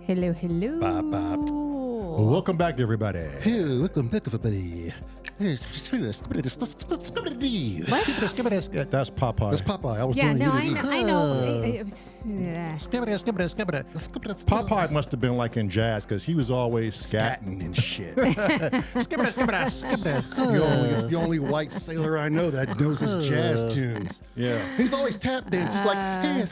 Hello, hello. Bop, bop. Well, welcome back, everybody. Hey, welcome back, everybody. That's That's Popeye. Popeye. I was Yeah, doing no, Unity. I know. Popeye must have been like in jazz because he was always scatting. And shit. It's the only white sailor I know that knows his jazz tunes. Yeah. He's always tap dance. He's like, hey,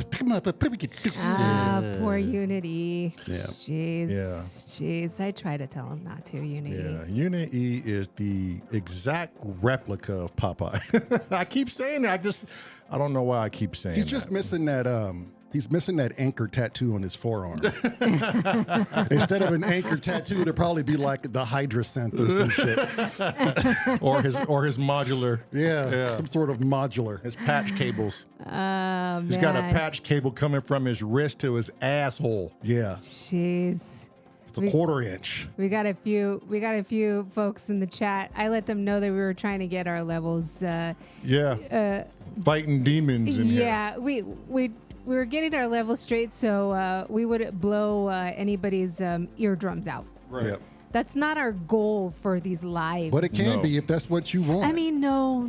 pick him up. Poor Unity. Yeah. Jeez. Yeah. Jeez. I try to tell him not to, Unity. Yeah, Unity is the exact replica of Popeye. I keep saying that. I don't know why I keep saying He's just missing that. He's missing that anchor tattoo on his forearm. Instead of an anchor tattoo, it'd probably be like the hydrocent or some shit. or his modular. Yeah, some sort of modular. His patch cables. Oh, He's got a patch cable coming from his wrist to his asshole. Yeah, Jeez. it's a quarter-inch. We got a few folks in the chat. I let them know that we were trying to get our levels. Fighting demons in here. Yeah, we were getting our levels straight, so we wouldn't blow anybody's eardrums out. Right. Yep. That's not our goal for these lives. But it can be if that's what you want. I mean, no.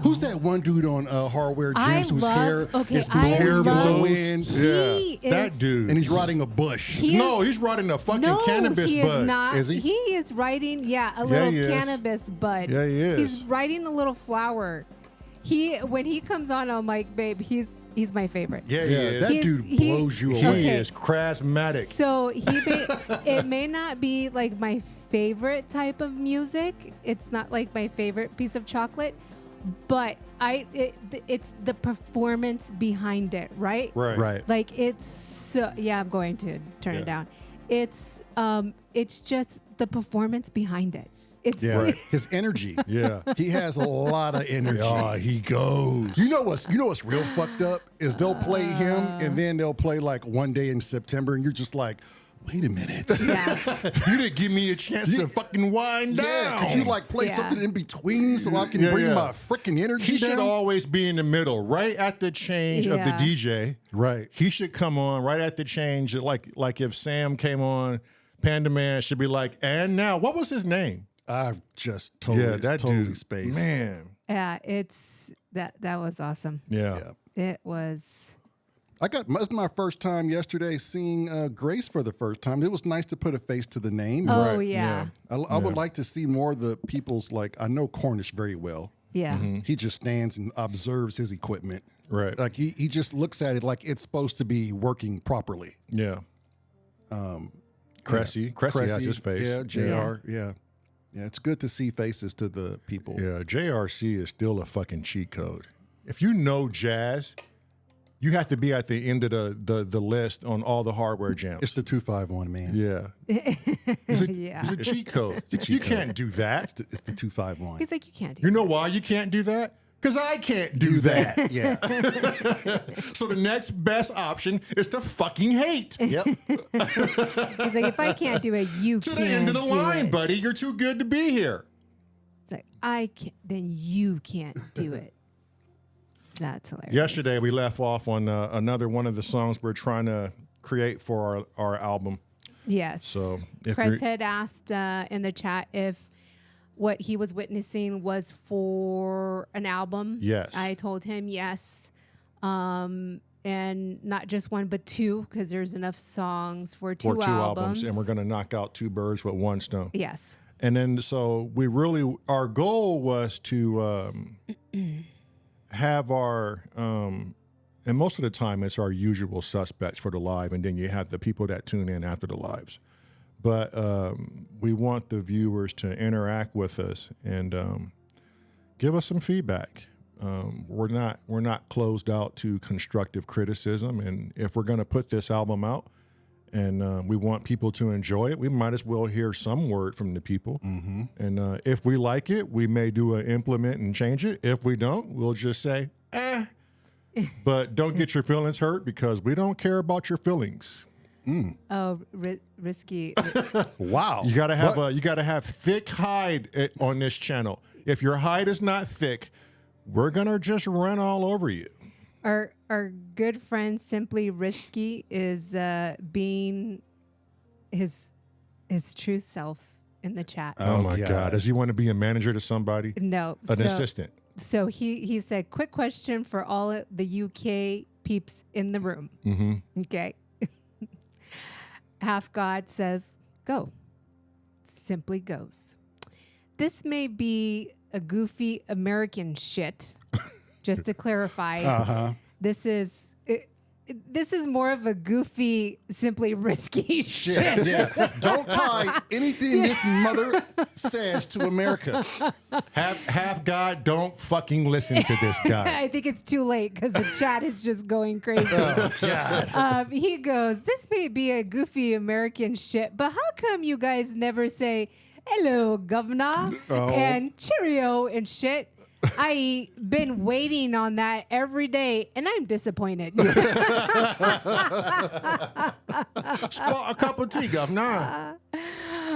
Who's that one dude on Hardware Gems whose hair is I blowing in the love- wind? He is, That dude. And he's riding a bush. He's riding a fucking cannabis he bud. Is not. Is he? He is riding, a little he is. cannabis bud. Yeah, he is. He's riding a little flower. When he comes on, I'm like, babe, he's my favorite. Yeah, he is. That dude blows you He away. is charismatic. So it may not be like my favorite type of music. It's not like my favorite piece of chocolate, but it's the performance behind it, right? Right. Like it's so. Yeah, I'm going to turn it down. It's just the performance behind it. It's His energy. Yeah. He has a lot of energy. Yeah, he goes. You know what's real fucked up is they'll play him and then they'll play like One Day in September and you're just like, wait a minute. Yeah. You didn't give me a chance to fucking wind down. Yeah, could you like play something in between so I can bring my freaking energy He down? should always be in the middle, right at the change of the DJ. Right. He should come on right at the change. Like if Sam came on, Panda Man should be like, and now, what was his name? I've just totally dude, spaced. Man. Yeah, that was awesome. Yeah. It was. It was my first time yesterday seeing Grace for the first time. It was nice to put a face to the name. Oh, Right, yeah. I would like to see more of the people's, like, I know Cornish very well. Yeah. He just stands and observes his equipment. Right. Like, he just looks at it like it's supposed to be working properly. Yeah. Cressy has his face. Yeah, JR, yeah. Yeah, it's good to see faces to the people. Yeah, JRC is still a fucking cheat code. If you know jazz, you have to be at the end of the list on all the hardware jams. It's the 251, man. Yeah. It's a cheat code. You can't do that. It's the 251. He's like, you can't do You know why you can't do that? Because I can't do that. Yeah. So the next best option is to fucking hate. Yep. He's like, if I can't do it, you To can't the end of the do line, it. buddy. You're too good to be here. It's like, I can't, then you can't do it. That's hilarious. Yesterday, we left off on another one of the songs we're trying to create for our album. Yes. So if Chris you're- had asked in the chat if what he was witnessing was for an album. Yes. I told him yes. And not just one, but two, because there's enough songs for two albums. And we're going to knock out two birds with one stone. Yes. And then, so our goal was to have our, and most of the time it's our usual suspects for the live, and then you have the people that tune in after the lives. But we want the viewers to interact with us and give us some feedback. We're not closed out to constructive criticism, and if we're going to put this album out, and we want people to enjoy it, we might as well hear some word from the people. Mm-hmm. And if we like it, we may do an implement and change it. If we don't, we'll just say, eh. But don't get your feelings hurt because we don't care about your feelings. Oh, risky. Wow. You gotta have thick hide on this channel. If your hide is not thick, we're gonna just run all over you. Our good friend Simply Risky is being his true self in the chat. Oh my God. Does he want to be a manager to somebody? No. An assistant. So he said, quick question for all the UK peeps in the room. Mm-hmm. Okay. Half God says, go. Simply goes. This may be a goofy American shit. Just to clarify, this is more of a goofy, Simply Risky shit. Yeah. Don't tie anything this mother says to America. Half God, don't fucking listen to this guy. I think it's too late because the chat is just going crazy. Oh, God. He goes, this may be a goofy American shit, but how come you guys never say, hello, governor, and cheerio and shit? I been waiting on that every day, and I'm disappointed. Spot a cup of tea, governor.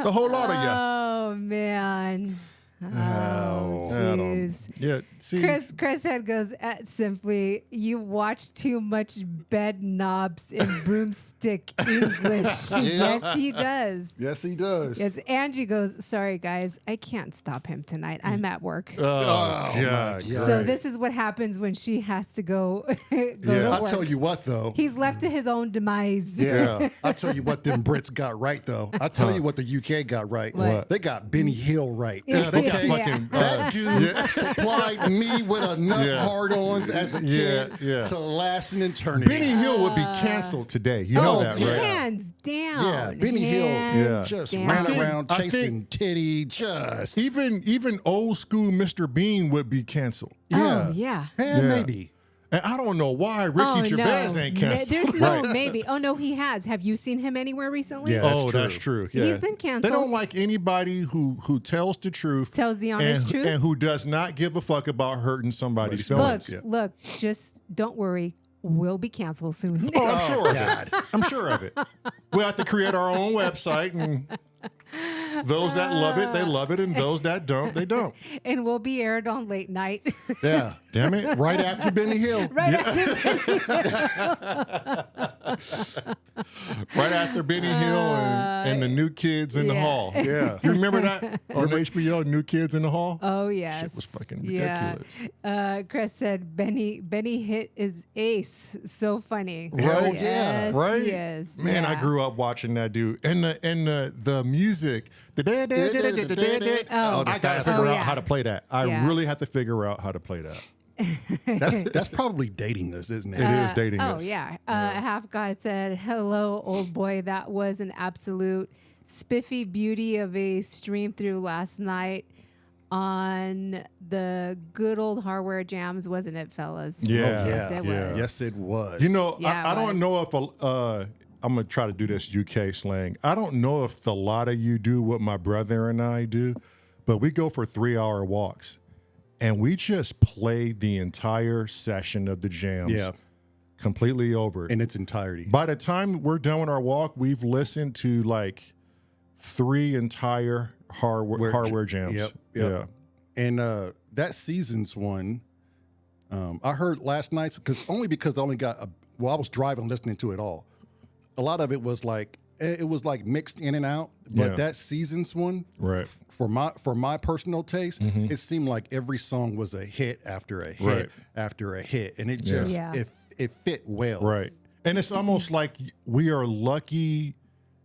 The whole lot of you. Oh, man. Oh, jeez. Yeah, see. Chris Head goes at Simply, you watch too much bed knobs in broomstick English. Yes, he does. Yes, he does. Yes, Angie goes, sorry, guys, I can't stop him tonight. I'm at work. Oh, God. So this is what happens when she has to go to I'll work. tell you what, though. He's left to his own demise. Yeah. I'll tell you what them Brits got right, though. I'll tell you what the UK got right. What? They got Benny Hill right. Yeah, they got Yeah. fucking. That dude supplied me with enough hard-ons as a kid Yeah. to last an eternity. Benny Hill would be canceled today. You know that, right? Hands down. Yeah, Benny Hill just down. ran around I chasing titty, just Even old school Mr. Bean would be canceled. Oh, yeah. And maybe. And I don't know why Ricky Gervais ain't canceled. There's no maybe. Oh, no, he has. Have you seen him anywhere recently? Yeah. That's true. Yeah. He's been canceled. They don't like anybody who tells the truth, Tells the honest truth. and who does not give a fuck about hurting somebody's feelings. Look, just don't worry. We'll be canceled soon. Oh, I'm sure of it. I'm sure of it. We'll have to create our own website, and those that love it, they love it, and those that don't, they don't. And we'll be aired on late night. Yeah. Damn it. Right after Benny Hill. Right after Right after Benny Hill and the New Kids in the Hall. Yeah. You remember that on HBO, New Kids in the Hall? Oh, yes. Shit was fucking ridiculous. Yeah. Chris said Benny hit his ace. So funny. Hell Yes, Right? Yes. Man, I grew up watching that dude. And the music. I gotta figure out how to play that. I really have to figure out how to play that. That's probably dating us, isn't it? It is dating Oh, us. yeah. Half God said, hello, old boy. That was an absolute spiffy beauty of a stream through last night on the good old hardware jams, wasn't it, fellas? Yeah. Yes, it was. Yes, it was. You know, Yeah, I it don't know if I'm gonna try to do this UK slang. I don't know if a lot of you do what my brother and I do, but we go for 3-hour walks, and we just play the entire session of the jams, completely over in its entirety. By the time we're done with our walk, we've listened to like 3 entire hardware jams. Yep. Yeah. And that season's one, I heard last night because I only got I was driving listening to it all. A lot of it was like mixed in and out, but that season's one, Right. For my personal taste, it seemed like every song was a hit after a hit after a hit, and it just it fit well. Right. And it's almost like we are lucky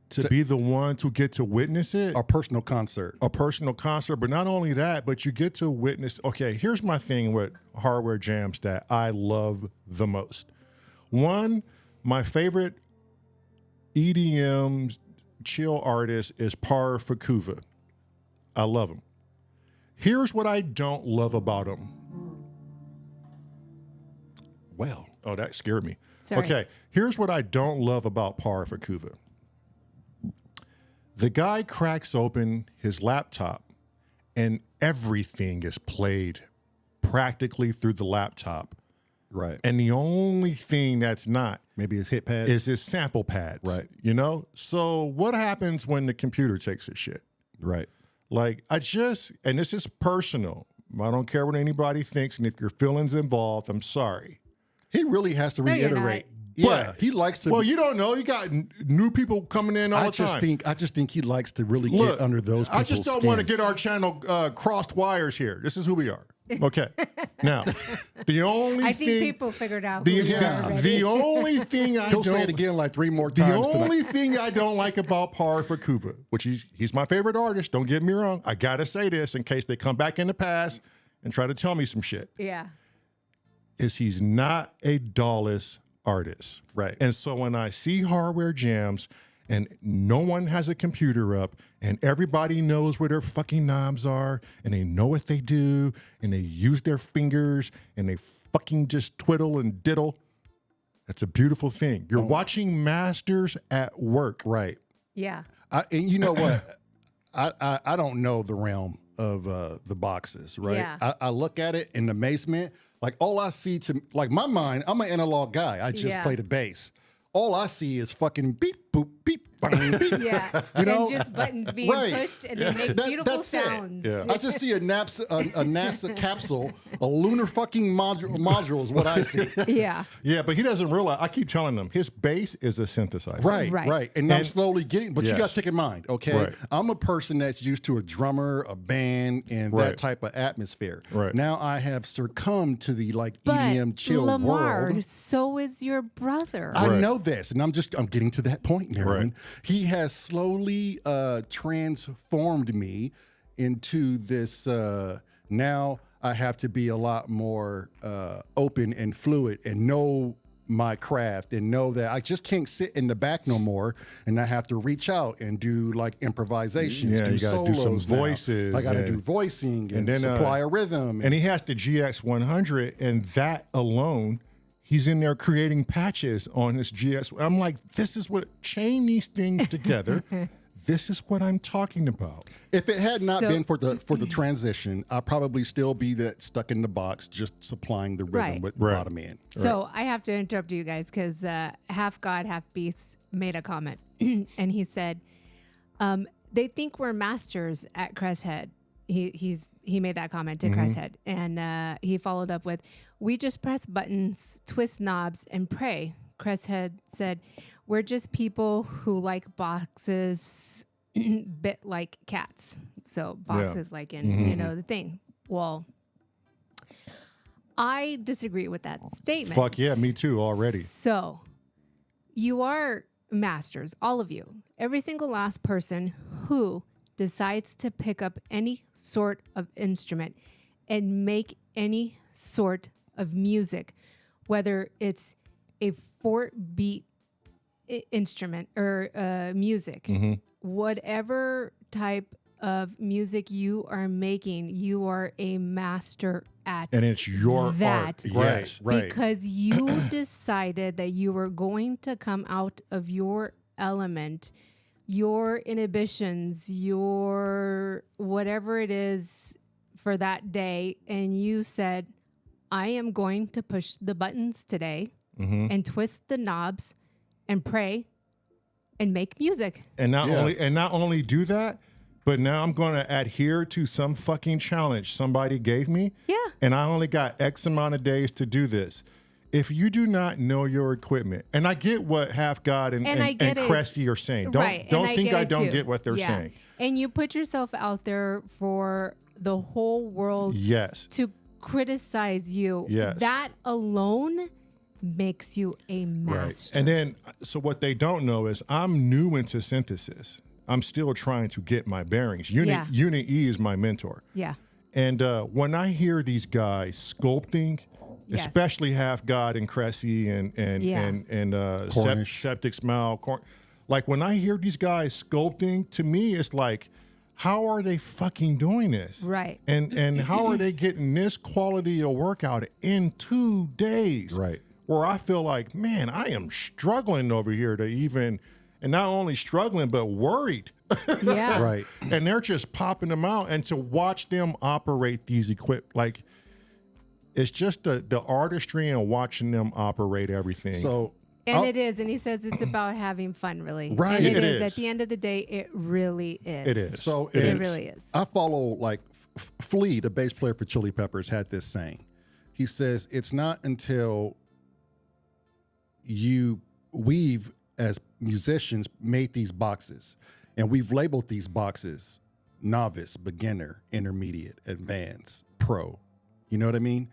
to be the ones who get to witness it. A personal concert. But not only that, but you get to witness. Okay, here's my thing with hardware jams that I love the most. One, my favorite EDM chill artist is Par Fakuva. I love him. Here's what I don't love about him. Well, oh, that scared me. Sorry. Okay, here's what I don't love about Par Fakuva. The guy cracks open his laptop and everything is played practically through the laptop. right. And the only thing that's not Maybe his hit pads. is his sample pads. Right. You know? So what happens when the computer takes a shit? right. Like, and this is personal. I don't care what anybody thinks. And if your feelings involved, I'm sorry. He really has to No, you're reiterate. not. Yeah, But- he likes to. Well, you don't know. You got new people coming in all the time. I just think he likes to really Look, get under those people's I just don't want to skins. get our channel crossed wires here. This is who we are. Okay. Now, the only I thing think people figured out. the, Who we are already. the only thing I He'll don't say it again like 3 more the times only tonight. thing I don't like about Par for Cuba, which he's my favorite artist. Don't get me wrong. I gotta say this in case they come back in the past and try to tell me some shit. Yeah. Is he's not a Dallas artist. Right. And so when I see hardware jams and no one has a computer up and everybody knows where their fucking knobs are and they know what they do and they use their fingers and they fucking just twiddle and diddle, that's a beautiful thing. You're watching masters at work. Right. Yeah. And you know what? I don't know the realm of the boxes, right? Yeah. I look at it in amazement. Like all I see like my mind, I'm an analog guy. I just play the bass. All I see is fucking beep, boop, beep, bang, beep. Yeah. You know? And just buttons being pushed and they make beautiful that's sounds. It. I just see a NASA capsule, a lunar fucking module is what I see. Yeah. Yeah, but he doesn't realize, I keep telling him, his bass is a synthesizer. Right. And I'm slowly getting, but you got to take in mind, okay? Right. I'm a person that's used to a drummer, a band, and that type of atmosphere. Right. Now I have succumbed to the like But EDM chill Lamar, world. so is your brother. I Right. know this, and I'm getting to that point, Marelyn. Right. He has slowly transformed me into this. Now I have to be a lot more open and fluid and know my craft and know that I just can't sit in the back no more, and I have to reach out and do like improvisations, Yeah, do you gotta do some solos now. voices I got to and- do voicing and then, supply a rhythm. And he has the GX 100, and that alone, he's in there creating patches on his GX. I'm like, this is what, chain these things together. This is what I'm talking about. If it had not So- been for the transition, I'd probably still be that stuck in the box, just supplying the rhythm Right. with the bottom end. So I have to interrupt you guys because Half God, Half Beast made a comment. And he said, they think we're masters at Cresshead. He made that comment to Cresshead. And he followed up with, we just press buttons, twist knobs, and pray. Cresshead said, we're just people who like boxes bit like cats. So boxes like in, you know, the thing. Well, I disagree with that statement. Fuck yeah, me too already. So you are masters, all of you. Every single last person who decides to pick up any sort of instrument and make any sort of music, whether it's a 4-beat instrument or music, whatever type of music you are making, you are a master at And it's your that. art. Right, Yes. right. Because you decided that you were going to come out of your element, your inhibitions, your whatever it is for that day, and you said, I am going to push the buttons today and twist the knobs and pray and make music. And not only do that, but now I'm going to adhere to some fucking challenge somebody gave me. Yeah. And I only got X amount of days to do this. If you do not know your equipment, and I get what Half God and I get it. Cressy are saying. Don't Right, don't and think get I it don't too. get what they're Yeah. saying. And you put yourself out there for the whole world Yes. to criticize you. Yes. That alone makes you a master. And then, so what they don't know is I'm new into synthesis. I'm still trying to get my bearings. Yeah. Unit E is my mentor. Yeah. And when I hear these guys sculpting, Yes. especially Half God and Cressy and Cornish. Septic Smile, like when I hear these guys sculpting, to me it's like, how are they fucking doing this? Right. And how are they getting this quality of workout in 2 days? Right. Where I feel like, man, I am struggling over here to even, and not only struggling, but worried. Yeah. Right. And they're just popping them out. And to watch them operate these like, it's just the artistry and watching them operate everything. So And it is. And he says it's about having fun, really. Right. And it It is. is. At the end of the day, it really is. it is. So It really is. I follow like Flea, the bass player for Chili Peppers, had this saying. He says it's not until we've as musicians made these boxes, and we've labeled these boxes novice, beginner, intermediate, advanced, pro. You know what I mean?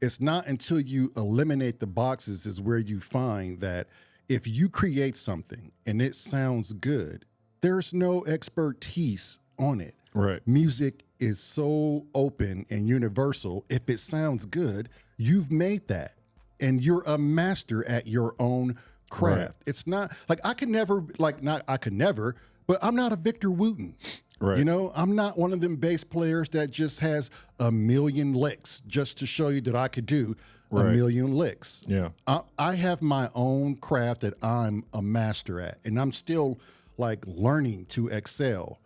It's not until you eliminate the boxes is where you find that if you create something and it sounds good, there's no expertise on it. Right. Music is so open and universal. If it sounds good, you've made that, and you're a master at your own craft. Right. It's not like I could never, but I'm not a Victor Wooten. Right. You know, I'm not one of them bass players that just has a million licks just to show you that I could do a million licks. Yeah. I have my own craft that I'm a master at, and I'm still like learning to excel,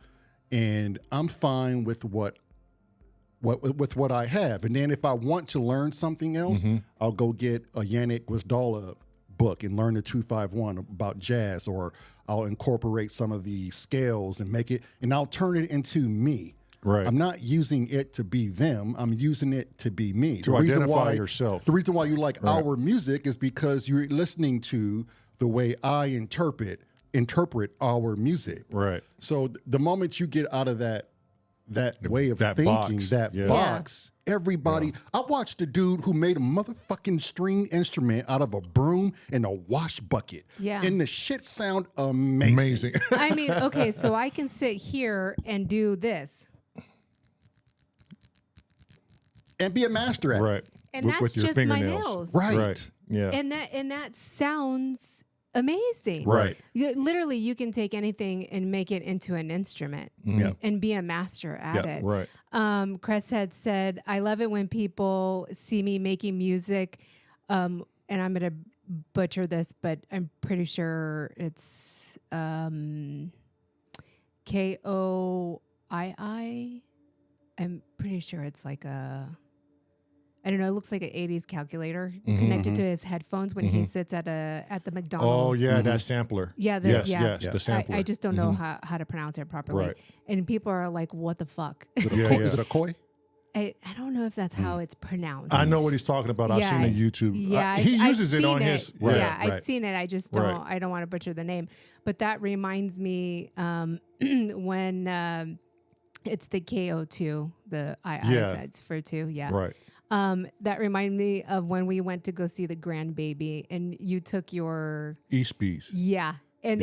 and I'm fine with what I have. And then if I want to learn something else, I'll go get a Yannick Wisdala book and learn the 251 about jazz, or I'll incorporate some of the scales and make it, and I'll turn it into me. Right. I'm not using it to be them. I'm using it to be me. To identify yourself. The reason why you like our music is because you're listening to the way I interpret our music. Right. So the moment you get out of that way of thinking, box. that box, everybody. I watched a dude who made a motherfucking string instrument out of a broom and a wash bucket. Yeah. And the shit sound amazing. I mean, okay, so I can sit here and do this. And be a master at Right. it. And With that's your just my fingernails. nails. Right. Yeah. And that sounds amazing. Right. Literally, you can take anything and make it into an instrument and be a master at it. Right. Cress had said, I love it when people see me making music, and I'm going to butcher this, but I'm pretty sure it's KOII. I'm pretty sure it's like I don't know. It looks like an '80s calculator connected to his headphones when he sits at the McDonald's. Oh yeah, that sampler. Yeah, yes, the sampler. I just don't know how to pronounce it properly. Right. And people are like, "What the fuck?" Is it a koi? I don't know if that's how it's pronounced. I know what he's talking about. I've seen the YouTube. Yeah, he I've uses it on seen his. Yeah, Right. I've seen it. I just don't. I don't want to butcher the name. But that reminds me when it's the KO2, the II sets for 2. Yeah. Right. That reminded me of when we went to go see the grandbaby, and you took your East Piece. and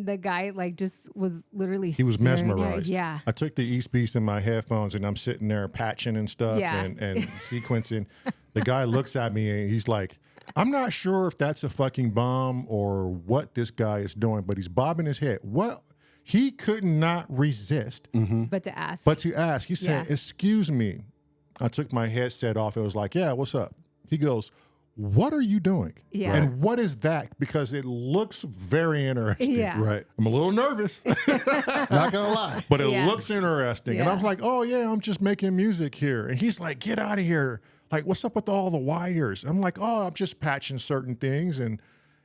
the guy like just was literally He was staring at it. mesmerized. Yeah. I took the East Piece in my headphones, and I'm sitting there patching and stuff Yeah. and sequencing. The guy looks at me and he's like, I'm not sure if that's a fucking bomb or what this guy is doing, but he's bobbing his head. Well, he could not resist But to ask. but to ask. He said, Yeah. excuse me. I took my headset off. It was like, yeah, what's up? He goes, what are you doing? Yeah. And what is that? Because it looks very interesting. Yeah. Right. I'm a little nervous, Not gonna lie. but it Yeah. looks interesting. And I Yeah. was like, oh, yeah, I'm just making music here. And he's like, get out of here. Like, what's up with all the wires? I'm like, oh, I'm just patching certain things. And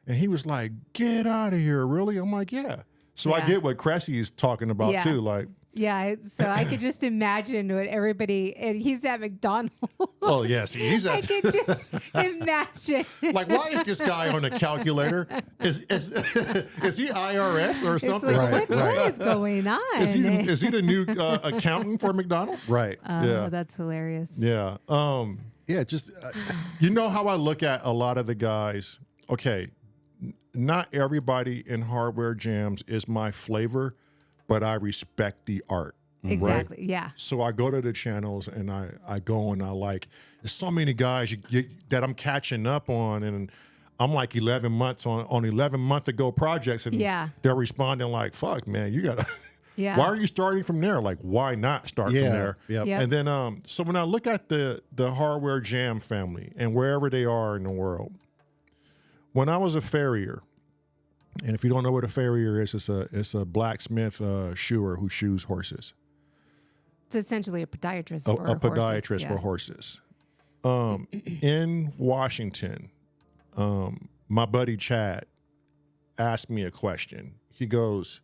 he was like, get out of here, really? I'm like, yeah. So I Yeah. get what Cressy is talking about, Yeah. too. Like, Yeah, so I could just imagine what everybody, and he's at McDonald's. oh, yes, he's I at. could just imagine. Like, why is this guy on a calculator? Is he IRS or It's something? like, what right. is going on? Is he the new accountant for McDonald's? Right. Yeah. That's hilarious. Yeah. Yeah. Just You know how I look at a lot of the guys. Okay, not everybody in hardware jams is my flavor, but I respect the art. Exactly. Yeah. So I go to the channels and I go and I like, there's so many guys that I'm catching up on, and I'm like 11 months on 11 month ago projects, and Yeah. they're responding like, fuck, man, you gotta, Yeah. why are you starting from there? Like, why not start from there? Yep. Yep. And then, so when I look at the hardware jam family and wherever they are in the world, when I was a farrier, and if you don't know what a farrier is, it's a blacksmith shoer who shoes horses. It's essentially a podiatrist A for podiatrist horses. for horses. In Washington, my buddy Chad asked me a question. He goes,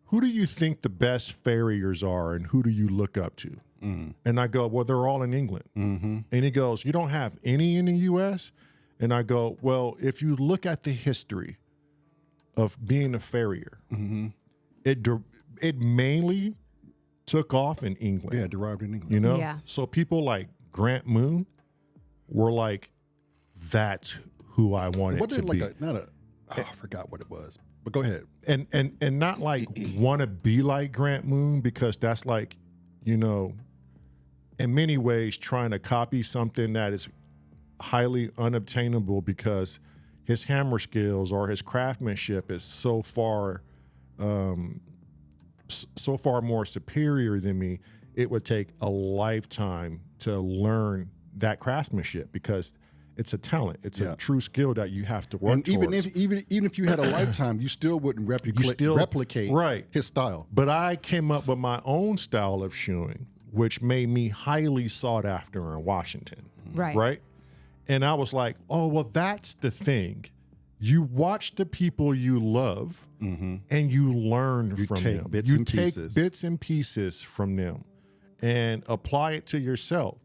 who do you think the best farriers are, and who do you look up to? And I go, well, they're all in England. And he goes, you don't have any in the U.S.? And I go, well, if you look at the history of being a farrier, it mainly took off in England. Yeah, derived in England. You know? Yeah. So people like Grant Moon were like, that's who I wanted to be. I forgot what it was. But go ahead. And not like want to be like Grant Moon, because that's like, you know, in many ways trying to copy something that is highly unobtainable, because his hammer skills or his craftsmanship is so far more superior than me. It would take a lifetime to learn that craftsmanship, because it's a talent. It's a true skill that you have to work and towards. even if you had a lifetime, you still wouldn't replicate his style. But I came up with my own style of shoeing, which made me highly sought after in Washington. Right. Right. And I was like, oh, well, that's the thing. You watch the people you love and you learn from them. You take bits and pieces from them and apply it to yourself.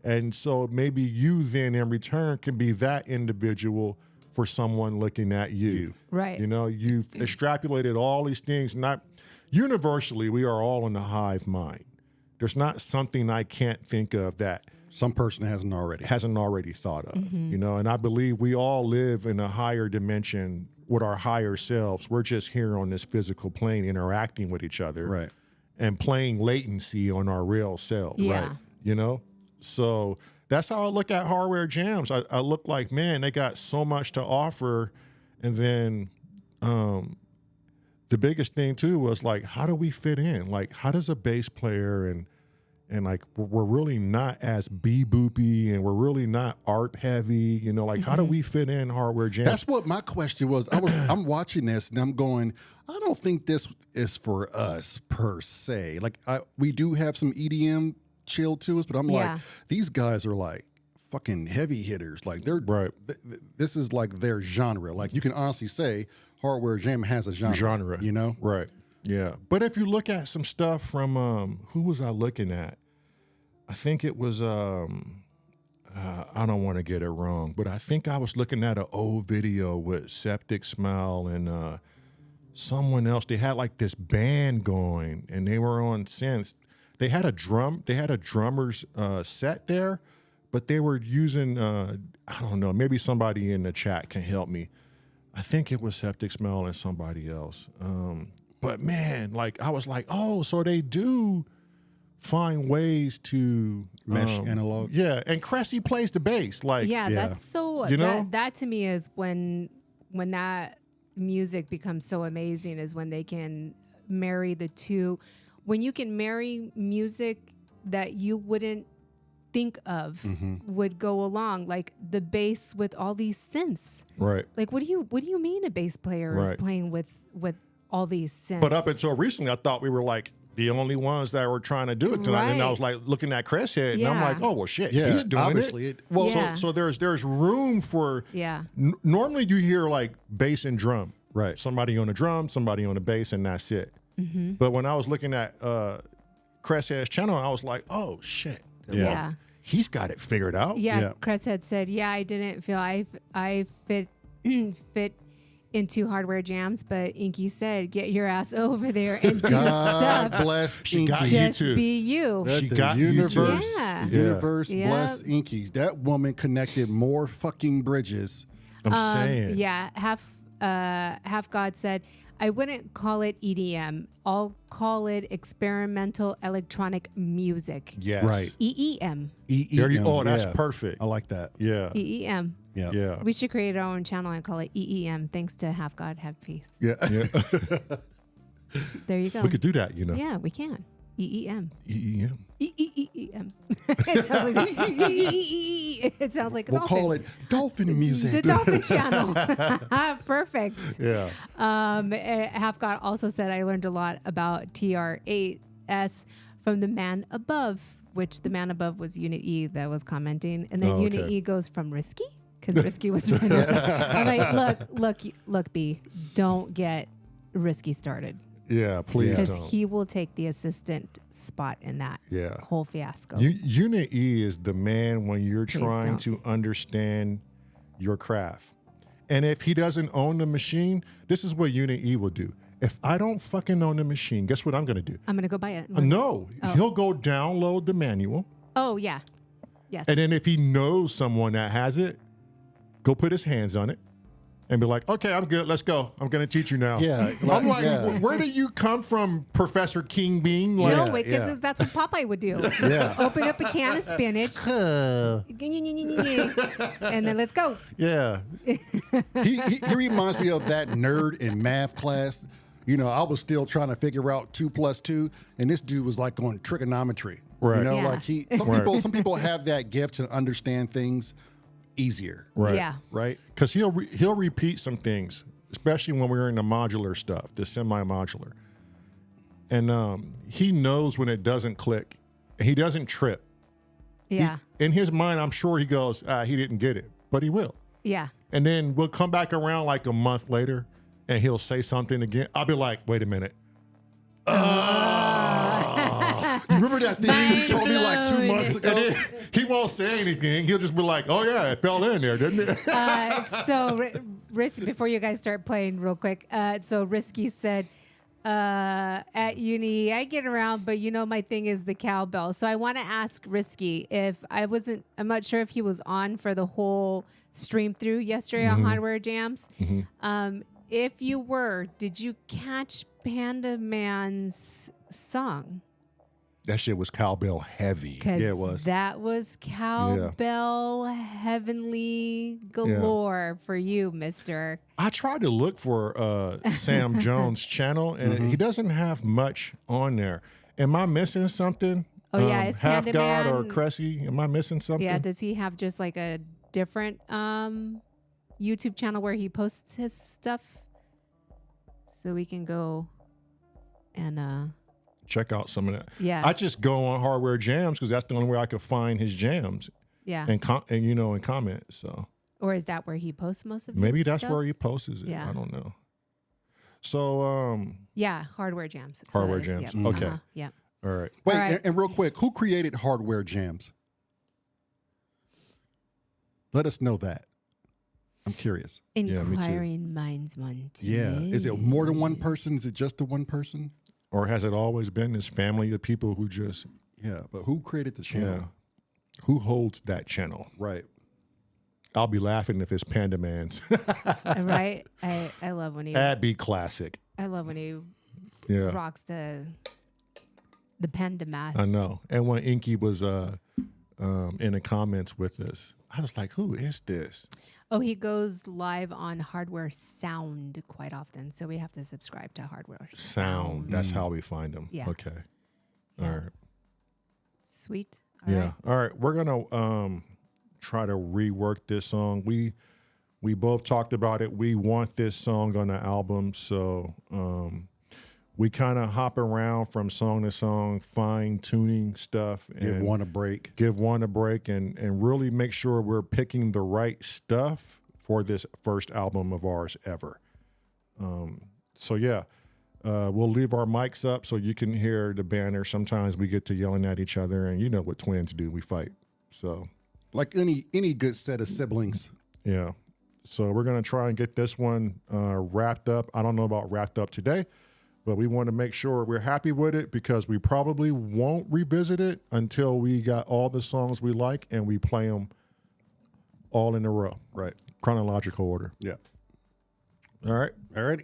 And so maybe you then in return can be that individual for someone looking at you. Right. You know, you've extrapolated all these things. Not universally, we are all in the hive mind. There's not something I can't think of that some person hasn't already thought of, you know, and I believe we all live in a higher dimension with our higher selves. We're just here on this physical plane interacting with each other, right, and playing latency on our real self, Yeah. right? You know, so that's how I look at Hardware Jams. I look like, man, they got so much to offer, and then the biggest thing too was like, how do we fit in? Like, how does a bass player and like we're really not as boopy, and we're really not art heavy, you know, like how do we fit in Hardware Jams? That's what my question was. I'm watching this and I'm going, I don't think this is for us per se. Like we do have some EDM chill to us, but I'm like, these guys are like fucking heavy hitters. Like they're this is like their genre. Like you can honestly say Hardware Jam has a genre, you know? Right. Yeah. But if you look at some stuff from, who was I looking at? I think it was, I don't want to get it wrong, but I think I was looking at an old video with Septic Smile and someone else. They had like this band going and they were on synths. They had a drummer's set there, but they were using, I don't know, maybe somebody in the chat can help me. I think it was Septic Smile and somebody else. But man, like I was like, oh, so they do find ways to mesh analog. Yeah, and Cressy plays the bass. Like, that's so. You know? That to me is when that music becomes so amazing, is when they can marry the two. When you can marry music that you wouldn't think of would go along, like the bass with all these synths. Right. Like, what do you mean a bass player is playing with all these synths? But up until recently, I thought we were like the only ones that were trying to do it tonight. And I was like looking at Chris here, and I'm like, oh well, shit, he's doing obviously it. Well, so there's room for. Normally, you hear like bass and drum. Right. Somebody on the drum, somebody on the bass, and that's it. But when I was looking at Cresshead's channel, I was like, oh shit. Yeah. He's got it figured out. Yeah. Cresshead said, I didn't feel I fit into Hardware Jams, but Inky said, get your ass over there and do God stuff. bless She Inky. got you Just too. be you. She got you too. The universe bless Inky. That woman connected more fucking bridges. I'm saying. Yeah. Half God said, I wouldn't call it EDM. I'll call it experimental electronic music. Yes. Right. EEM. EEM. Oh, that's perfect. I like that. Yeah. EEM. Yeah. Yeah. We should create our own channel and call it EEM. Thanks to Half God, Have Peace. Yeah. There you go. We could do that, you know. Yeah, we can. EEM. EEM. EEM. It sounds like it sounds like a We'll dolphin. call it dolphin music. The Dolphin Channel. Perfect. Yeah. Half God also said, I learned a lot about TR8S from the man above, which the man above was Unit E that was commenting. And then Unit E goes from Risky, because Risky was running. I'm like, look, B, don't get Risky started. Yeah, please Because don't. he will take the assistant spot in that whole fiasco. Unit E is the man when you're trying to understand your craft. And if he doesn't own the machine, this is what Unit E will do. If I don't fucking own the machine, guess what I'm going to do? I'm going to go buy it. No, he'll go download the manual. Oh, yeah. Yes. And then if he knows someone that has it, go put his hands on it and be like, okay, I'm good. Let's go. I'm going to teach you now. Yeah. I'm like, where do you come from, Professor King Bean? Like, No, wait, because that's what Popeye would do. Yeah. Open up a can of spinach. And then let's go. Yeah. He reminds me of that nerd in math class. You know, I was still trying to figure out 2 + 2, and this dude was like on trigonometry. Right. You know, Yeah. like some people have that gift to understand things easier. right. Yeah. Right? Because he'll repeat some things, especially when we're in the modular stuff, the semi-modular. And he knows when it doesn't click. And he doesn't trip. Yeah. In his mind, I'm sure he goes, he didn't get it, but he will. Yeah. And then we'll come back around like a month later and he'll say something again. I'll be like, wait a minute. You remember that thing you told me like 2 months ago? And then he won't say anything. He'll just be like, oh yeah, it fell in there, didn't it? So, Risky, before you guys start playing real quick, so Risky said, at uni, I get around, but my thing is the cowbell. So I want to ask Risky I'm not sure if he was on for the whole stream through yesterday on Hardware Jams. If you were, did you catch Panda Man's song? That shit was cowbell heavy. Yeah, it was. That was cowbell heavenly galore for you, mister. I tried to look for Sam Jones' channel, and he doesn't have much on there. Am I missing something? Oh, yeah, it's Half Panda God Man. or Cressy? Am I missing something? Yeah, does he have just like a different YouTube channel where he posts his stuff? So we can go and check out some of that. Yeah. I just go on Hardware Jams because that's the only way I could find his jams yeah. and comment. So Or is that where he posts most of maybe his that's stuff? where he posts it. Yeah. I don't know. So Yeah, Hardware Jams. Hardware So Jams. Yep. Okay. Yeah. all right. Wait, All right. and real quick, who created Hardware Jams? Let us know that. I'm curious. me too. Inquiring minds want to Yeah. know. Is it more than one person? Is it just the one person? Or has it always been this family of people who just Yeah, but who created the channel? yeah, who holds that channel? Right. I'll be laughing if it's Panda Man's. Right? I love when he That'd be classic. Yeah. rocks the panda mask. I know. And when Inky was in the comments with us, I was like, who is this? Oh, he goes live on Hardware Sound quite often, so we have to subscribe to Hardware Sound. That's how we find him. Yeah. Okay. Yeah. All right. Sweet. All Yeah. right. All right. We're gonna try to rework this song. We both talked about it. We want this song on the album, so we kind of hop around from song to song, fine tuning stuff, and Give one a break. and really make sure we're picking the right stuff for this first album of ours ever. So yeah. We'll leave our mics up so you can hear the banner. Sometimes we get to yelling at each other, and you know what twins do. We fight. So, Like any good set of siblings. yeah. So we're going to try and get this one wrapped up. I don't know about wrapped up today, but we want to make sure we're happy with it because we probably won't revisit it until we got all the songs we like and we play them all in a row. Right. Chronological order. Yeah. All right. All righty.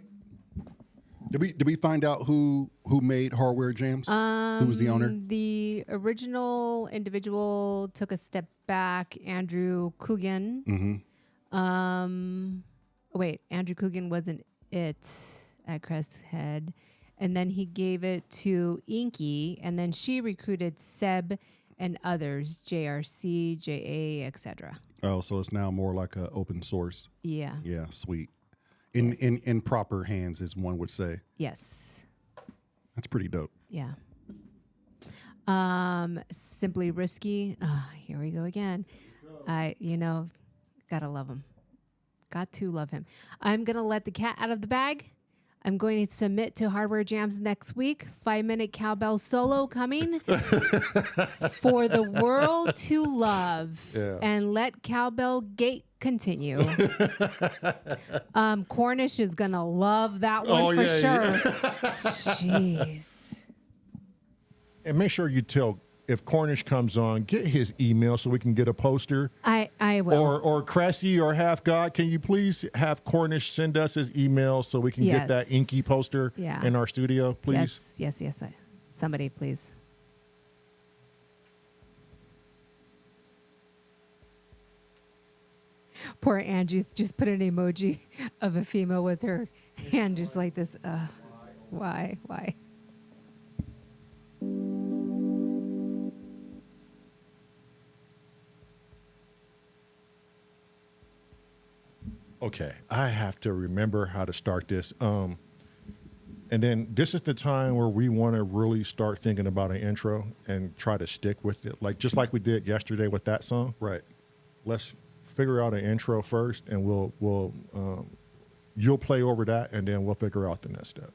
Did we find out who made Hardware Jams? Who was the owner? The original individual took a step back, Andrew Coogan. Wait, Andrew Coogan wasn't it at Cresthead. And then he gave it to Inky, and then she recruited Seb and others, JRC, JA, etc. Oh, so it's now more like an open source. Yeah. Yeah, sweet. In proper hands, as one would say. Yes. That's pretty dope. Yeah. Simply Risky. Here we go again. Gotta love him. Got to love him. I'm gonna let the cat out of the bag. I'm going to submit to Hardware Jams next week. 5-minute cowbell solo coming for the world to love. Yeah. And let Cowbell Gate continue. Cornish is going to love that one for sure. Jeez. And make sure you tell, if Cornish comes on, get his email so we can get a poster. I will. Or Cressy or Half God, can you please have Cornish send us his email so we can get that inky poster in our studio, please? Yes. Somebody, please. Poor Angie's just put an emoji of a female with her hand just like this. Why? Okay, I have to remember how to start this. And then this is the time where we want to really start thinking about an intro and try to stick with it, just like we did yesterday with that song. Right. Let's figure out an intro first, and you'll play over that, and then we'll figure out the next step.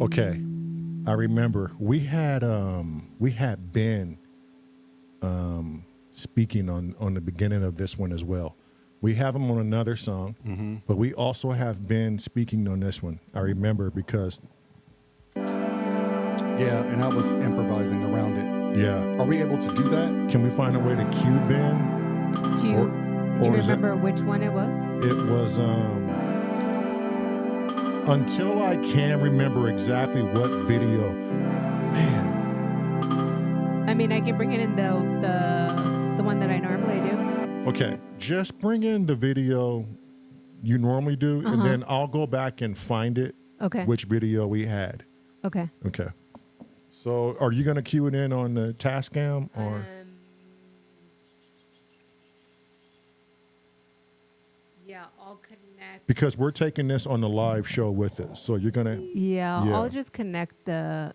Okay, I remember we had Ben speaking on the beginning of this one as well. We have him on another song, but we also have Ben speaking on this one. I remember because and I was improvising around it. Yeah. Are we able to do that? Can we find a way to cue Ben? Do you remember which one it was? It was until I can remember exactly what video. Man. I mean, I can bring it in the one that I normally do. Okay, just bring in the video you normally do, and then I'll go back and find it. Okay. Which video we had. Okay. Okay. So, are you going to cue it in on the Tascam or? Yeah, I'll connect. Because we're taking this on the live show with us, so you're gonna. Yeah, I'll just connect the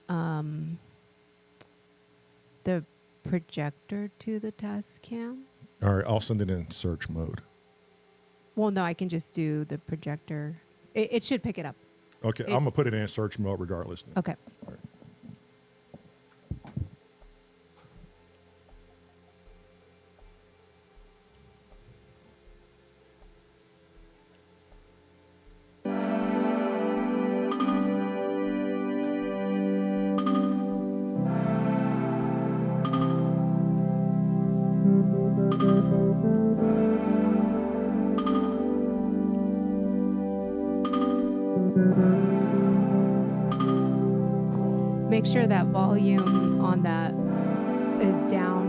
projector to the Tascam. All right, I'll send it in search mode. Well, no, I can just do the projector. It should pick it up. Okay, I'm gonna put it in search mode regardless. Okay. All right. Make sure that volume on that is down.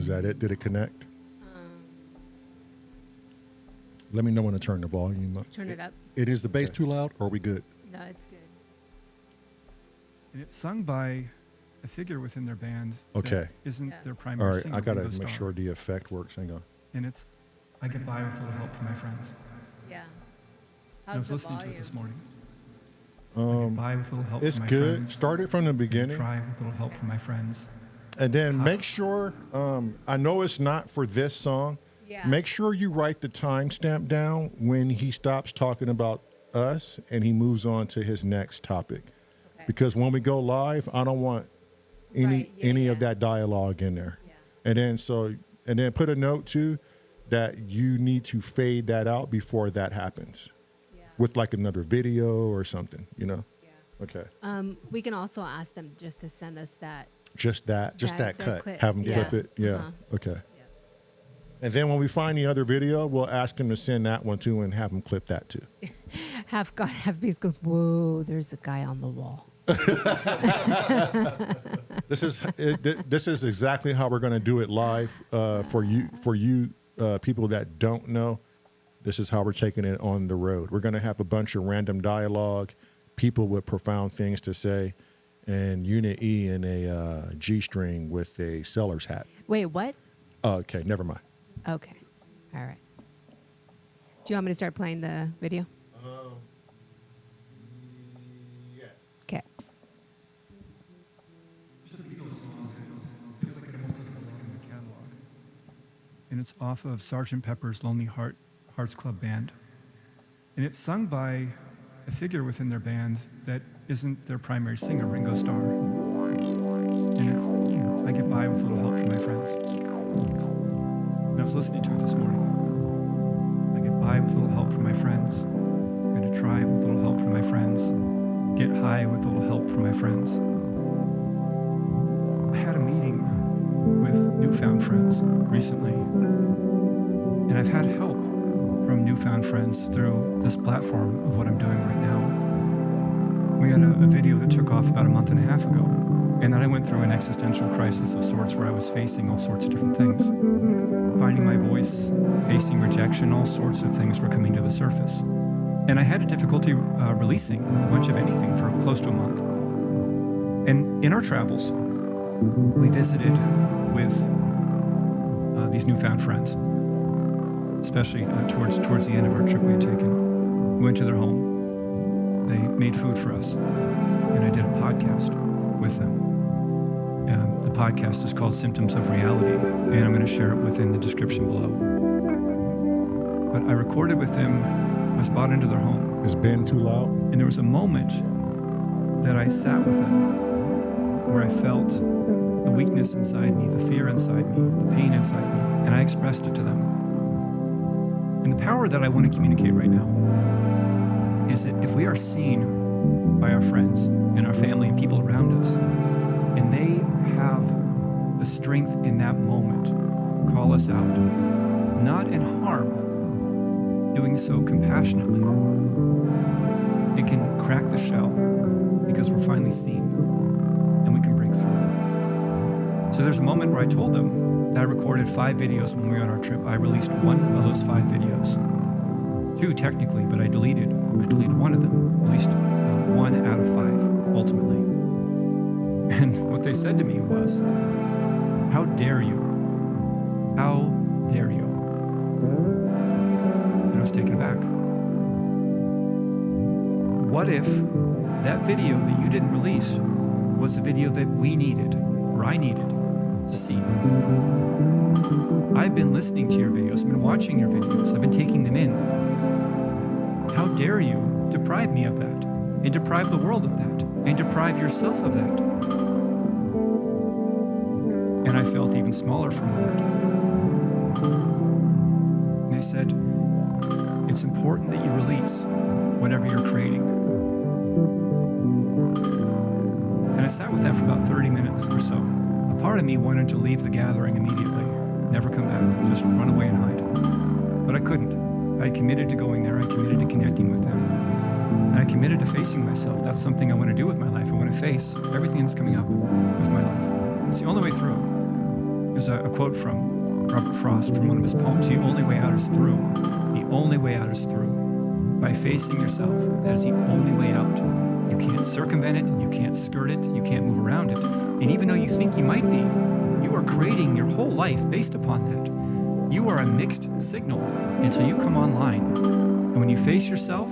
Is that it? Did it connect? Let me know when to turn the volume up. Turn it up. Is the bass too loud, or are we good? No, it's good. And it's sung by a figure within their band Okay. that isn't Yeah. their primary All right, singer. I got to Ringo make Starr. sure the effect works. Hang on. And it's I Get By With a Little Help from My Friends. Yeah. And I was listening to it this morning. I Um, get by with a little help It's from my good. friends. Start it from the beginning. Try with a little help from my friends. And then make sure, I know it's not for this song. Yeah. Make sure you write the timestamp down when he stops talking about us and he moves on to his next topic. Okay. Because when we go live, I don't want any Right, yeah, any of yeah. that dialogue in there. Yeah. And then put a note too that you need to fade that out before that happens. Yeah. With like another video or something, you know? Yeah. Okay. We can also ask them just to send us that. Just that. that cut. clip. Have them Yeah. clip it. Yeah. Uh-huh. Okay. And then when we find the other video, we'll ask him to send that one too and have him clip that too. Have Beast goes, whoa, there's a guy on the wall. This is exactly how we're going to do it live for you people that don't know. This is how we're taking it on the road. We're going to have a bunch of random dialogue, people with profound things to say, and Unit E in a G string with a seller's hat. Wait, what? Okay, never mind. Okay. All right. Do you want me to start playing the video? Yes. Okay. And it's off of Sgt. Pepper's Lonely Hearts Club Band. And it's sung by a figure within their band that isn't their primary singer, Ringo Starr. And it's I Get By With a Little Help from My Friends. And I was listening to it this morning. I get by with a little help from my friends. I'm going to try with a little help from my friends. Get high with a little help from my friends. I had a meeting with newfound friends recently. And I've had help from newfound friends through this platform of what I'm doing right now. We had a video that took off about a month and a half ago. And then I went through an existential crisis of sorts where I was facing all sorts of different things. Finding my voice, facing rejection, all sorts of things were coming to the surface. And I had a difficulty releasing much of anything for close to a month. And in our travels, we visited with these newfound friends, especially towards the end of our trip we had taken. We went to their home. They made food for us. And I did a podcast with them. The podcast is called Symptoms of Reality, and I'm going to share it within the description below. But I recorded with them, I was brought into their home. Is Ben too loud? And there was a moment that I sat with them where I felt the weakness inside me, the fear inside me, the pain inside me, and I expressed it to them. And the power that I want to communicate right now is that if we are seen by our friends and our family and people around us, and they have the strength in that moment, call us out, not in harm, doing so compassionately, it can crack the shell because we're finally seen and we can break through. So there's a moment where I told them that I recorded 5 videos when we were on our trip. I released one of those 5 videos. 2 technically, but I deleted one of them, at least 1 out of 5 ultimately. And what they said to me was, "How dare you? How dare you?" And I was taken aback. What if that video that you didn't release was the video that we needed, or I needed, to see? I've been listening to your videos, I've been watching your videos, I've been taking them in. How dare you deprive me of that, and deprive the world of that, and deprive yourself of that? And I felt even smaller for a moment. And they said, "It's important that you release whatever you're creating." And I sat with that for about 30 minutes or so. A part of me wanted to leave the gathering immediately, never come back, just run away and hide. But I couldn't. I committed to going there, I committed to connecting with them. And I committed to facing myself. That's something I want to do with my life. I want to face everything that's coming up with my life. It's the only way through. There's a quote from Robert Frost from one of his poems. The only way out is through. The only way out is through. By facing yourself, that is the only way out. You can't circumvent it, you can't skirt it, you can't move around it. And even though you think you might be, you are creating your whole life based upon that. You are a mixed signal until you come online. And when you face yourself,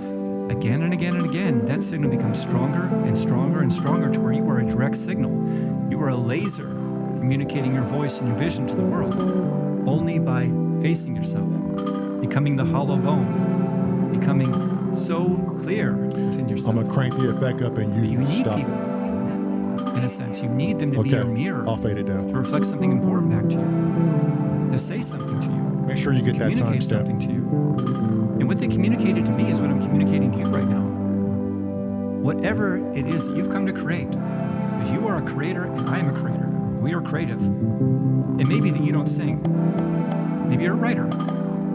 again and again and again, that signal becomes stronger and stronger and stronger to where you are a direct signal. You are a laser communicating your voice and your vision to the world only by facing yourself, becoming the hollow bone, becoming so clear within yourself. I'm going to crank the effect up and you need stop people. In a sense, you need them to be Okay, your mirror, I'll fade it down. to reflect something important back to you, to say something to you, Make sure you get that time communicate step. something to you. And what they communicated to me is what I'm communicating to you right now. Whatever it is that you've come to create, because you are a creator and I am a creator. We are creative. It may be that you don't sing. Maybe you're a writer.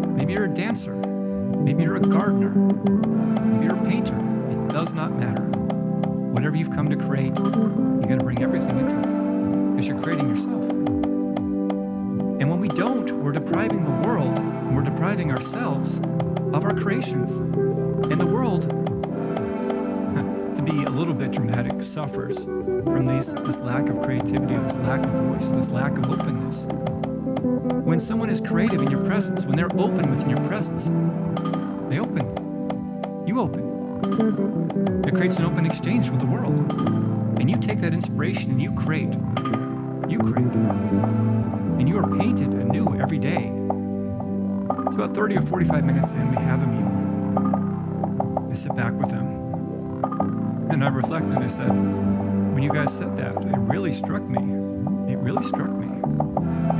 Maybe you're a dancer. Maybe you're a gardener. Maybe you're a painter. It does not matter. Whatever you've come to create, you got to bring everything into it because you're creating yourself. And when we don't, we're depriving the world, and we're depriving ourselves of our creations. And the world, to be a little bit dramatic, suffers from this lack of creativity, this lack of voice, this lack of openness. When someone is creative in your presence, when they're open within your presence, they open. You open. It creates an open exchange with the world. And you take that inspiration and you create. You create. And you are painted anew every day. It's about 30 or 45 minutes in, we have a meal. I sit back with them. And I reflect and I said, when you guys said that, it really struck me. It really struck me.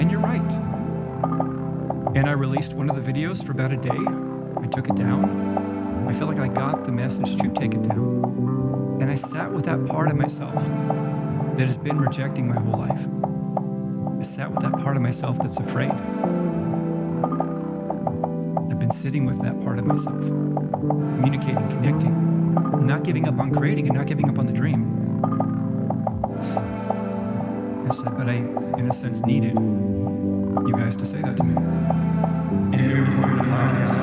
And you're right. And I released one of the videos for about a day. I took it down. I felt like I got the message to take it down. And I sat with that part of myself that has been rejecting my whole life. I sat with that part of myself that's afraid. I've been sitting with that part of myself, communicating, connecting, not giving up on creating and not giving up on the dream. I said, but I, in a sense, needed you guys to say that to me. And we recorded a podcast.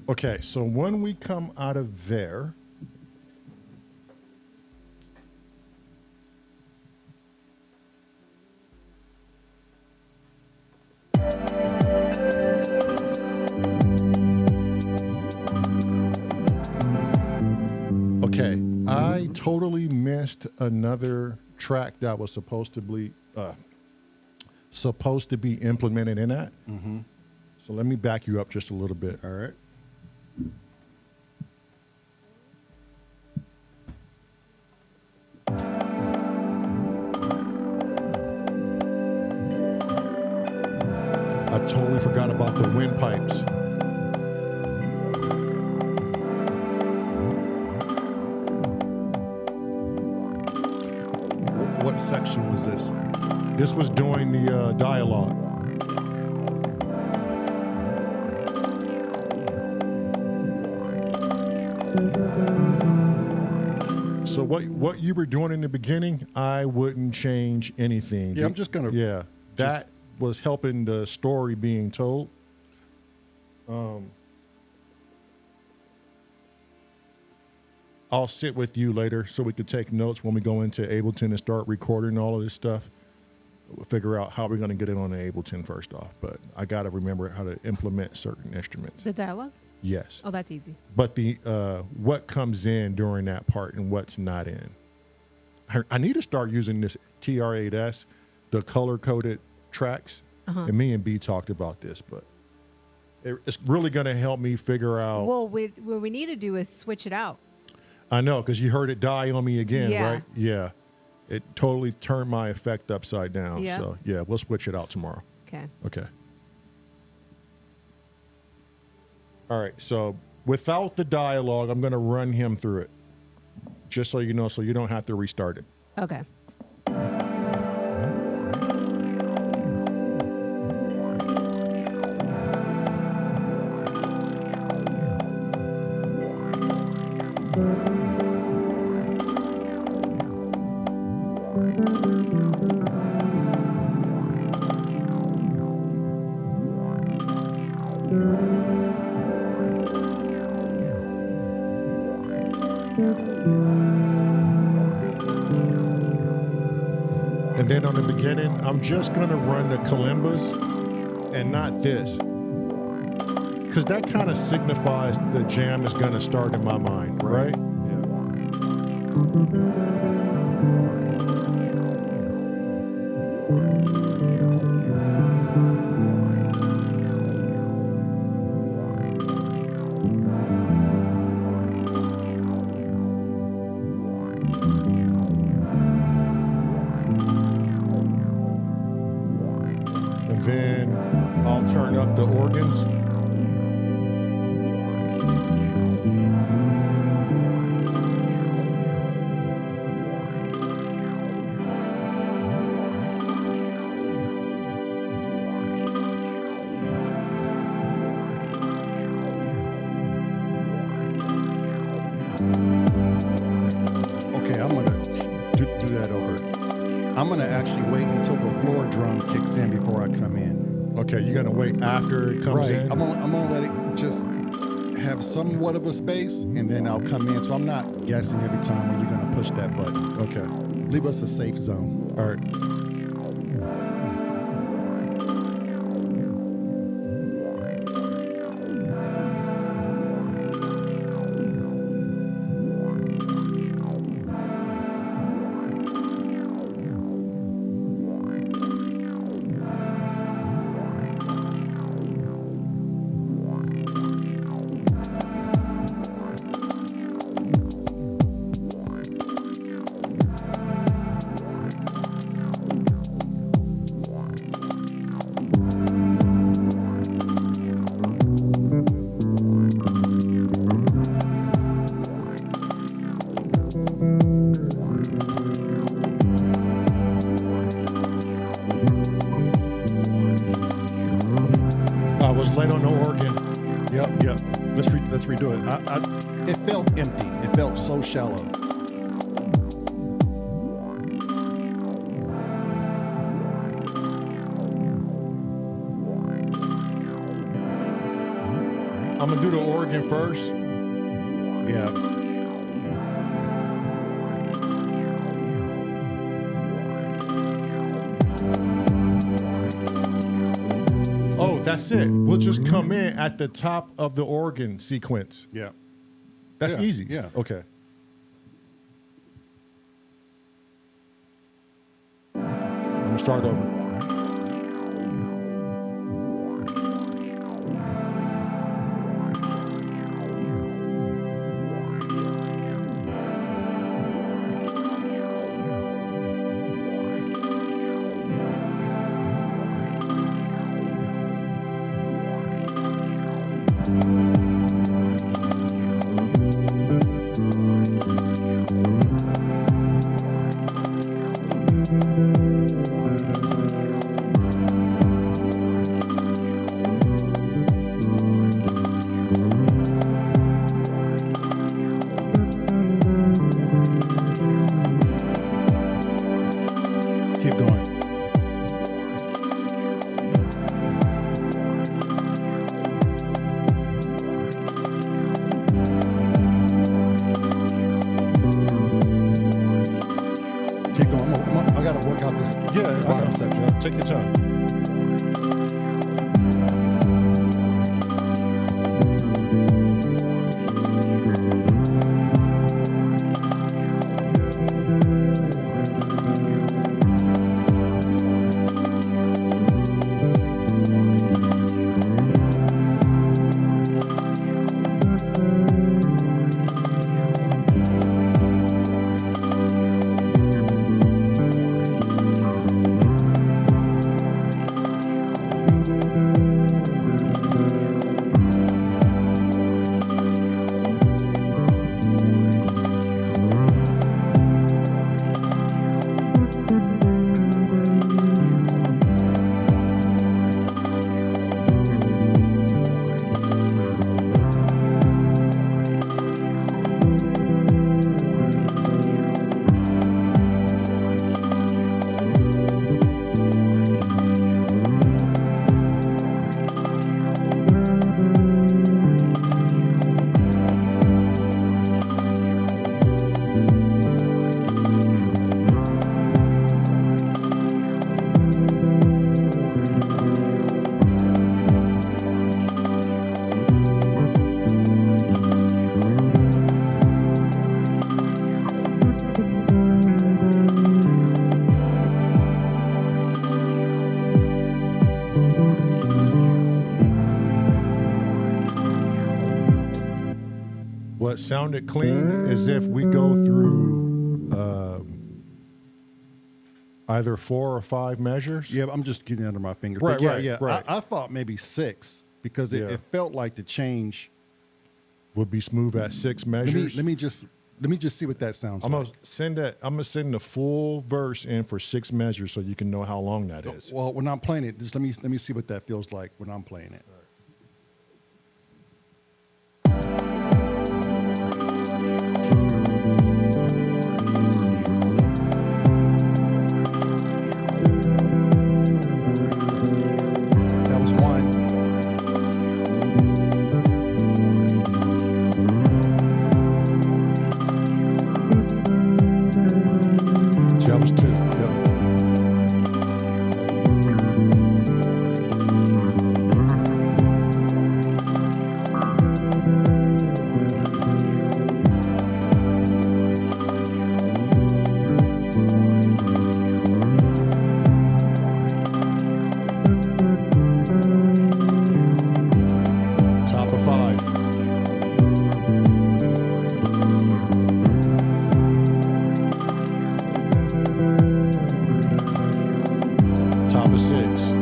Okay, so when we come out of there, okay, I totally missed another track that was supposed to be implemented in that. Mm-hmm. So let me back you up just a little bit. All right. I totally forgot about the windpipes. What section was this? This was during the dialogue. So what you were doing in the beginning, I wouldn't change anything. Yeah, I'm just gonna. Yeah, that was helping the story being told. I'll sit with you later so we could take notes when we go into Ableton and start recording all of this stuff. figure out how we're going to get it on the Ableton first off. But I got to remember how to implement certain instruments. The dialogue? Yes. Oh, that's easy. But the what comes in during that part and what's not in. I need to start using this TR8S, the color-coded tracks. And me and B talked about this, but it's really going to help me figure out. Well, what we need to do is switch it out. I know, because you heard it die on me again, Yeah. right? Yeah. It totally turned my effect upside down. Yeah. So, yeah, we'll switch it out tomorrow. Okay. Okay. All right. So, without the dialogue, I'm going to run him through it. Just so you know, so you don't have to restart it. Okay. And then on the beginning, I'm just going to run the kalimbas and not this. Because that kind of signifies the jam is going to start in my mind, right? And then I'll turn up the organs. Okay, I'm gonna do that over. I'm gonna actually wait until the floor drum kicks in before I come in. Okay, you're going to wait after it comes Right. in? I'm gonna let it just have somewhat of a space, and then I'll come in. So I'm not guessing every time when you're gonna push that button. Okay. Leave us a safe zone. All right. I was late on the organ. Yep. Let's redo it. It felt empty. It felt so shallow. I'm going to do the organ first. Yeah. Oh, that's it. We'll just come in at the top of the organ sequence. Yeah. That's Yeah, easy. yeah. Okay. I'm going to start over. Keep going. What sounded clean is if we go through either 4 or 5 measures. Yeah, I'm just getting under my fingers. Right, But yeah, right, yeah. right. I thought maybe 6 because it felt like the change. Would be smooth at 6 measures. Let me just see what that sounds I'm like. gonna send the full verse in for 6 measures so you can know how long that is. Well, when I'm playing it, just let me see what that feels like when I'm playing it. That was 1. That was 2. Yeah. Top of 5. Top of 6.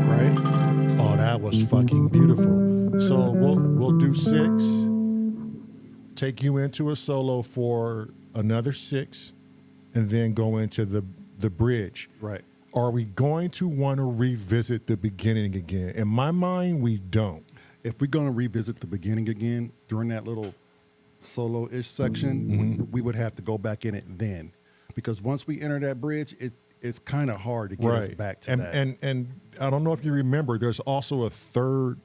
Right? Oh, that was fucking beautiful. So we'll do 6. Take you into a solo for another 6, and then go into the bridge. Right. Are we going to want to revisit the beginning again? In my mind, we don't. If we're going to revisit the beginning again during that little solo-ish section, we would have to go back in it then, because once we enter that bridge, it's kind of hard to get us back to that. And I don't know if you remember, there's also a third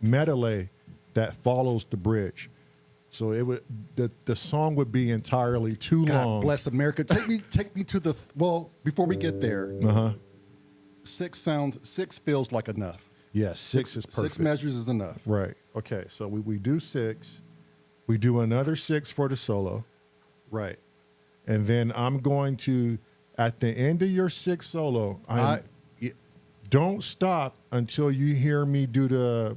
medley that follows the bridge. So it would the song would be entirely too God long. bless America. Take me to the before we get there. 6 feels like enough. Yes, 6 is perfect. 6 measures is enough. Right. Okay. So we do 6. We do another 6 for the solo. Right. And then I'm going to, at the end of your 6 solo, don't stop until you hear me do the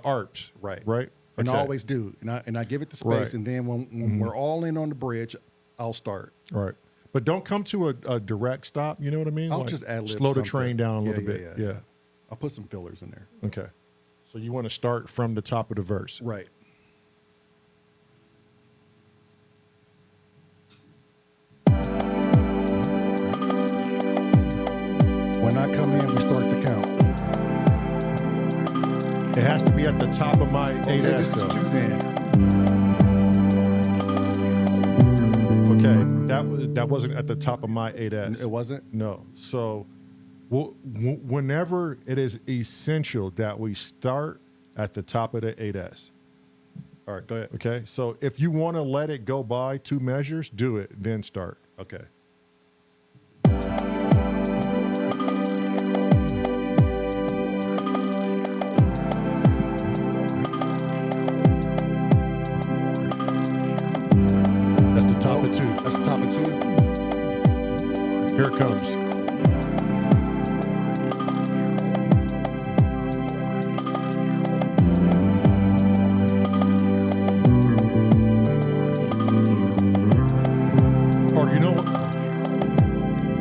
arch. Right. Right. And I Okay. always do. And I give it the space. Right. And then when we're all in on the bridge, I'll start. Right. But don't come to a direct stop. You know what I mean? I'll Like, just ad-lib slow the something. train down a Yeah, little yeah, bit. yeah, Yeah. I'll put some fillers in there. Okay. So you want to start from the top of the verse. Right. When I come in, we start the count. It has to be at the top of my 8S. Okay, this is though. 2 then. Okay, that wasn't at the top of my 8S. It wasn't? No. So, whenever it is essential that we start at the top of the 8S. All right, go ahead. Okay, so if you want to let it go by 2 measures, do it, then start. Okay. That's the top of 2. That's the top of 2. Here it comes. Or you know what?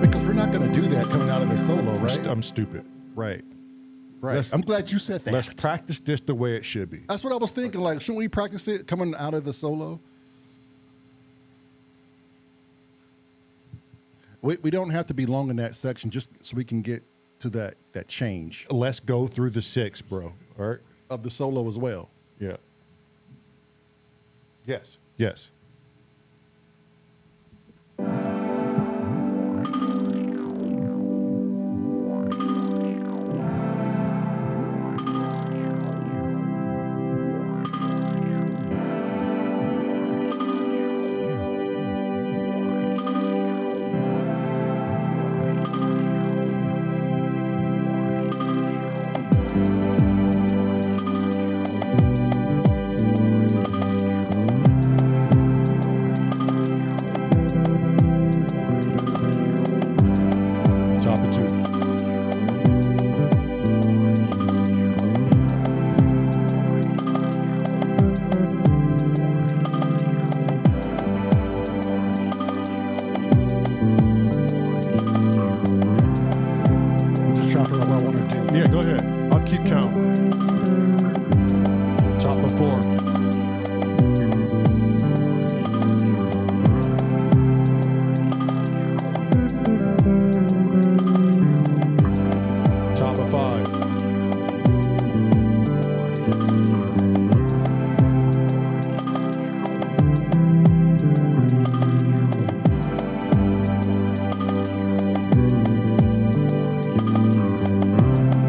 Because we're not going to do that coming out of the solo, right? I'm stupid. Right. Right. Let's- I'm glad you said that. Let's practice this the way it should be. That's what I was thinking. Like, shouldn't we practice it coming out of the solo? We don't have to be long in that section, just so we can get to that change Let's go through the 6, bro. All right? of the solo as well. Yeah. Yes. Yes. Top of 2. I'm just trying to figure out what I want to do. Yeah, go ahead. I'll keep count. Top of 4. Top of 5.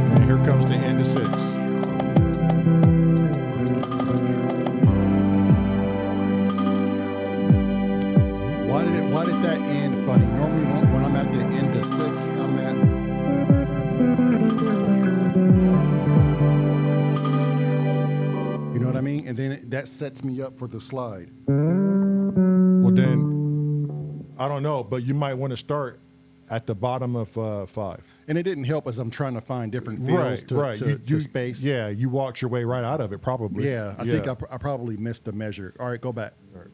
And here comes the end of 6. Why did that end funny? Normally when I'm at the end of 6, I'm at. You know what I mean? And then that sets me up for the slide. Well, then, I don't know, but you might want to start at the bottom of 5. And it didn't help as I'm trying to find different feels to space. Yeah, you walked your way right out of it, probably. Yeah, I think I probably missed the measure. All right, go back. All right.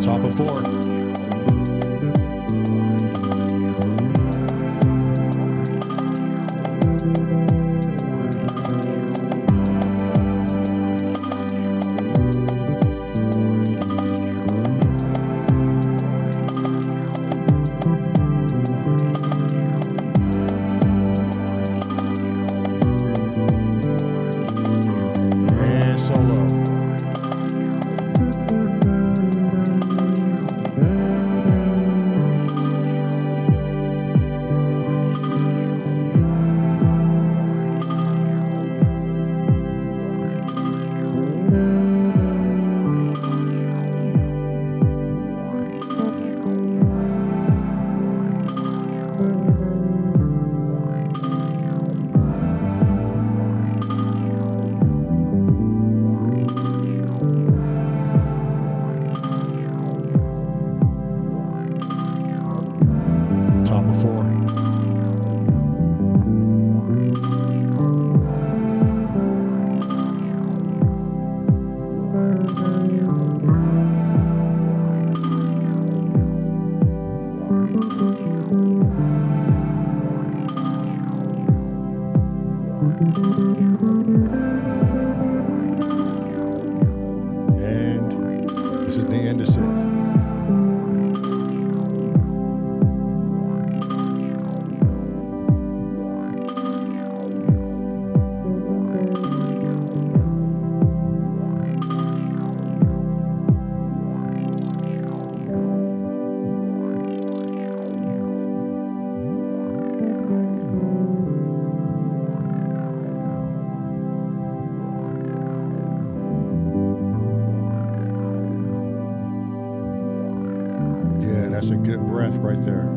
Top of 4. And solo. That's a good breath right there.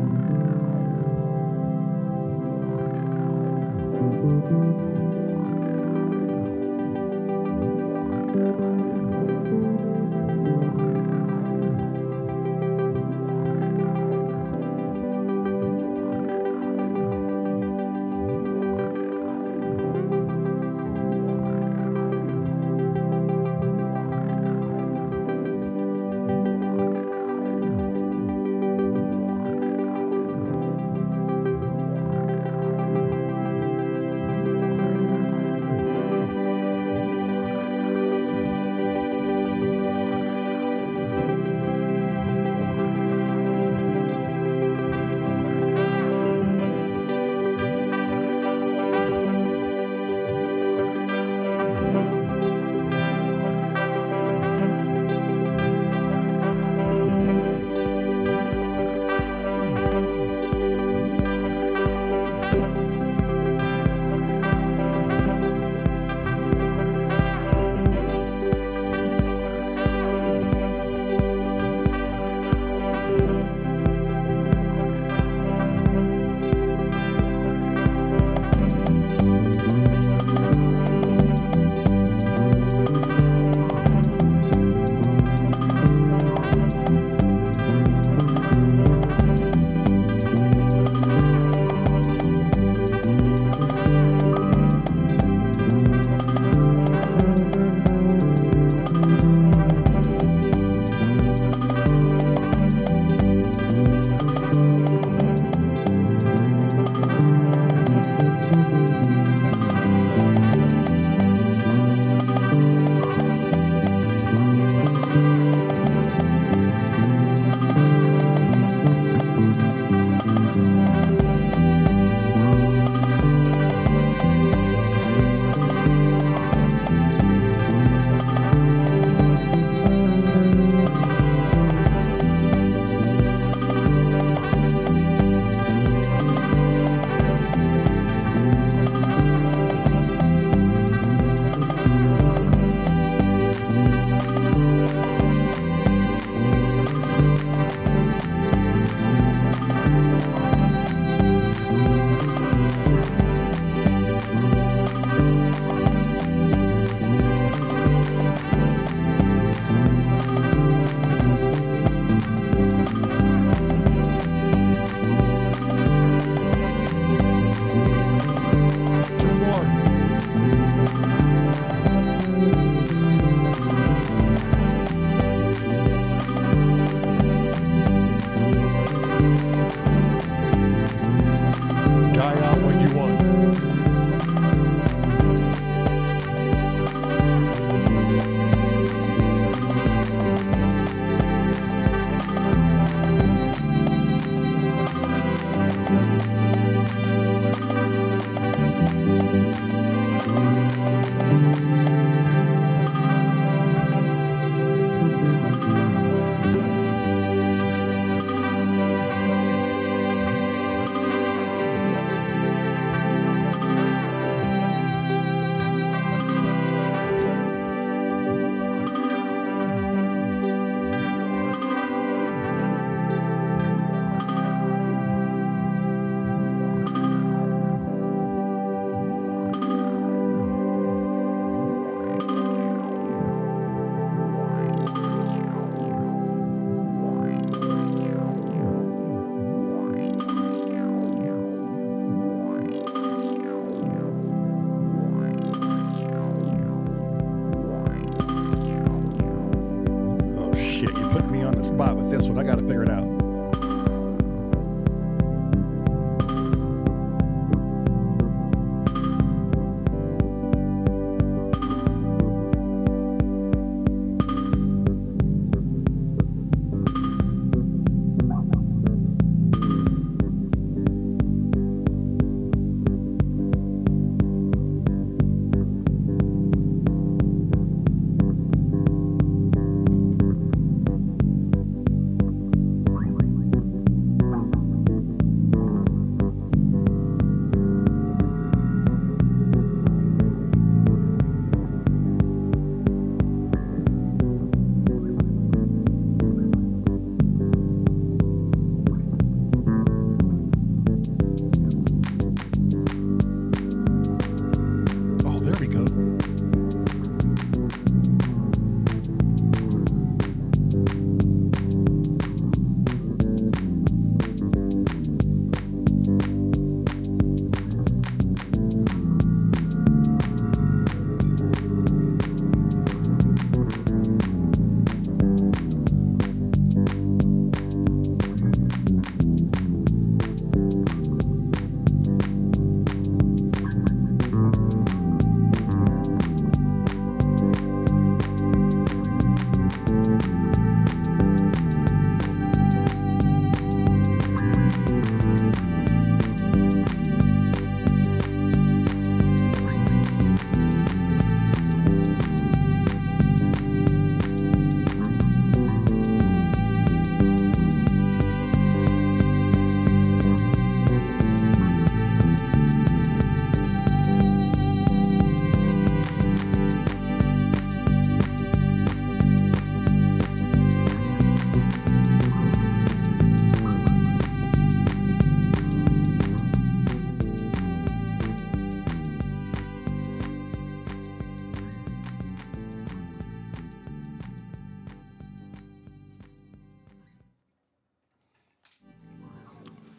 spot with this one. I got to figure it out.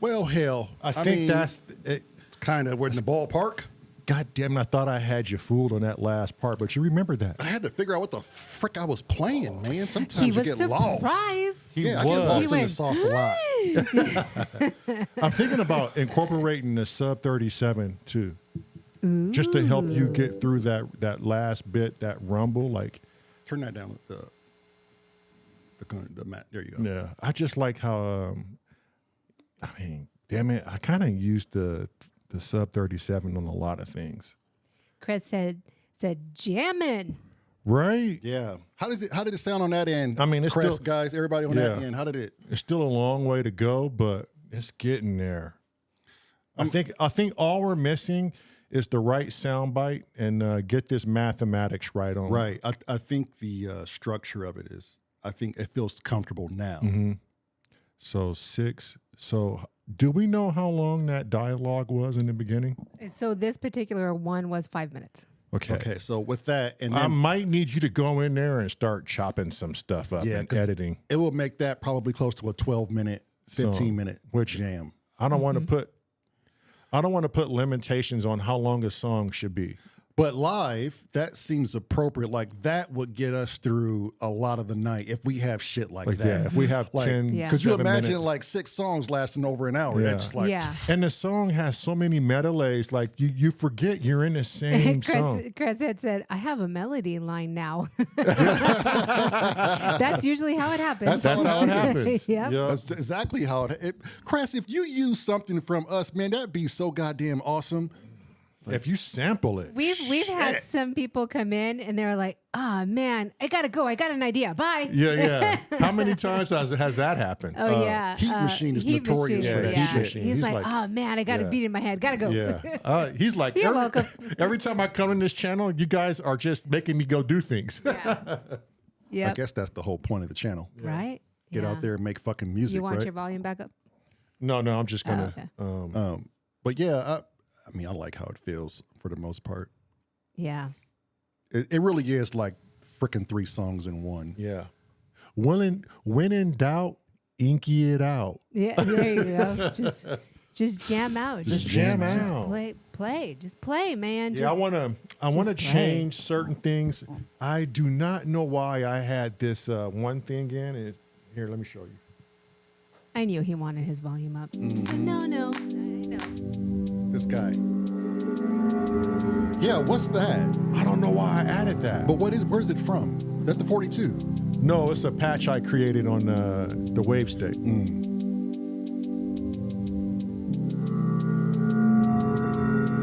Well, hell, I think mean, that's it. it's kind of we're in the ballpark. God damn it, I thought I had you fooled on that last part, but you remember that. I had to figure out what the frick I was playing, man. Sometimes He you was get surprised. lost. Yeah, I was. get lost He in the went, sauce a lot. I'm thinking about incorporating the sub 37 too. Just to help you get through that last bit, that rumble. Like, Turn that down. The mat. There you go. yeah, I just like how. I mean, damn it, I kind of used the sub 37 on a lot of things. Chris said jamming. Right? Yeah. How did it sound on that end? I mean, it's Crest still, guys, everybody on that end. How did it? It's still a long way to go, but it's getting there. I think all we're missing is the right soundbite and get this mathematics right on. Right. I think the structure of it is. I think it feels comfortable now. Mm-hmm. So 6. So do we know how long that dialogue was in the beginning? So this particular one was 5 minutes. Okay. So with that, and I then might need you to go in there and start chopping some stuff up and 'cause editing. it will make that probably close to a 12-minute, 15-minute which- jam. I don't want to put limitations on how long a song should be. But live, that seems appropriate. Like that would get us through a lot of the night if we have shit like that. Yeah, if we have Like, 10, Yeah. Could you 7 imagine minute- like 6 songs lasting over an hour? Yeah. That's just like, Yeah. And the song has so many melodies, like you forget you're in the same song. Chris had said, I have a melody line now. That's usually how it happens. That's how it happens. Yep. Yeah. That's exactly how it. Chris, if you use something from us, man, that'd be so goddamn awesome. If you sample it, We've had some people come in and they're like, "Ah, man, I gotta go. I got an idea. Bye." yeah. How many times has that happened? Oh yeah, Heat Machine is Heat notorious Machine, for that yeah. shit. Machine. He's He's like, like- "Oh man, I got a Yeah. beat in my head. Gotta go." Yeah. He's like, You're welcome. every time I come in this channel, you guys are just making me go do things. I Yep. guess that's the whole point of the channel. Right. Get Yeah. out there and make fucking music, You want right? your volume back up? No, I'm just gonna. okay. But yeah, I mean, I like how it feels for the most part. Yeah. It really is like freaking 3 songs in one. Yeah. When in doubt, inky it out. Yeah. There you go. Just jam out. Just jam Just out. play. Just play, man. Yeah, I want to play. change certain things. I do not know why I had this one thing in. Here, let me show you. I knew he wanted his volume up. He said, no. I know. This guy. Yeah, what's that? I don't know why I added that. But where's it from? That's the 42. No, it's a patch I created on the wave stick.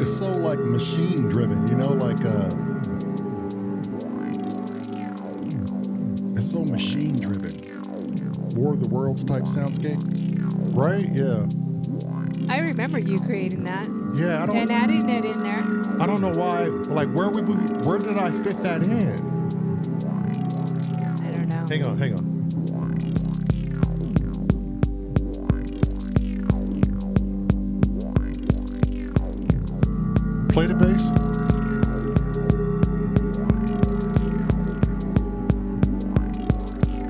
It's so like machine driven, you know, like it's so machine driven. War of the Worlds type soundscape. Right? Yeah. I remember you creating that Yeah, and adding it in there. I don't know why. Like, where did I fit that in? I don't know. Hang on. Play the bass.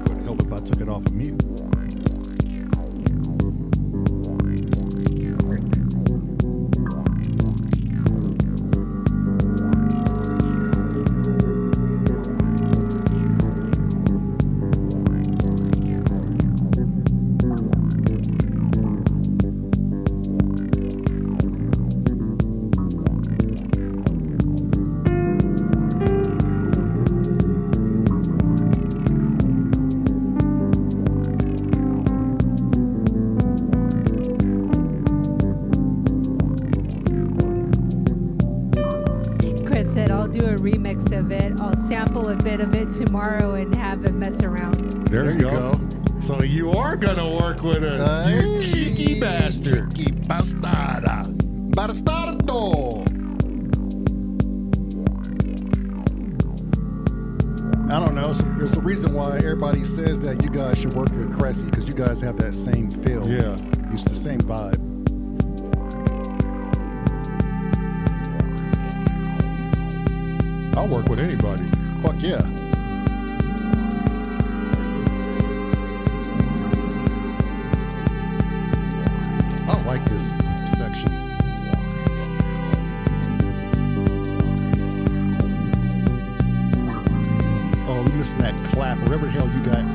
Would help if I took it off of mute. Chris said, I'll do a remix of it. I'll sample a bit of it tomorrow and have it mess around. There you go. So you are gonna work with us, you cheeky bastard. Cheeky bastarda. Bastardo. I don't know. There's a reason why everybody says that you guys should work with Cressy, because you guys have that same feel. Yeah. It's the same vibe. I'll work with anybody. Fuck yeah. I listen to that clap, whatever the hell you got.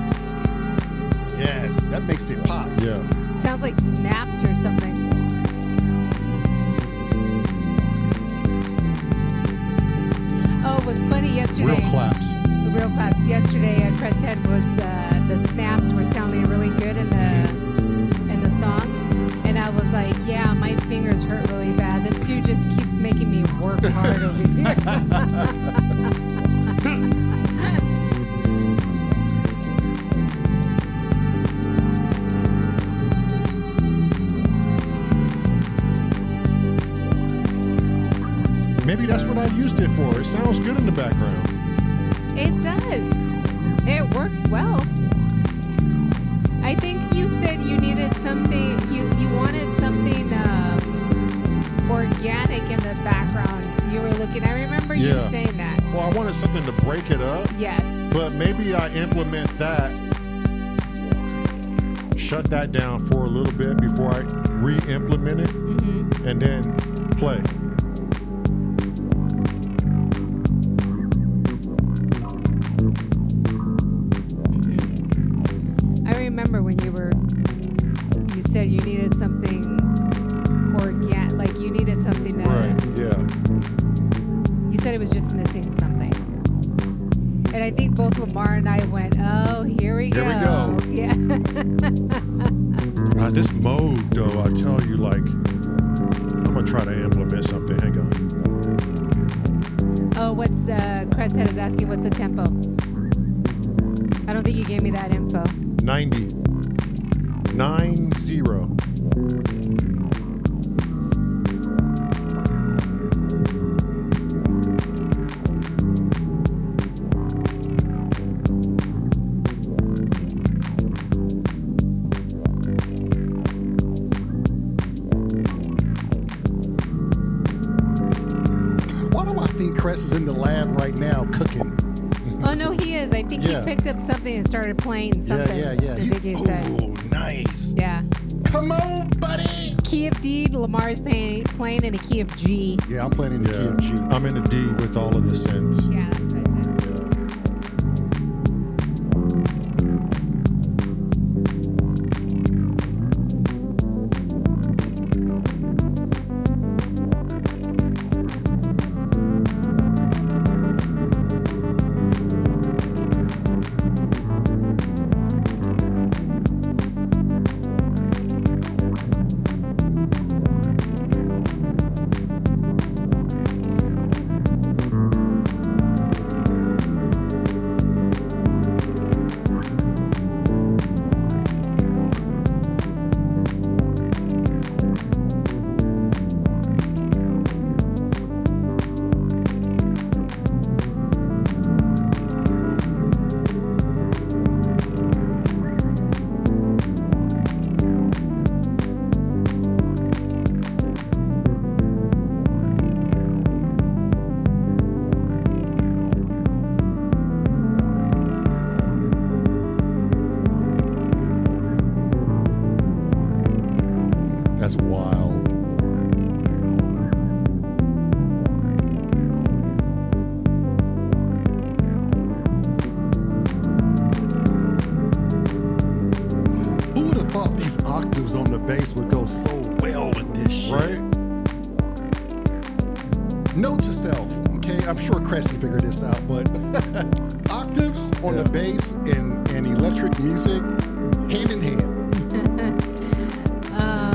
Yes, that makes it pop. Yeah. Sounds like snaps or something. Oh, it was funny yesterday. Real claps. The real claps. Yesterday at Press Head was the snaps were sounding really good in the song, and I was like, yeah, my fingers hurt really bad. This dude just keeps making me work hard over here. Maybe that's what I used it for. It sounds good in the background. It does. It works well. I think you said you needed something, you wanted something organic in the background. You were looking, I remember you saying that. Well, I wanted something to break it up. Yes. But maybe I implement that, shut that down for a little bit before I re-implement it, and then play. I remember when you said you needed something organic, like you needed something to. Right, yeah. You said it was just missing something. And I think both Lamar and I went, oh, here we go. Here we go. Yeah. This mode, though, I tell you, like, I'm going to try to implement something. Hang on. Oh, Cresshead is asking, what's the tempo? I don't think you gave me that info. 90. 90. Why do I think Cress is in the lab right now cooking? Oh, no, he is. I think he picked up something and started playing something. Yeah. I think he said. Oh, nice. Yeah. Come on, buddy. Key of D, Lamar's playing in a key of G. Yeah, I'm playing in the key of G. I'm in the D with all of the synths. Yeah, that's what I said. That's wild. Who would have thought these octaves on the bass would go so well with this shit? Right? Note to self, okay? I'm sure Cressy figured this out, but octaves on the bass and electric music, hand in hand.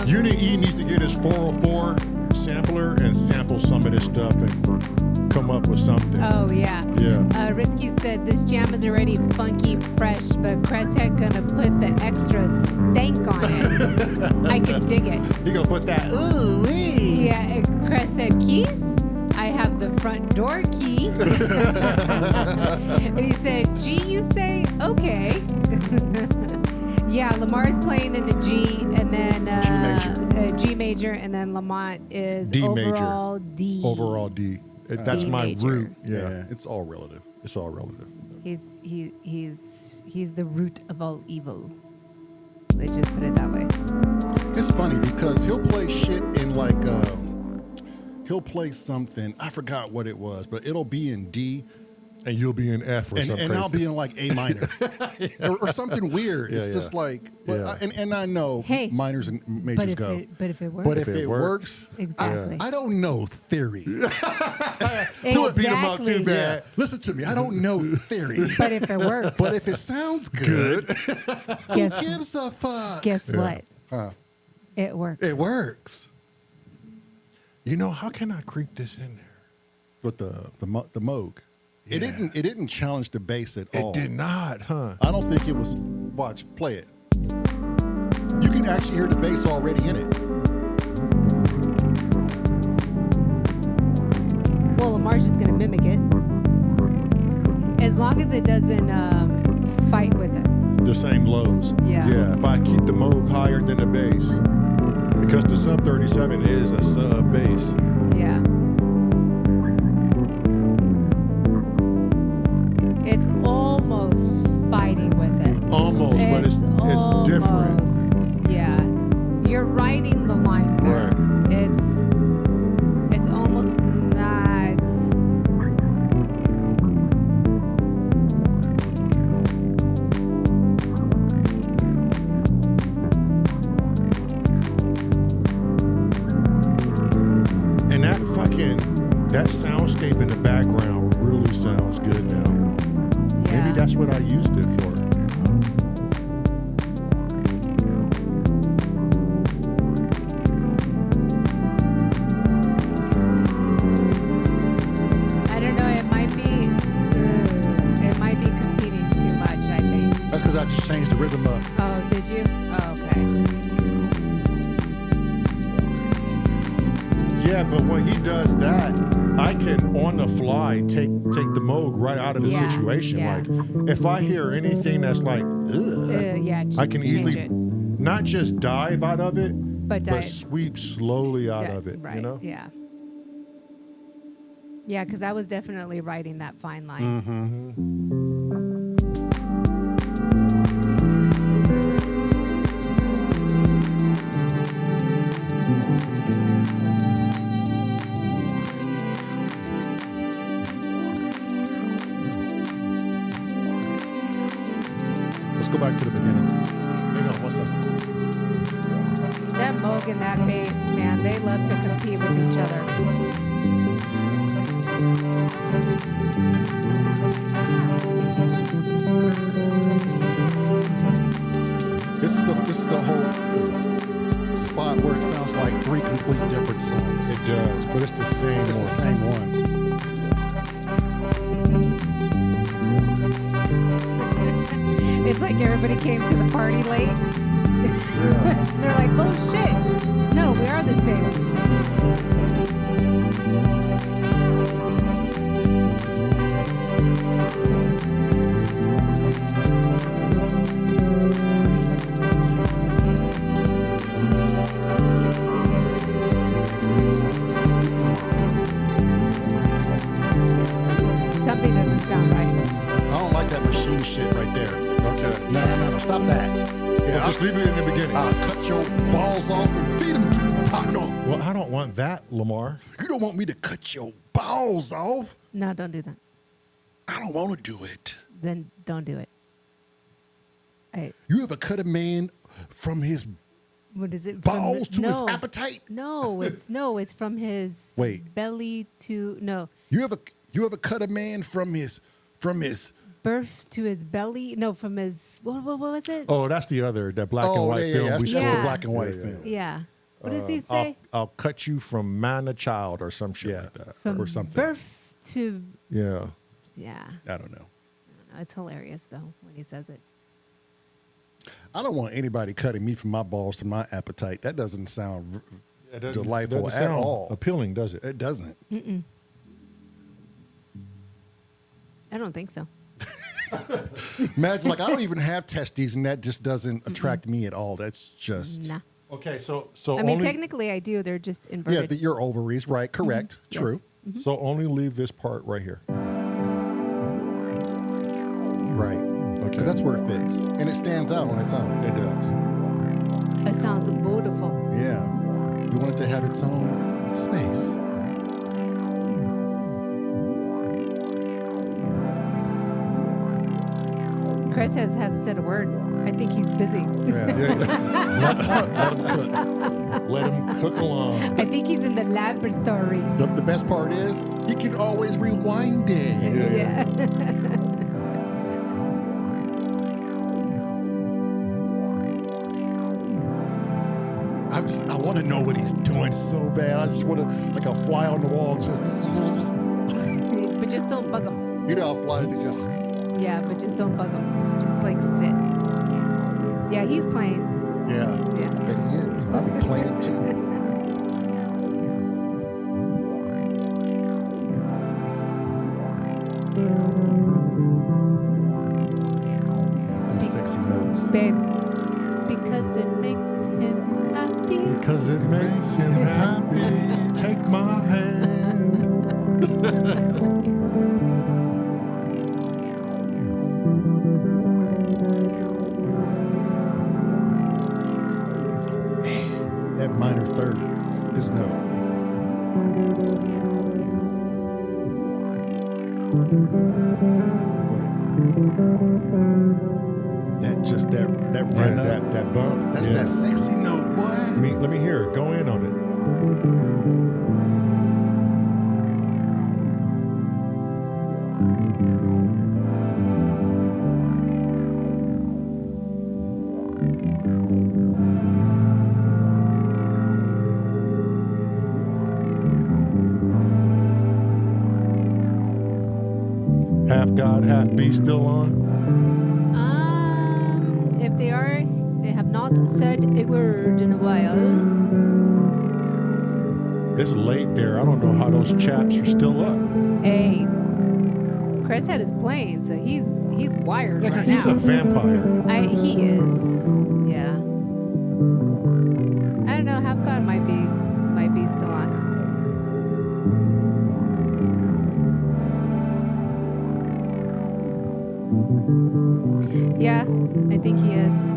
Unit E needs to get his 404 sampler and sample some of this stuff and come up with something. Oh, yeah. Yeah. Risky said, this jam is already funky fresh, but Cresshead gonna put the extra stank on it. I can dig it. He gonna put that, ooh, wee. Yeah, and Cress said, keys? I have the front door key. And he said, G, you say? Okay. Yeah, Lamar's playing in the G, and then G major, and then Lamont is D overall major. D. Overall D. That's D my major. root. Yeah, Yeah. it's all relative. It's all relative. He's the root of all evil. Let's just put it that way. It's funny because he'll play shit in like, he'll play something, I forgot what it was, but it'll be in D, And you'll be in F or something. And I'll be in like A minor or something weird. It's just like, and I know minors and majors go. But if it works. But if it works, exactly. I don't know theory. Exactly. Beat them up too bad. Listen to me. I don't know theory. But if it works. But if it sounds good, who gives a fuck? Guess what? It works. It works. You know, how can I creep this in there? With the Moog. Yeah. It didn't challenge the bass at all. It did not, huh? I don't think it was. Watch, play it. You can actually hear the bass already in it. Well, Lamar's just gonna mimic it, as long as it doesn't fight with it. The same lows. Yeah. Yeah. If I keep the Moog higher than the bass, because the sub 37 is a sub bass. Yeah. It's almost fighting with it. Almost, but it's different. Almost, yeah. You're riding the line there. Right. It's almost not. And that soundscape in the background really sounds good now. Yeah. Maybe that's what I used it for. I don't know. It might be competing too much, I think. That's because I just changed the rhythm up. Oh, did you? Oh, okay. Yeah, but when he does that, I can on the fly take the Moog right out of the situation. Yeah. Like if I hear anything that's like, I can easily it. not just dive out of it, but sweep slowly out of it. Right. You know? Yeah. Yeah, because I was definitely riding that fine line. Let's go back to the beginning. Hang on, what's that? That Moog and that bass, man, they love to compete with each other. This is the whole spot where it sounds like three complete different songs. It does, but it's the same It's one. the same one. It's like everybody came to the party late. They're like, oh shit. No, we are the same. Something doesn't sound right. I don't like that machine shit right there. Okay. No, stop that. Well, just leave it in the beginning. I'll cut your balls off and feed them to you, partner. Well, I don't want that, Lamar. You don't want me to cut your balls off? No, don't do that. I don't want to do it. Then don't do it. You ever cut a man from his What is it? balls to his appetite? No, it's from his belly to You ever cut a man from his birth to his belly? No, from his what was it? Oh, that's that black and white film. That's we the saw. black and white film. Yeah. What does he say? I'll cut you from man to child or some shit like that. From or something. birth to Yeah. I don't know. It's hilarious though when he says it. I don't want anybody cutting me from my balls to my appetite. That doesn't sound delightful doesn't at sound all. appealing, does it? It doesn't. I don't think so. Imagine, like, I don't even have testes, and that just doesn't attract me at all. That's just Nah. Okay, so I mean, technically, I do. They're just inverted. your ovaries, right? Correct. Yes. True. So only leave this part right here. Right. Okay. Because that's where it fits, and it stands out on its own. It does. It sounds beautiful. Yeah. You want it to have its own space. Chris hasn't said a word. I think he's busy. Yeah. Let him cook. Let him cook along. I think he's in the laboratory. The best part is he can always rewind it. Yeah. I want to know what he's doing so bad. I just want to, like a fly on the wall, just. But just don't bug him. You know how flies they just. Yeah, but just don't bug him. Just like sit. Yeah, he's playing. Yeah. Yeah. I bet he is. I'll be playing too. Them sexy notes. Babe, because it makes him happy. Because it makes him happy. Take my hand. That minor third, this note. That run up. That bump. That's that sexy note, boy. Let me hear it. Go in on it. Half God, half beast still on? If they are, they have not said a word in a while. It's late there. I don't know how those chaps are still up. Hey, Chris had his plane, so he's wired Like right he's now. a vampire. He is. Yeah. I don't know. Half God might be still on. Yeah, I think he is.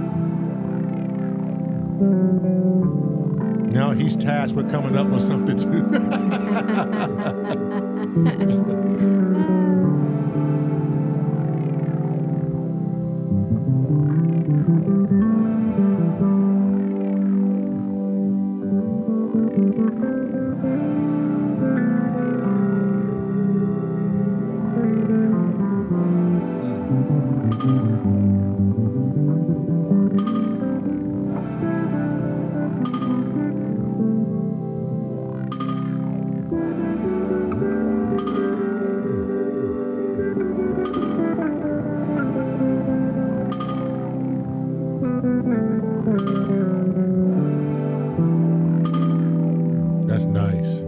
Now he's tasked with coming up with something too. That's nice.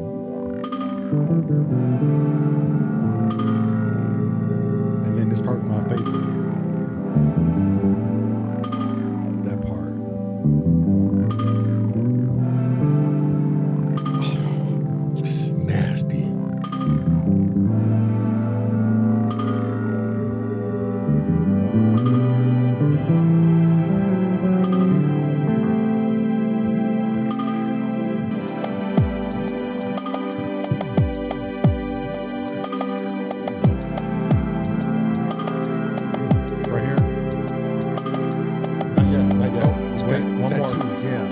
And then this part, my favorite. That part. Oh, just nasty. Right here. Not yet, not yet. It's Wait, one that more. too, yeah.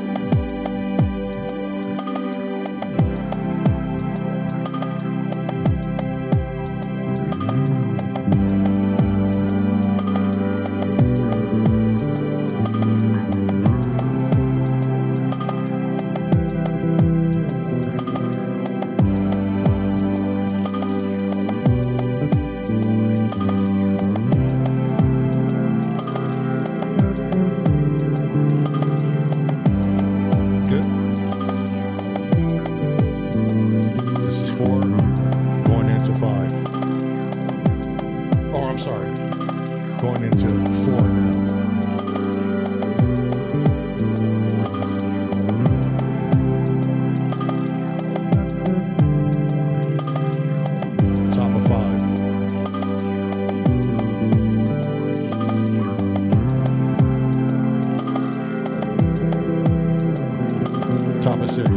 Good. This is 4, going into 5. Oh, I'm sorry. Going into 4 now. Top of 5. Top of 6.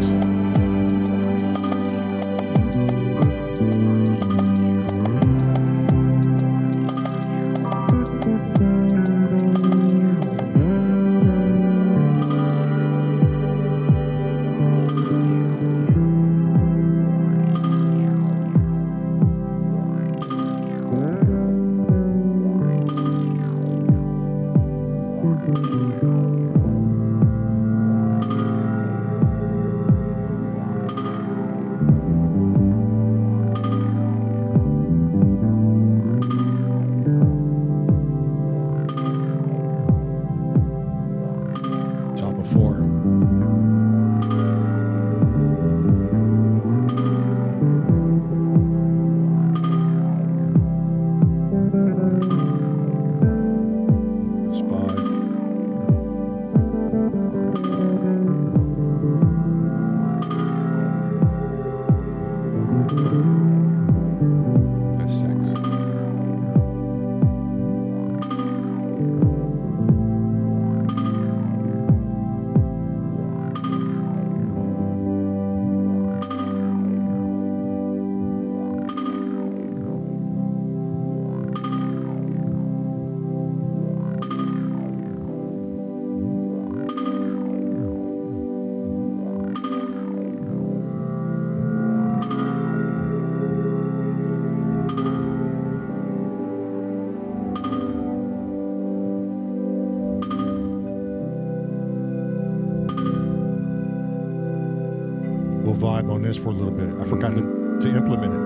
on this for a little bit. I forgot to implement it.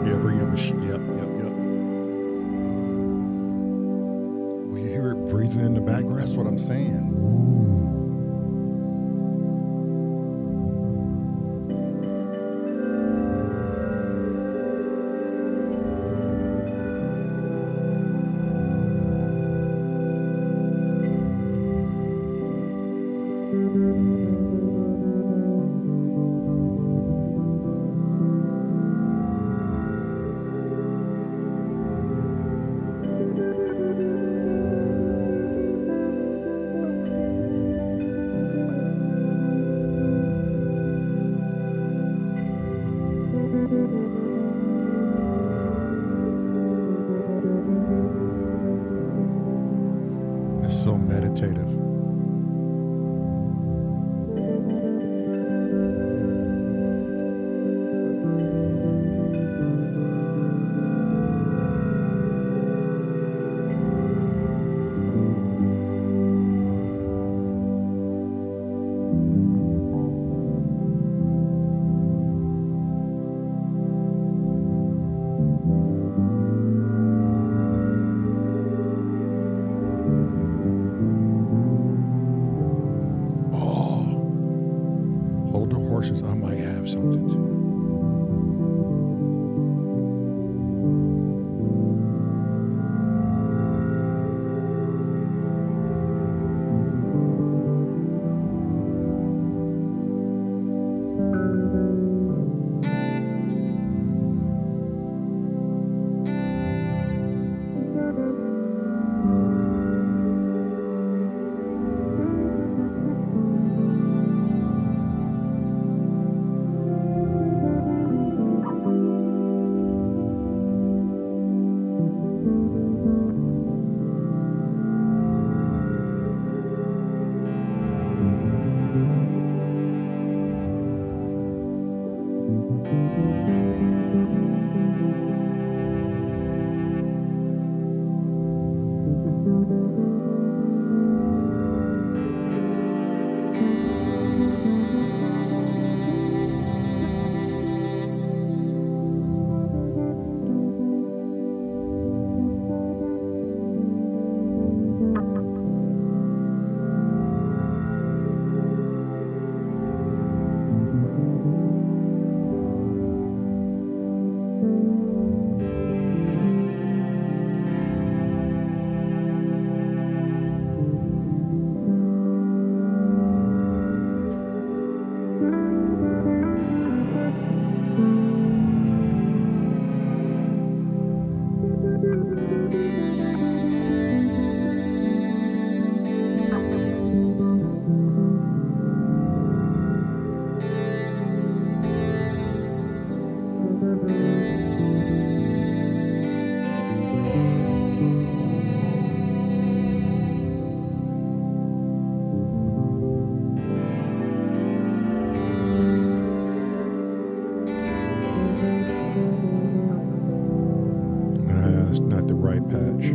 Yeah, bring your machine. Yep. Will you hear it breathing in the background? That's what I'm saying. It's so meditative. Hold the horses. I might have something too. It's not the right patch.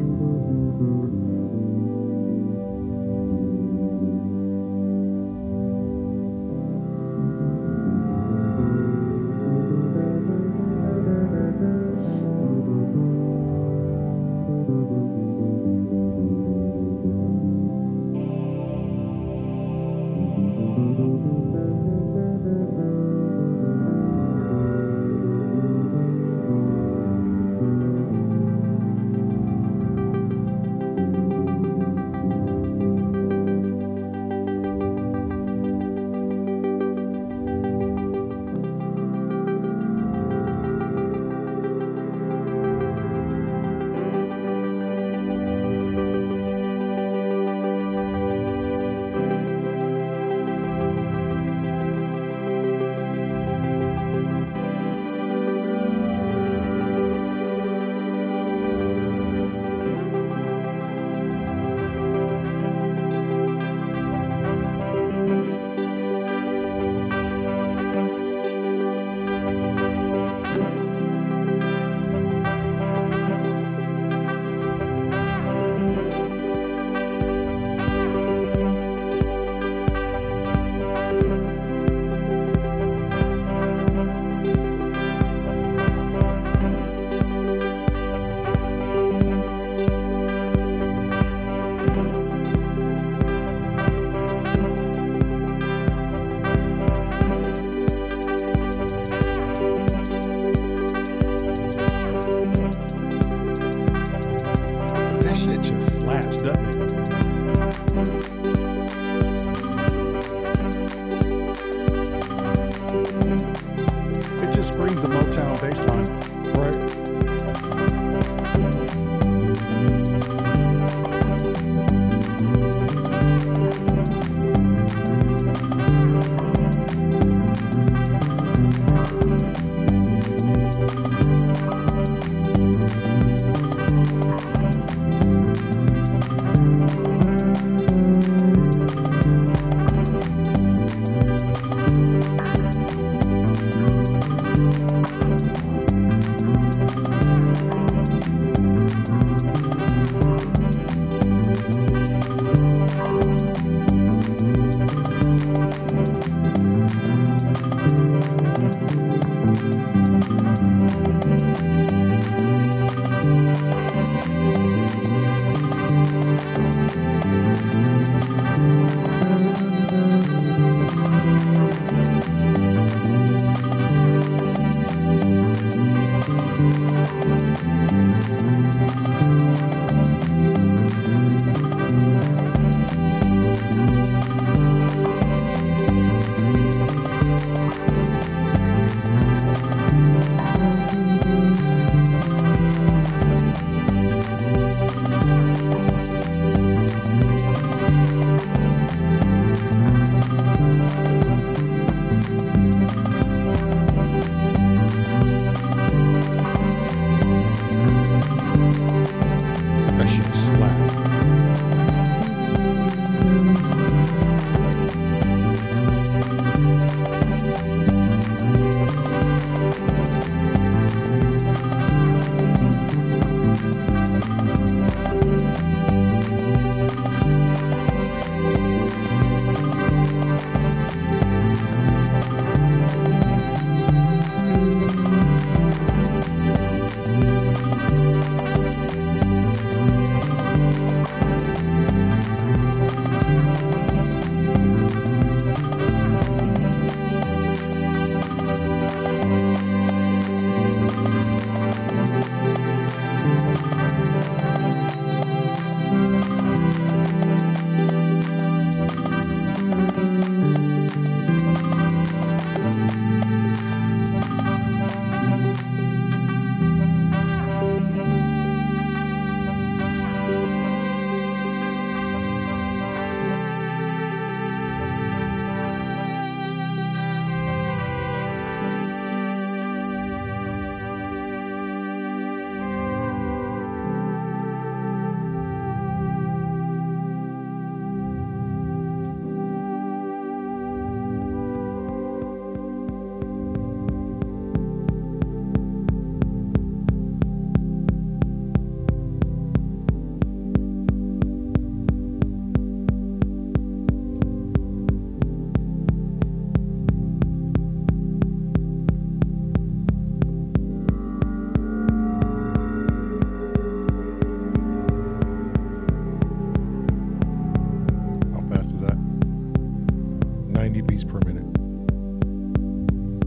90 beats per minute.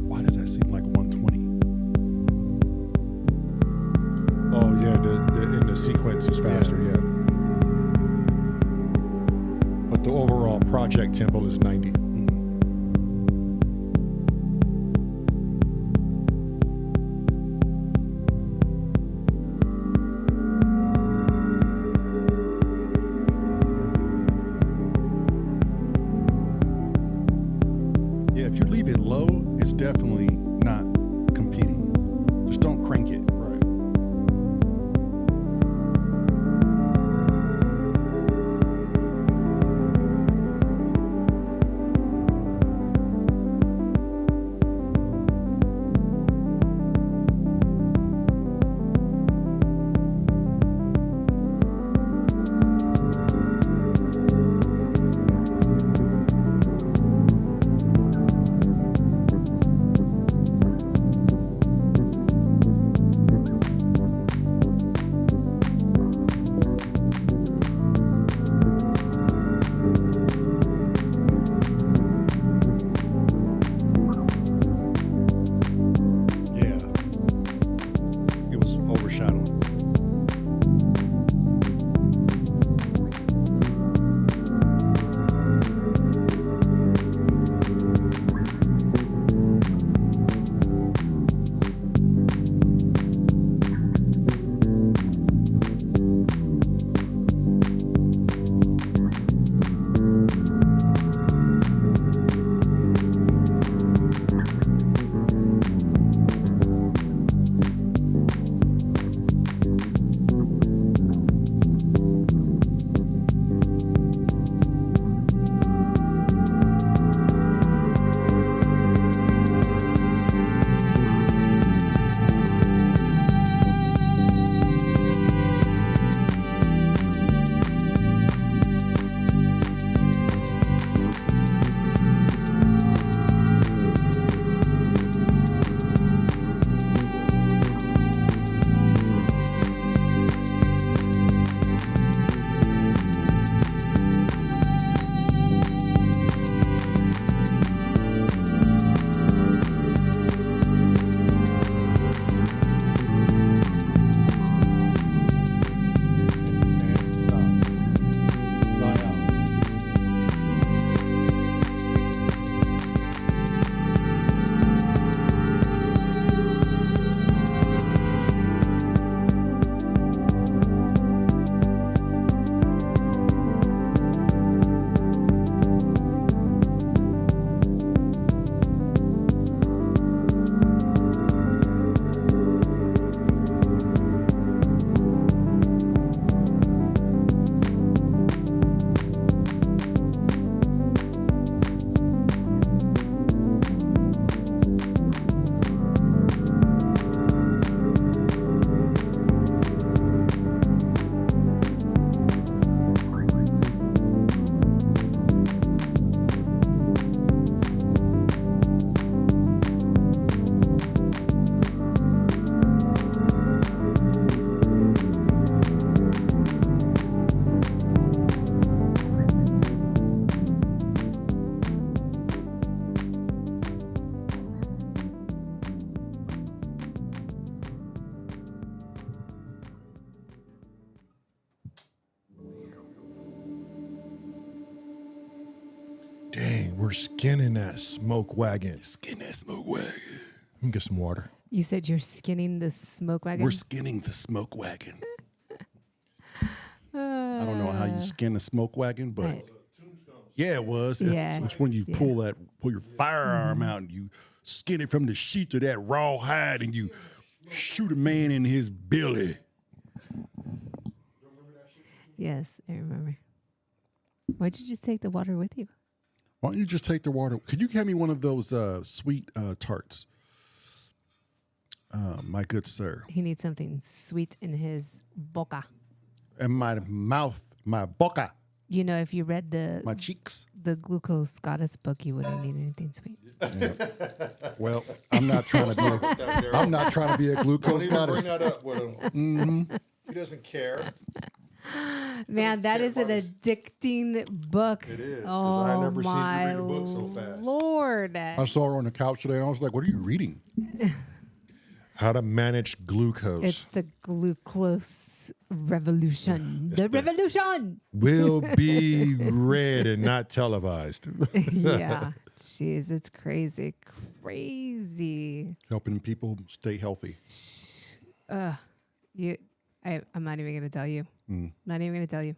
Why does that seem like 120? Oh yeah, in the sequence is faster, yeah. But the overall project tempo is 90. Yeah, if you leave it low, it's definitely not competing. Just don't crank it. Right. Yeah. It was overshadowing. We're skinning that smoke wagon. Skin that smoke wagon. Let me get some water. You said you're skinning the smoke wagon? We're skinning the smoke wagon. I don't know how you skin a smoke wagon, but yeah, it was. Yeah. It's when you pull your firearm out and you skin it from the sheath of that raw hide and you shoot a man in his belly. Yes, I remember. Why'd you just take the water with you? Why don't you just take the water? Could you hand me one of those sweet tarts? My good sir. He needs something sweet in his boca. And my mouth, my boca, You know, if you read my cheeks. the Glucose Goddess book, you wouldn't need anything sweet. Well, I'm not trying to be a glucose goddess. that up with him. Mm-hmm. He doesn't care. Man, that is an addicting book. It is, 'cause Oh, I never seen you my read a book so fast. Lord. I saw her on the couch today and I was like, what are you reading? How to manage glucose. It's the glucose revolution. The revolution. Will be read and not televised. Yeah. Jeez, it's crazy. Crazy. Helping people stay healthy. I'm not even going to tell you. Not even going to tell you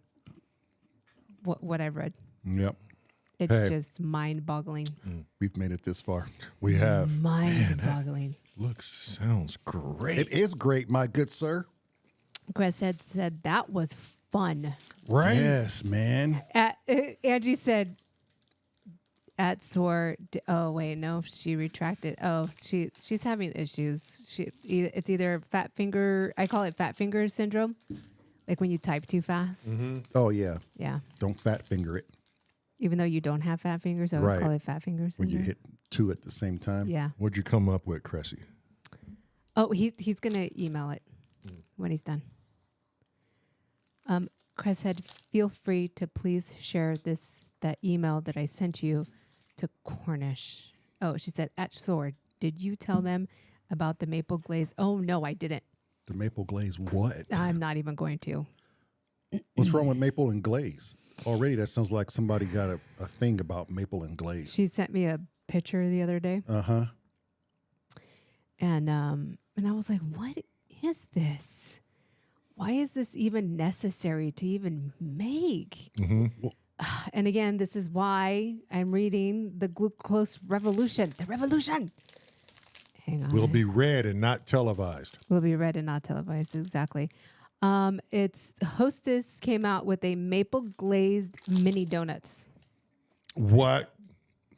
what I've read. Yep. It's Hey. just mind-boggling. We've made it this far. We have. Mind-boggling. Sounds great. It is great, my good sir. Chris said that was fun. Right? Yes, man. Angie said at S.O.R. Oh wait, no, she retracted. Oh, she's having issues. It's either fat finger. I call it fat finger syndrome, like when you type too fast. Oh, yeah. Yeah. Don't fat finger it. Even though you don't have fat fingers, I would Right. call it fat finger When syndrome. you hit two at the same time. Yeah. What'd you come up with, Cressy? Oh, he's gonna email it when he's done. Chris said, "Feel free to please share that email that I sent you to Cornish." Oh, she said, at S.O.R, did you tell them about the maple glaze? Oh no, I didn't. The maple glaze what? I'm not even going to. What's wrong with maple and glaze? Already that sounds like somebody got a thing about maple and glaze. She sent me a picture the other day, Uh-huh. and I was like, "What is this? Why is this even necessary to even make?" And again, this is why I'm reading the Glucose Revolution. The Revolution. Hang on. Will be read and not televised. Will be read and not televised. Exactly. It's Hostess came out with a maple glazed mini donuts. What?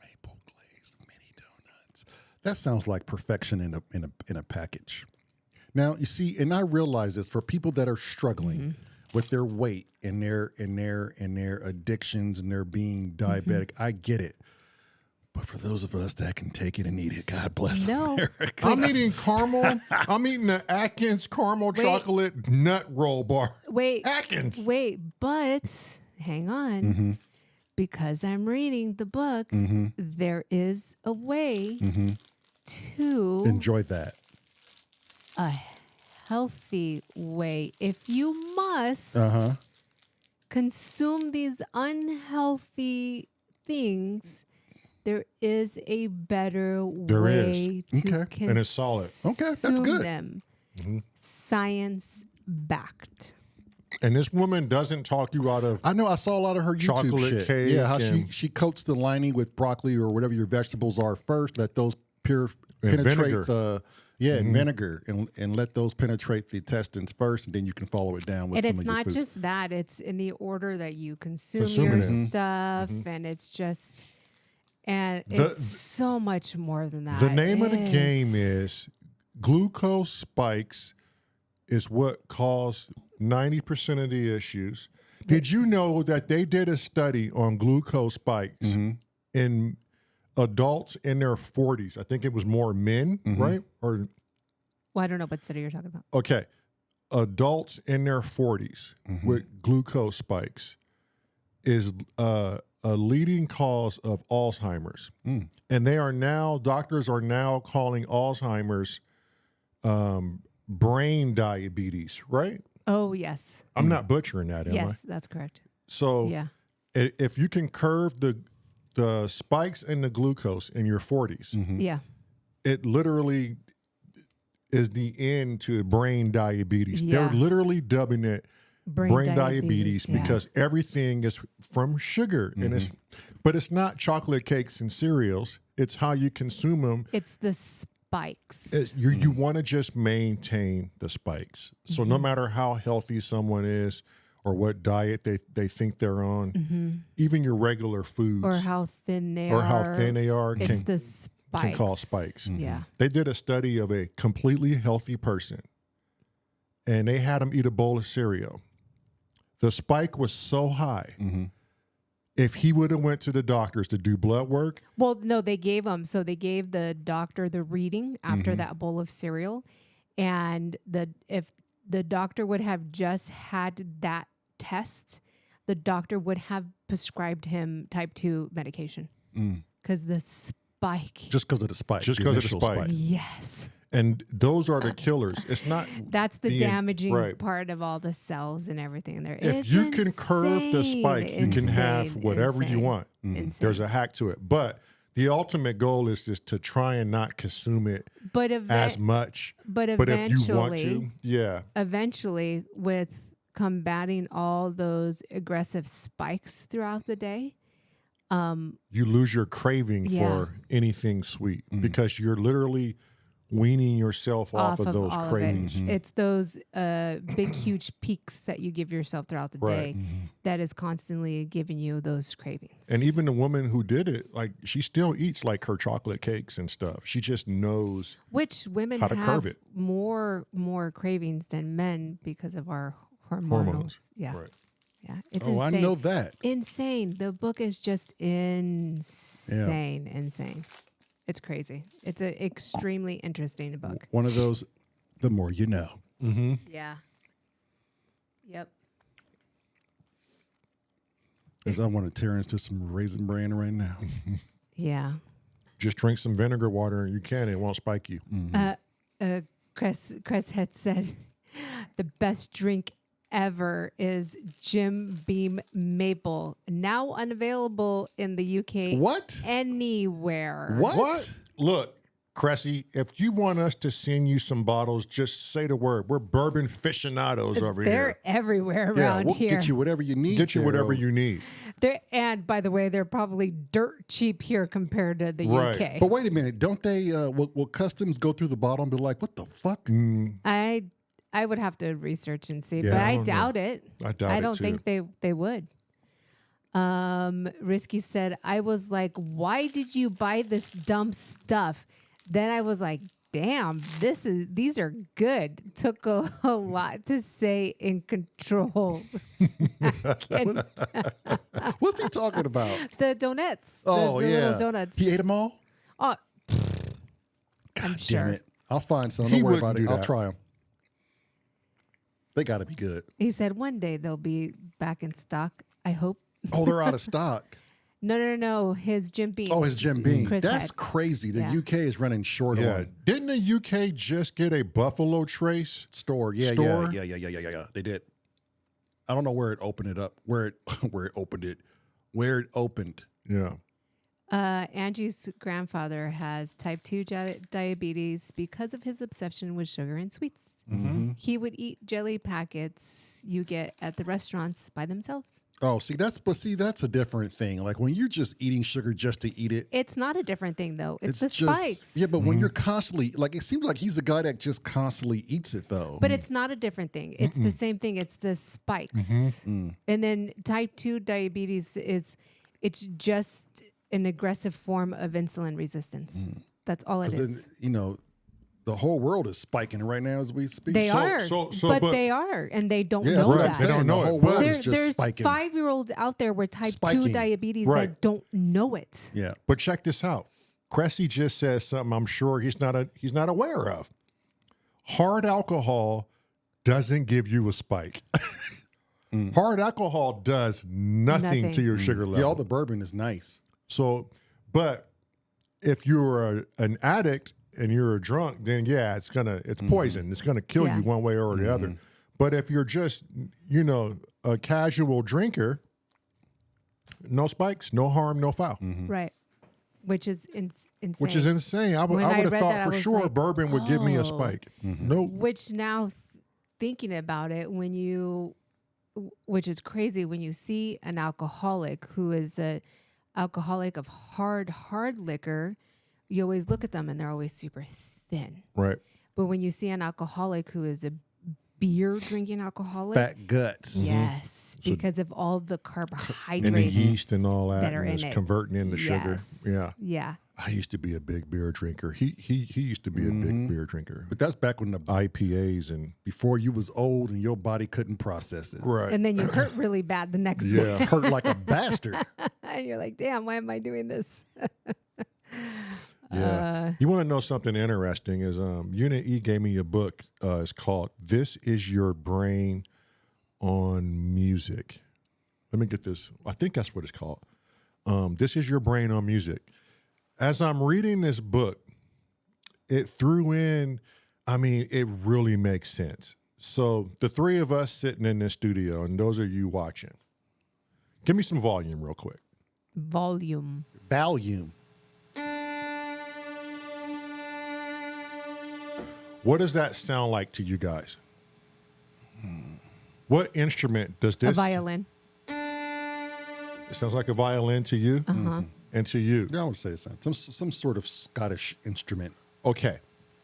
Maple glazed mini donuts. That sounds like perfection in a package. Now, you see, and I realize this for people that are struggling with their weight and their addictions and their being diabetic, I get it. But for those of us that can take it and eat it, God bless No. America. I'm eating caramel. I'm eating the Atkins caramel chocolate nut roll bar. Wait. Atkins. Wait, but hang on. Because I'm reading the book, there is a way to Enjoy that. a healthy way. If you must consume these unhealthy things, there is a better way to Okay. consume And it's solid. Okay, that's good. them. Science backed. And this woman doesn't talk you out of. I know I saw a lot of her YouTube Chocolate shit. cake Yeah, how and- she coats the lining with broccoli or whatever your vegetables are first. Let those penetrate vinegar. the and vinegar and let those penetrate the intestines first, and then you can follow it down with And some it's of your not food. just that, it's in the order that you consume Consuming your it. stuff, and it's just, and The- it's so much more than that. The name of the game It's- is glucose spikes is what caused 90% of the issues. Did you know that they did a study on glucose spikes in adults in their 40s? I think it was more men, right? Or Well, I don't know what study you're talking about. okay, adults in their 40s with glucose spikes is a leading cause of Alzheimer's. And they are now, doctors are now calling Alzheimer's brain diabetes, right? Oh, yes. I'm not butchering that, am I? Yes, that's correct. So Yeah. if you can curve the the spikes and the glucose in your 40s, Yeah. it literally is the end to brain diabetes. Yeah. They're literally dubbing it brain diabetes yeah. because everything is from sugar, and but it's not chocolate cakes and cereals. It's how you consume them. It's the spikes. You want to just maintain the spikes. So no matter how healthy someone is or what diet they think they're on, even your regular foods or how thin they are. It's can, the spikes. can cause spikes. Yeah. They did a study of a completely healthy person, and they had them eat a bowl of cereal. The spike was so high. If he would have went to the doctors to do blood work. Well, no, they gave the doctor the reading after that bowl of cereal. And if the doctor would have just had that test, the doctor would have prescribed him type 2 medication. Because the spike. Just because of the spike. Just because of the spike. Yes. And those are the killers. It's not. That's the damaging part of all the cells and everything in there. If you can curve the spike, you can have whatever you want. There's a hack to it. But the ultimate goal is just to try and not consume it as much. But if you want to, eventually, with combating all those aggressive spikes throughout the day, you lose your craving for anything sweet because you're literally weaning yourself off of those cravings. It's those big, huge peaks that you give yourself throughout the day that is constantly giving you those cravings. And even the woman who did it, like she still eats like her chocolate cakes and stuff. She just knows which women how to curve it. more cravings than men because of our hormones. Yeah. Right. Yeah. It's insane. I know that. Insane. The book is just insane. Insane. It's crazy. It's an extremely interesting book. One of those, the more you know. Yeah. Yep. Because I want to tear into some Raisin Bran right now. Yeah. Just drink some vinegar water and you can. It won't spike you. Chris had said the best drink ever is Jim Beam Maple, now unavailable in the UK. What? Anywhere. What? Look, Cressy, if you want us to send you some bottles, just say the word. We're bourbon aficionados over They're here. everywhere Yeah, around we'll here. get you whatever you need. Get you whatever you need. And by the way, they're probably dirt cheap here compared to the Right. UK. But wait a minute. Don't they, will customs go through the bottle and be like, what the fuck? I would have to research and see, Yeah, but I I don't know. doubt it. I doubt I it, don't too. think they would. Risky said, I was like, why did you buy this dumb stuff? Then I was like, damn, these are good. Took a lot to say in control. What's he talking about? The donuts. Oh, the yeah. little donuts. He ate them all? Oh, I'm Damn sure. it. I'll find some. He Don't worry wouldn't about it. do I'll that. try them. They got to be good. He said one day they'll be back in stock. I hope. Oh, they're out of stock. No. His Jim Beam. Oh, his Jim Beam. Chris That's had. crazy. The Yeah. UK is running short Yeah. on Didn't the UK just get a Buffalo Trace? store. Yeah. They did. I don't know where it opened it up. Where it opened. Yeah. Angie's grandfather has type 2 diabetes because of his obsession with sugar and sweets. He would eat jelly packets you get at the restaurants by themselves. Oh, that's a different thing. Like when you're just eating sugar just to eat it. It's not a different thing, though. It's the just, spikes. Yeah, but when you're constantly, like, it seems like he's the guy that just constantly eats it, though. But it's not a different thing. It's the same thing. It's the spikes. And then type 2 diabetes it's just an aggressive form of insulin resistance. That's all it is. Then, the whole world is spiking right now as we speak. They are, but but- they are, and they don't Yeah, know right. that. They don't know it, The whole but- world is just There's spiking. 5-year-olds out there with type 2 Spiking. diabetes Right. that don't know it. Yeah. But check this out. Cressy just says something I'm sure he's not aware of. Hard alcohol doesn't give you a spike. Hard alcohol does nothing to your sugar level. Yeah, all the bourbon is nice. So, but if you're an addict and you're a drunk, then yeah, it's poison. It's gonna kill Yeah. you one way or the other. But if you're just, a casual drinker, No spikes, no harm, no foul. Right. Which is insane. Which is insane. I would When I have read thought that, I for was sure like, bourbon would give me a oh. spike. Nope. Which now, thinking about it, which is crazy when you see an alcoholic who is a alcoholic of hard liquor, you always look at them and they're always super thin. Right. But when you see an alcoholic who is a beer drinking alcoholic, Fat guts. yes, because of all the carbohydrates And the yeast and all that, are and in it's it. converting into sugar. Yes. Yeah. Yeah. I used to be a big beer drinker. He used to be a big beer drinker. But that's back when IPAs and before you was old and your body couldn't process it. right. And then you hurt really bad the next day. Yeah. Hurt like a bastard. And you're like, damn, why am I doing this? Yeah. You want to know something interesting is Unit E gave me a book. It's called This Is Your Brain on Music. Let me get this. I think that's what it's called. This Is Your Brain on Music. As I'm reading this book, it threw in, it really makes sense. So the three of us sitting in this studio, and those of you watching, give me some volume real quick. Volume. Volume. What does that sound like to you guys? What instrument does this? A violin. It sounds like a violin to you, and to you. Yeah, I would say it's some sort of Scottish instrument. Okay,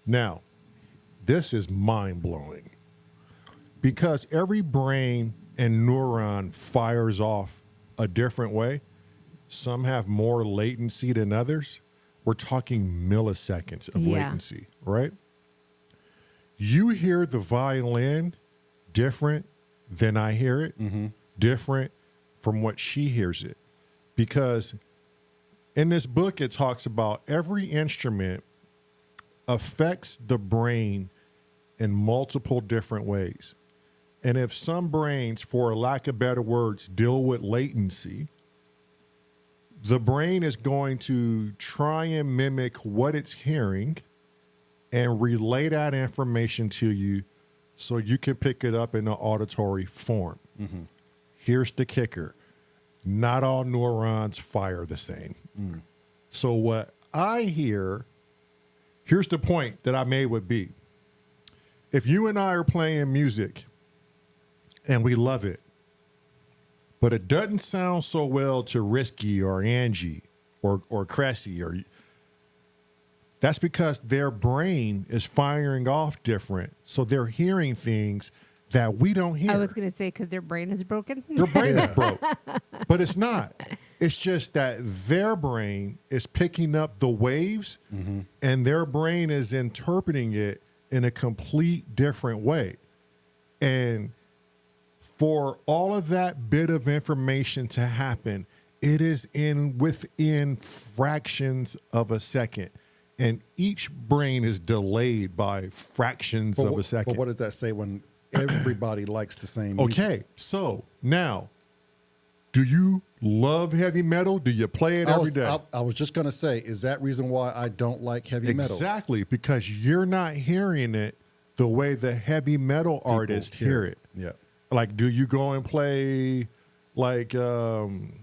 now this is mind blowing because every brain and neuron fires off a different way. Some have more latency than others. We're talking milliseconds of latency, right? You hear the violin different than I hear it, different from what she hears it. Because in this book, it talks about every instrument affects the brain in multiple different ways. And if some brains, for lack of better words, deal with latency, the brain is going to try and mimic what it's hearing and relay that information to you so you can pick it up in an auditory form. Here's the kicker. Not all neurons fire the same. So what I hear, here's the point that I made would be, if you and I are playing music and we love it, but it doesn't sound so well to Risky or Angie or Cressy, that's because their brain is firing off different. So they're hearing things that we don't hear. I was going to say because their brain is broken. Their brain is broke, but it's not. It's just that their brain is picking up the waves and their brain is interpreting it in a complete different way. And for all of that bit of information to happen, it is within fractions of a second. And each brain is delayed by fractions of a second. But what does that say when everybody likes the same music? Okay, so now, do you love heavy metal? Do you play it every day? I was just going to say, is that reason why I don't like heavy metal? Exactly, because you're not hearing it the way the heavy metal artists hear it. Yeah. Like, do you go and play, like, I'm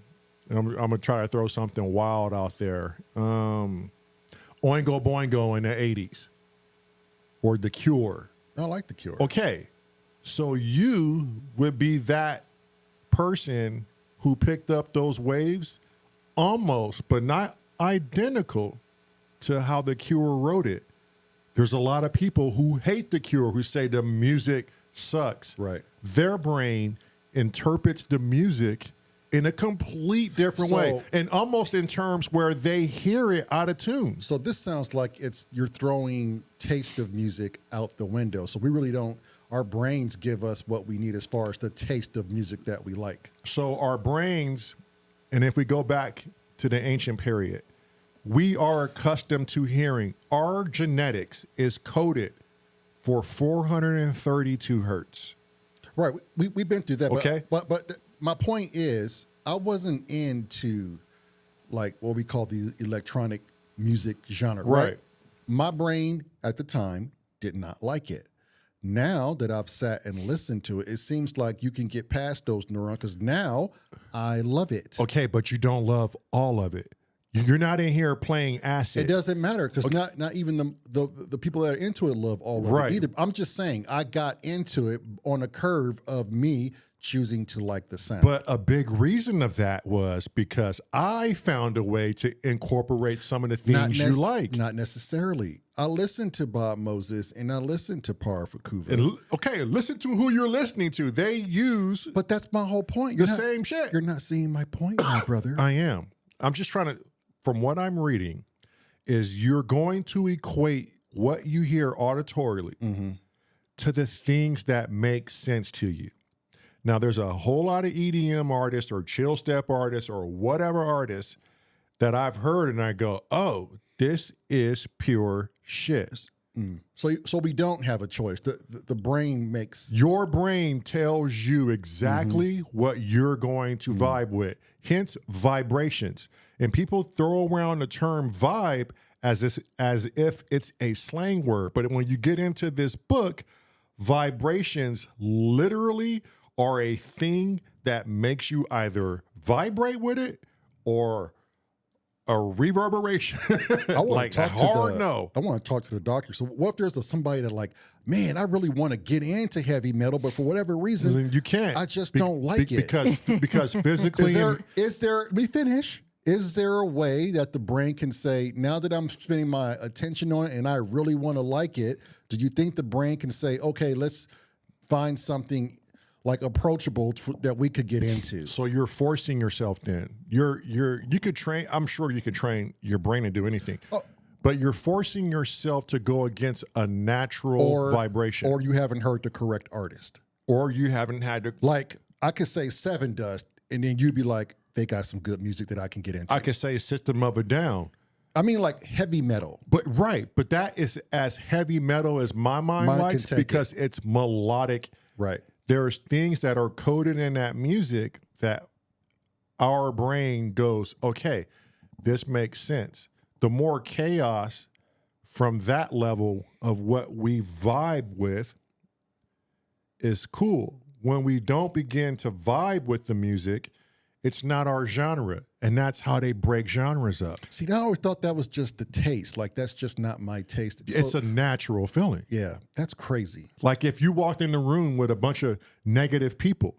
going to try to throw something wild out there. Oingo Boingo in the 80s or The Cure. I like The Cure. Okay, so you would be that person who picked up those waves almost, but not identical to how The Cure wrote it. There's a lot of people who hate The Cure who say the music sucks. Right. Their brain interprets the music in a complete different way, and almost in terms where they hear it out of tune. So this sounds like you're throwing taste of music out the window. So we really don't, our brains give us what we need as far as the taste of music that we like. So our brains, and if we go back to the ancient period, we are accustomed to hearing. Our genetics is coded for 432 hertz. Right. We've been through that. Okay. But my point is, I wasn't into like what we call the electronic music genre. Right. My brain at the time did not like it. Now that I've sat and listened to it, it seems like you can get past those neurons because now I love it. Okay, but you don't love all of it. You're not in here playing acid. It doesn't matter because not even the people that are into it love all of it either. I'm just saying I got into it on a curve of me choosing to like the sound. But a big reason of that was because I found a way to incorporate some of the things you like. Not necessarily. I listened to Bob Moses and I listened to Par Fakuva. And, okay, listen to who you're listening to. They use But that's my whole point. the same shit. You're not seeing my point, my brother. I am. I'm just trying to, from what I'm reading, is you're going to equate what you hear auditorily to the things that make sense to you. Now, there's a whole lot of EDM artists or chill step artists or whatever artists that I've heard and I go, oh, this is pure shit. So we don't have a choice. The brain makes... Your brain tells you exactly what you're going to vibe with, hence vibrations. And people throw around the term vibe as if it's a slang word. But when you get into this book, vibrations literally are a thing that makes you either vibrate with it or a reverberation. I want like to talk hard to no. I want to talk to the doctor. So what if there's somebody that like, man, I really want to get into heavy metal, but for whatever reason, You can't. I just don't like it. Because physically, Is there, let me finish. Is there a way that the brain can say, now that I'm spending my attention on it and I really want to like it, do you think the brain can say, okay, let's find something like approachable that we could get into? so you're forcing yourself. Then you could train. I'm sure you could train your brain to do anything, but you're forcing yourself to go against a natural vibration, Or you haven't heard the correct artist. or you haven't had to. Like I could say Seven Dust, and then you'd be like, they got some good music that I can get into. I could say System of a Down. I mean, like heavy metal. But that is as heavy metal as my mind likes because it's melodic. Right. There's things that are coded in that music that our brain goes, okay, this makes sense. The more chaos from that level of what we vibe with is cool. When we don't begin to vibe with the music, it's not our genre. And that's how they break genres up. See, I always thought that was just the taste. Like, that's just not my taste. It's a natural feeling. Yeah, that's crazy. Like if you walked in the room with a bunch of negative people,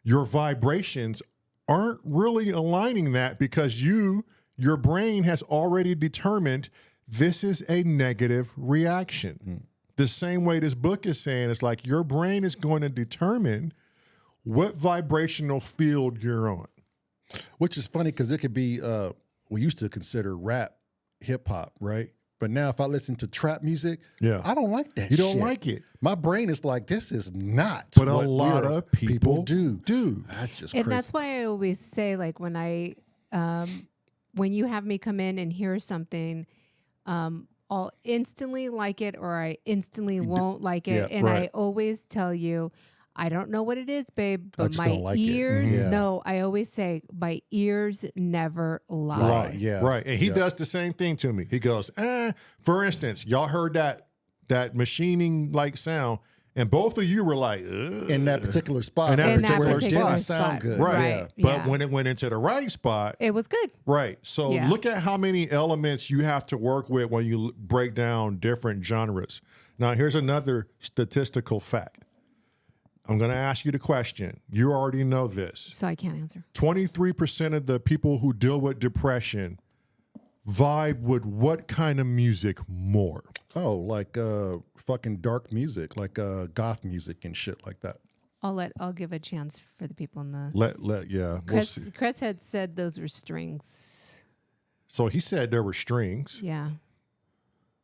your vibrations aren't really aligning that because your brain has already determined this is a negative reaction. The same way this book is saying, it's like your brain is going to determine what vibrational field you're on. Which is funny because it could be, we used to consider rap hip hop, right? But now if I listen to trap music, I don't like that shit. You don't like it. My brain is like, this is not But a what lot of people do. And That's just crazy. that's why I always say, like, when you have me come in and hear something, I'll instantly like it or I instantly won't like it. Yeah, and right. I always tell you, I don't know what it is, babe, I but just my don't like it. ears, Yeah. no, I always say my ears never lie. Right, yeah. Right. And he does the same thing to me. He goes, for instance, y'all heard that machining like sound, and both of you were like, ugh. in that particular spot. In that where particular it didn't spot. sound good. Right. Yeah. But when it went into the right spot, It was good. right. So Yeah. look at how many elements you have to work with when you break down different genres. Now, here's another statistical fact. I'm going to ask you the question. You already know this. So I can't answer. 23% of the people who deal with depression vibe with what kind of music more? Oh, like fucking dark music, like goth music and shit like that. I'll give a chance for the people in the. We'll see. Chris had said those were strings. So he said there were strings. Yeah.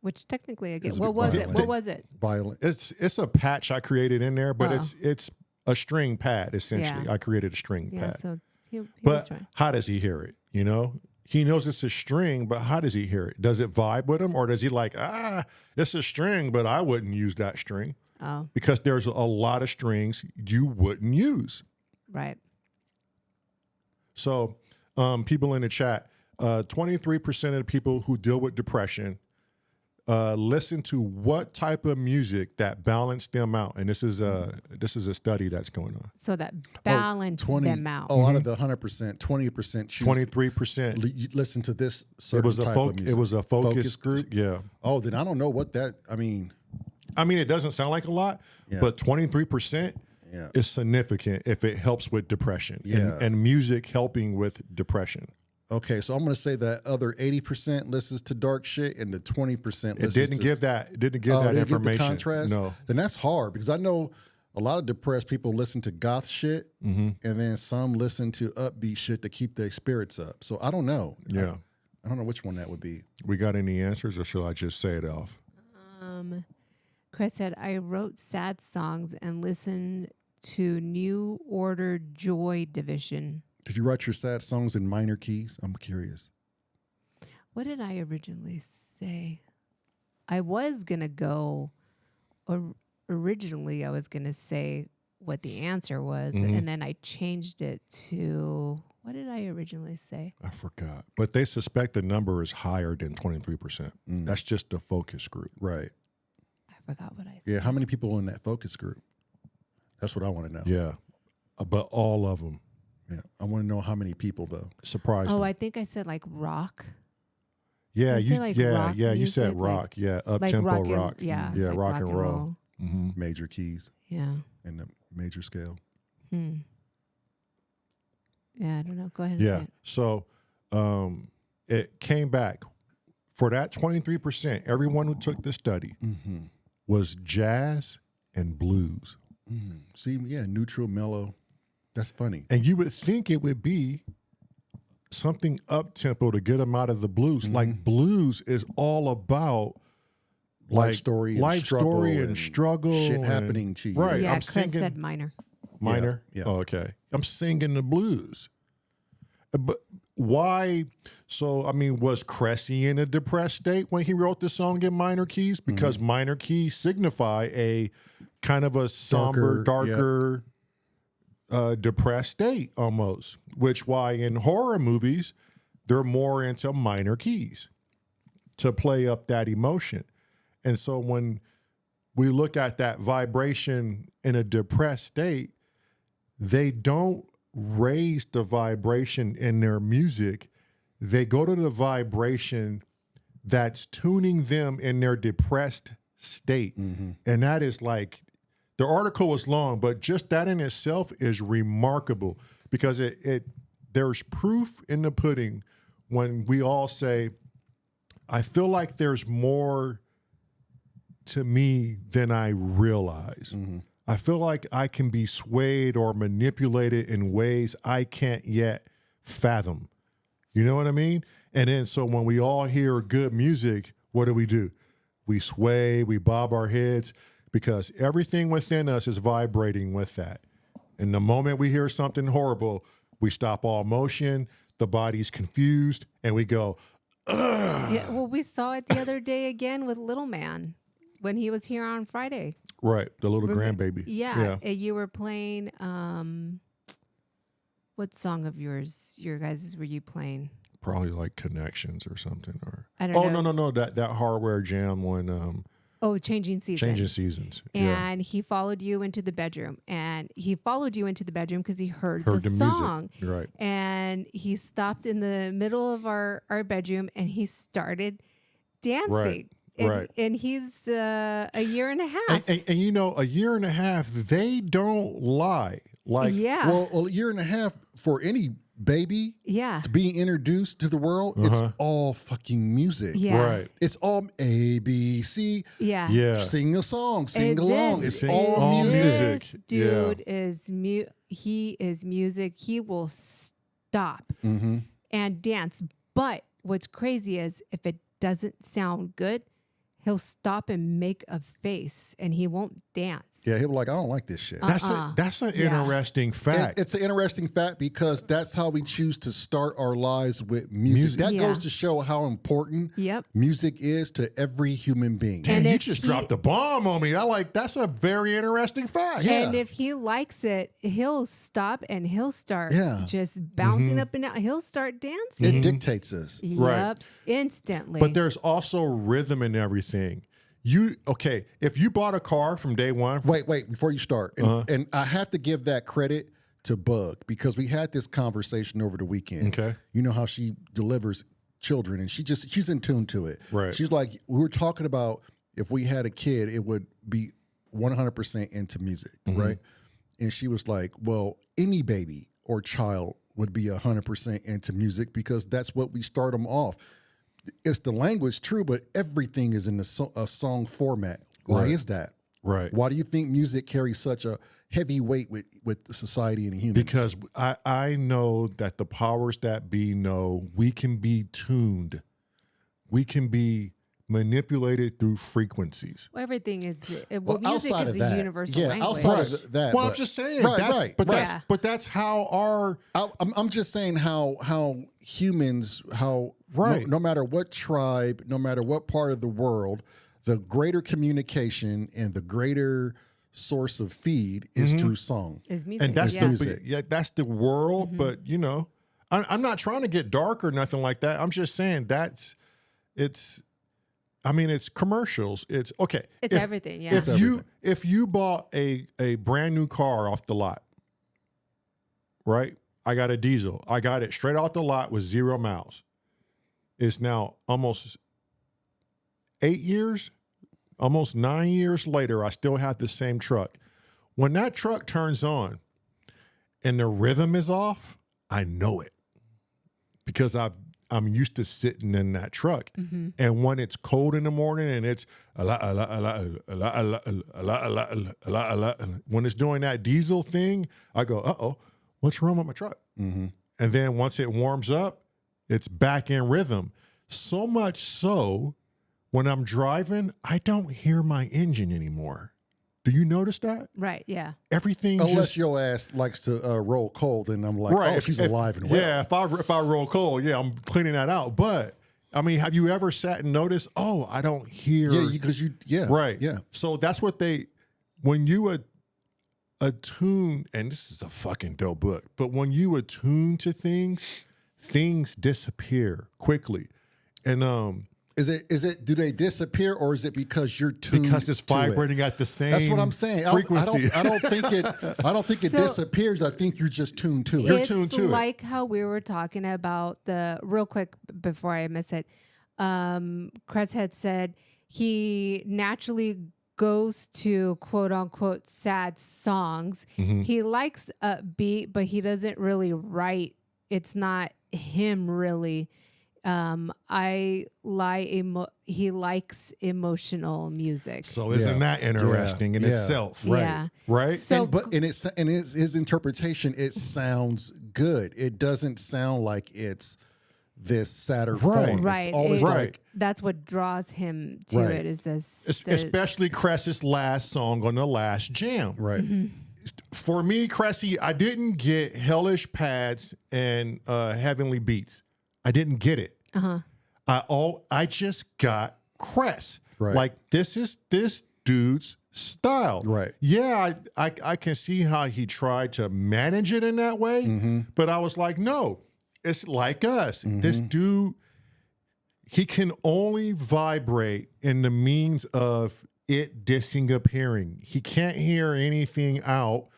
Which technically I get. Is it What was it? violent? What was it? Violent. It's a patch I created in there, but Oh. it's a string pad essentially. Yeah. I created a string Yeah. pad. So he was But right. how does he hear it? You know, he knows it's a string, but how does he hear it? Does it vibe with him, or does he like, it's a string, but I wouldn't use that string Oh, because there's a lot of strings you wouldn't use. right. So, people in the chat, 23% of the people who deal with depression listen to what type of music that balanced them out. And this is a study that's going on. So that balance them out. Oh, out of the 100%, 20% choose 23%. listen to this certain type of music. It was a focus group. Yeah. Oh, then I don't know what that. I mean, it doesn't sound like a lot, but 23% is significant if it helps with depression. And music helping with depression. Okay, so I'm going to say that other 80% listens to dark shit, and the 20% listens It didn't give that information. Give the contrast. No, then that's hard because I know a lot of depressed people listen to goth shit, and then some listen to upbeat shit to keep their spirits up. So I don't know. Yeah, I don't know which one that would be. We got any answers, or shall I just say it off? Chris said, I wrote sad songs and listened to New Order Joy Division. Did you write your sad songs in minor keys? I'm curious. What did I originally say? I was going to go, or originally I was going to say what the answer was, and then I changed it to, what did I originally say? I forgot. But they suspect the number is higher than 23%. That's just the focus group. Right. I forgot what I said. Yeah, how many people in that focus group? That's what I want to know. Yeah, but all of them. Yeah, I want to know how many people though. Surprised me. I think I said like rock. Yeah, Did I say, like, rock you music? said rock. Like, Up tempo rock. Yeah, Yeah, like rock and roll. Major keys Yeah. and the major scale. Yeah, I don't know. Go ahead and say it. So it came back for that 23%. Everyone who took the study was jazz and blues. See, neutral, mellow. That's funny. And you would think it would be something up tempo to get them out of the blues. Like blues is all about Life story and struggle. Shit happening to you. Right. Yeah, I'm Chris singing said minor. minor. Yeah. Oh, okay. I'm singing the blues. But why? So, was Cressy in a depressed state when he wrote the song in minor keys? Because minor keys signify a kind of a somber, darker, depressed state almost, which why in horror movies, they're more into minor keys to play up that emotion. And so when we look at that vibration in a depressed state, they don't raise the vibration in their music. They go to the vibration that's tuning them in their depressed state. And that is like, the article was long, but just that in itself is remarkable because there's proof in the pudding when we all say, I feel like there's more to me than I realize. I feel like I can be swayed or manipulated in ways I can't yet fathom. You know what I mean? And then so when we all hear good music, what do? We sway, we bob our heads because everything within us is vibrating with that. And the moment we hear something horrible, we stop all motion, the body's confused, and we go, ugh. Yeah, well, we saw it the other day again with Little Man when he was here on Friday. Right, the little grandbaby. Yeah. You were playing, what song of your guys' were you playing? Probably like Connections or something. Or I don't know. No, that Hardware Jam one. Changing Seasons. Changing Seasons. And he followed you into the bedroom. And he followed you into the bedroom because he heard the song. Music. Right. And he stopped in the middle of our bedroom and he started dancing. Right. And he's a year and a half. And a year and a half, they don't lie. Like, well, a year and a half for any baby to be introduced to the world, it's all fucking music. Yeah. Right. It's all A, B, C. Yeah. Sing a song, sing And along. this- It's all music. This dude is he is music. He will stop and dance. But what's crazy is if it doesn't sound good, he'll stop and make a face and he won't dance. Yeah, he'll be like, I don't like this shit. That's an interesting fact. It's an interesting fact because that's how we choose to start our lives with music. That goes to show how important music is to every human being. And you just dropped a bomb on me. That's a very interesting fact. And if he likes it, he'll stop and he'll start just bouncing up and down. He'll start dancing. It dictates us. Yep, instantly. But there's also rhythm in everything. thing. If you bought a car from day one. Wait, before you start. And I have to give that credit to Bug because we had this conversation over the weekend. Okay. You know how she delivers children and she's in tune to it. Right. She's like, we were talking about if we had a kid, it would be 100% into music, right? And she was like, well, any baby or child would be 100% into music because that's what we start them off. It's the language, true, but everything is in a song format. Why is that? Right. Why do you think music carries such a heavy weight with the society and humans? Because I know that the powers that be know we can be tuned. We can be manipulated through frequencies. Well, everything is. Well, music outside is of a that, universal yeah, language. outside of that. Well, I'm but- just saying. Right. But that's how our. I'm just saying how humans, no matter what tribe, no matter what part of the world, the greater communication and the greater source of feed is through song. Is music. And that's music. that's the world. But I'm not trying to get dark or nothing like that. I'm just saying it's commercials. It's okay. It's everything. Yeah. If you bought a brand new car off the lot, right? I got a diesel. I got it straight off the lot with 0 miles. It's now almost 8 years, almost 9 years later. I still have the same truck. When that truck turns on and the rhythm is off, I know it because I'm used to sitting in that truck. And when it's cold in the morning and it's when it's doing that diesel thing, I go, uh-oh, what's wrong with my truck? And then once it warms up, it's back in rhythm. So much so, when I'm driving, I don't hear my engine anymore. Do you notice that? Right. Yeah. Everything Unless your ass likes to roll cold, and I'm like, oh, she's alive and well. Yeah, if I roll cold, I'm cleaning that out. But I mean, have you ever sat and noticed? Oh, I don't hear. Yeah, because right. Yeah. So that's what when you attune, and this is a fucking dope book. But when you attune to things disappear quickly, and Is it? Do they disappear, or is it because you're tuned? Because it's vibrating at the same. That's what I'm saying. Frequency. I don't think it. I don't think it disappears. I think you're just tuned to it. You're tuned to it. It's like how we were talking about real quick before I miss it. Cress had said he naturally goes to quote unquote sad songs. He likes upbeat, but he doesn't really write. It's not him really. He likes emotional music. So isn't that interesting in itself? Right. Yeah. Right. So, in his interpretation, it sounds good. It doesn't sound like it's this sad or fun. right. It's always like that's what draws him to it. Is this especially Cress's last song on the last jam. right. For me, Cressy, I didn't get Hellish Pads and Heavenly Beats. I didn't get it. I just got Cress. Right. Like this is this dude's style. Right. Yeah, I can see how he tried to manage it in that way, but I was like, no, it's like us. This dude, he can only vibrate in the means of it disappearing. He can't hear anything out,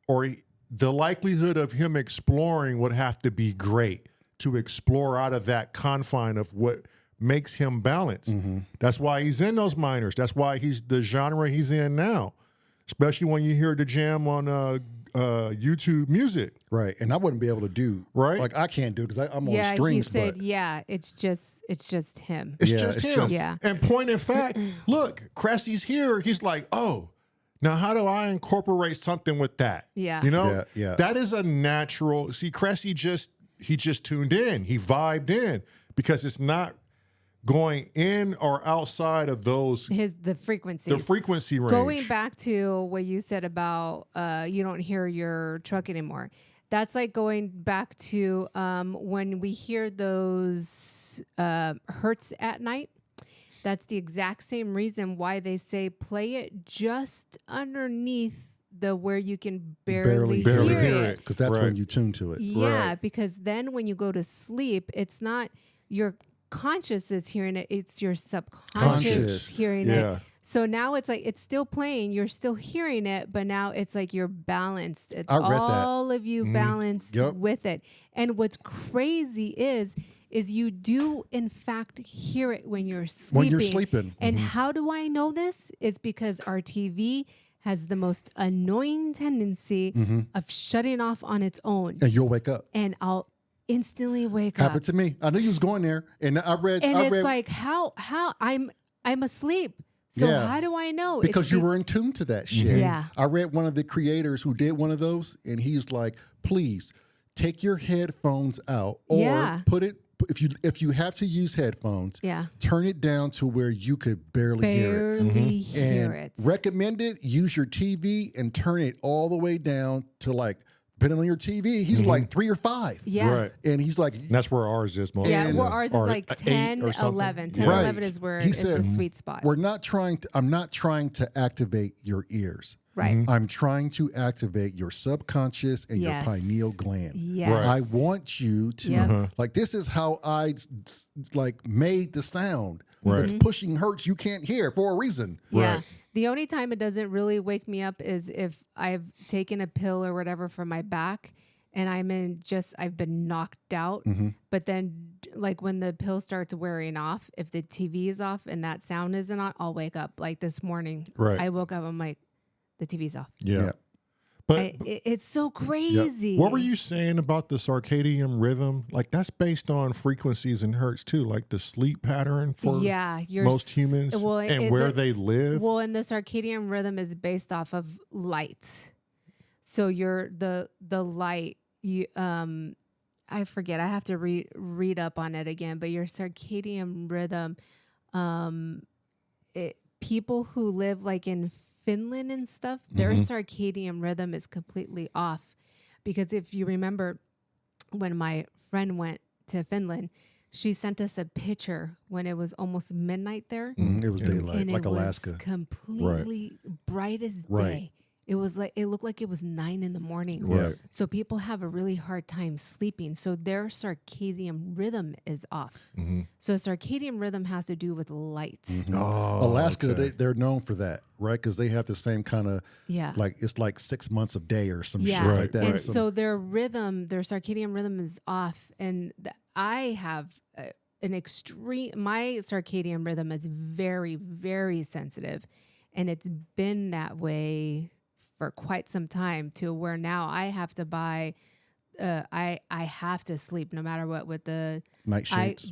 or the likelihood of him exploring would have to be great to explore out of that confine of what makes him balance. That's why he's in those minors. That's why he's the genre he's in now, especially when you hear the jam on YouTube Music. Right. And I wouldn't be able to do like I can't do because I'm on strings. He said, but it's just him. It's just him. Yeah. And point in fact, look, Cressy's here. He's like, oh, now how do I incorporate something with that? Yeah. You know, Yeah. That is a natural. See, Cressy he just tuned in. He vibed in because it's not going in or outside of those. The frequencies. The frequency range. Going back to what you said about you don't hear your truck anymore. That's like going back to when we hear those hertz at night. That's the exact same reason why they say play it just underneath where you can barely hear it. Because that's when you tune to it. Yeah, because then when you go to sleep, it's not you're conscious is hearing it. It's your subconscious Conscious. hearing Yeah. it. So now it's like it's still playing. You're still hearing it, but now it's like you're balanced. It's I read that. all of you balanced Yep. with it. And what's crazy is you do in fact hear it when you're sleeping. When you're sleeping. And how do I know this? Is because our TV has the most annoying tendency of shutting off on its own. And you'll wake up. And I'll instantly wake up. Happened to me. I knew you was going there, and I read. And I it's read like how I'm asleep. So Yeah. how do I know? because you were in tune to that shit. Yeah. I read one of the creators who did one of those, and he's like, "Please take your headphones out, or Yeah. put it if you have to use headphones. Yeah. Turn it down to where you could barely hear it." barely hear And it. recommended use your TV and turn it all the way down to like, depending on your TV, he's like 3 or 5. Yeah. Right. And he's like, And that's where ours is most. Yeah, And- where ours is or like 8 10, or something. 11. 10, Right. 11 is where He it's said, the sweet spot. I'm not trying to activate your ears. Right. I'm trying to activate your subconscious and Yes. your pineal gland. Yes. Right. I want you to Yep. like, this is how I like made the sound. Right. It's pushing hertz you can't hear for a reason. Yeah. Right. The only time it doesn't really wake me up is if I've taken a pill or whatever for my back and I've been knocked out. But then like when the pill starts wearing off, if the TV is off and that sound isn't on, I'll wake up. Like this morning, Right. I woke up, I'm like, the TV's off. Yeah. Yeah. But It's so crazy. what were you saying about the circadian rhythm? Like that's based on frequencies and hertz too, like the sleep pattern for most humans and where they live. Well, and the circadian rhythm is based off of light. So the light you I forget. I have to read up on it again. But your circadian rhythm, people who live like in Finland and stuff, their circadian rhythm is completely off. Because if you remember, when my friend went to Finland, she sent us a picture when it was almost midnight there. It was daylight, And like it Alaska. was completely bright as Right. day. It was like it looked like it was 9 a.m. Right. So people have a really hard time sleeping. So their circadian rhythm is off. So circadian rhythm has to do with light. Oh, Alaska, okay. they're known for that, right? Because they have the same kind of, Yeah. like, it's like 6 months of day or some Yeah. shit like that. And Some- so their circadian rhythm is off. And I have my circadian rhythm is very, very sensitive. And it's been that way for quite some time, to where now I have to buy, I have to sleep no matter what with the Nightshades.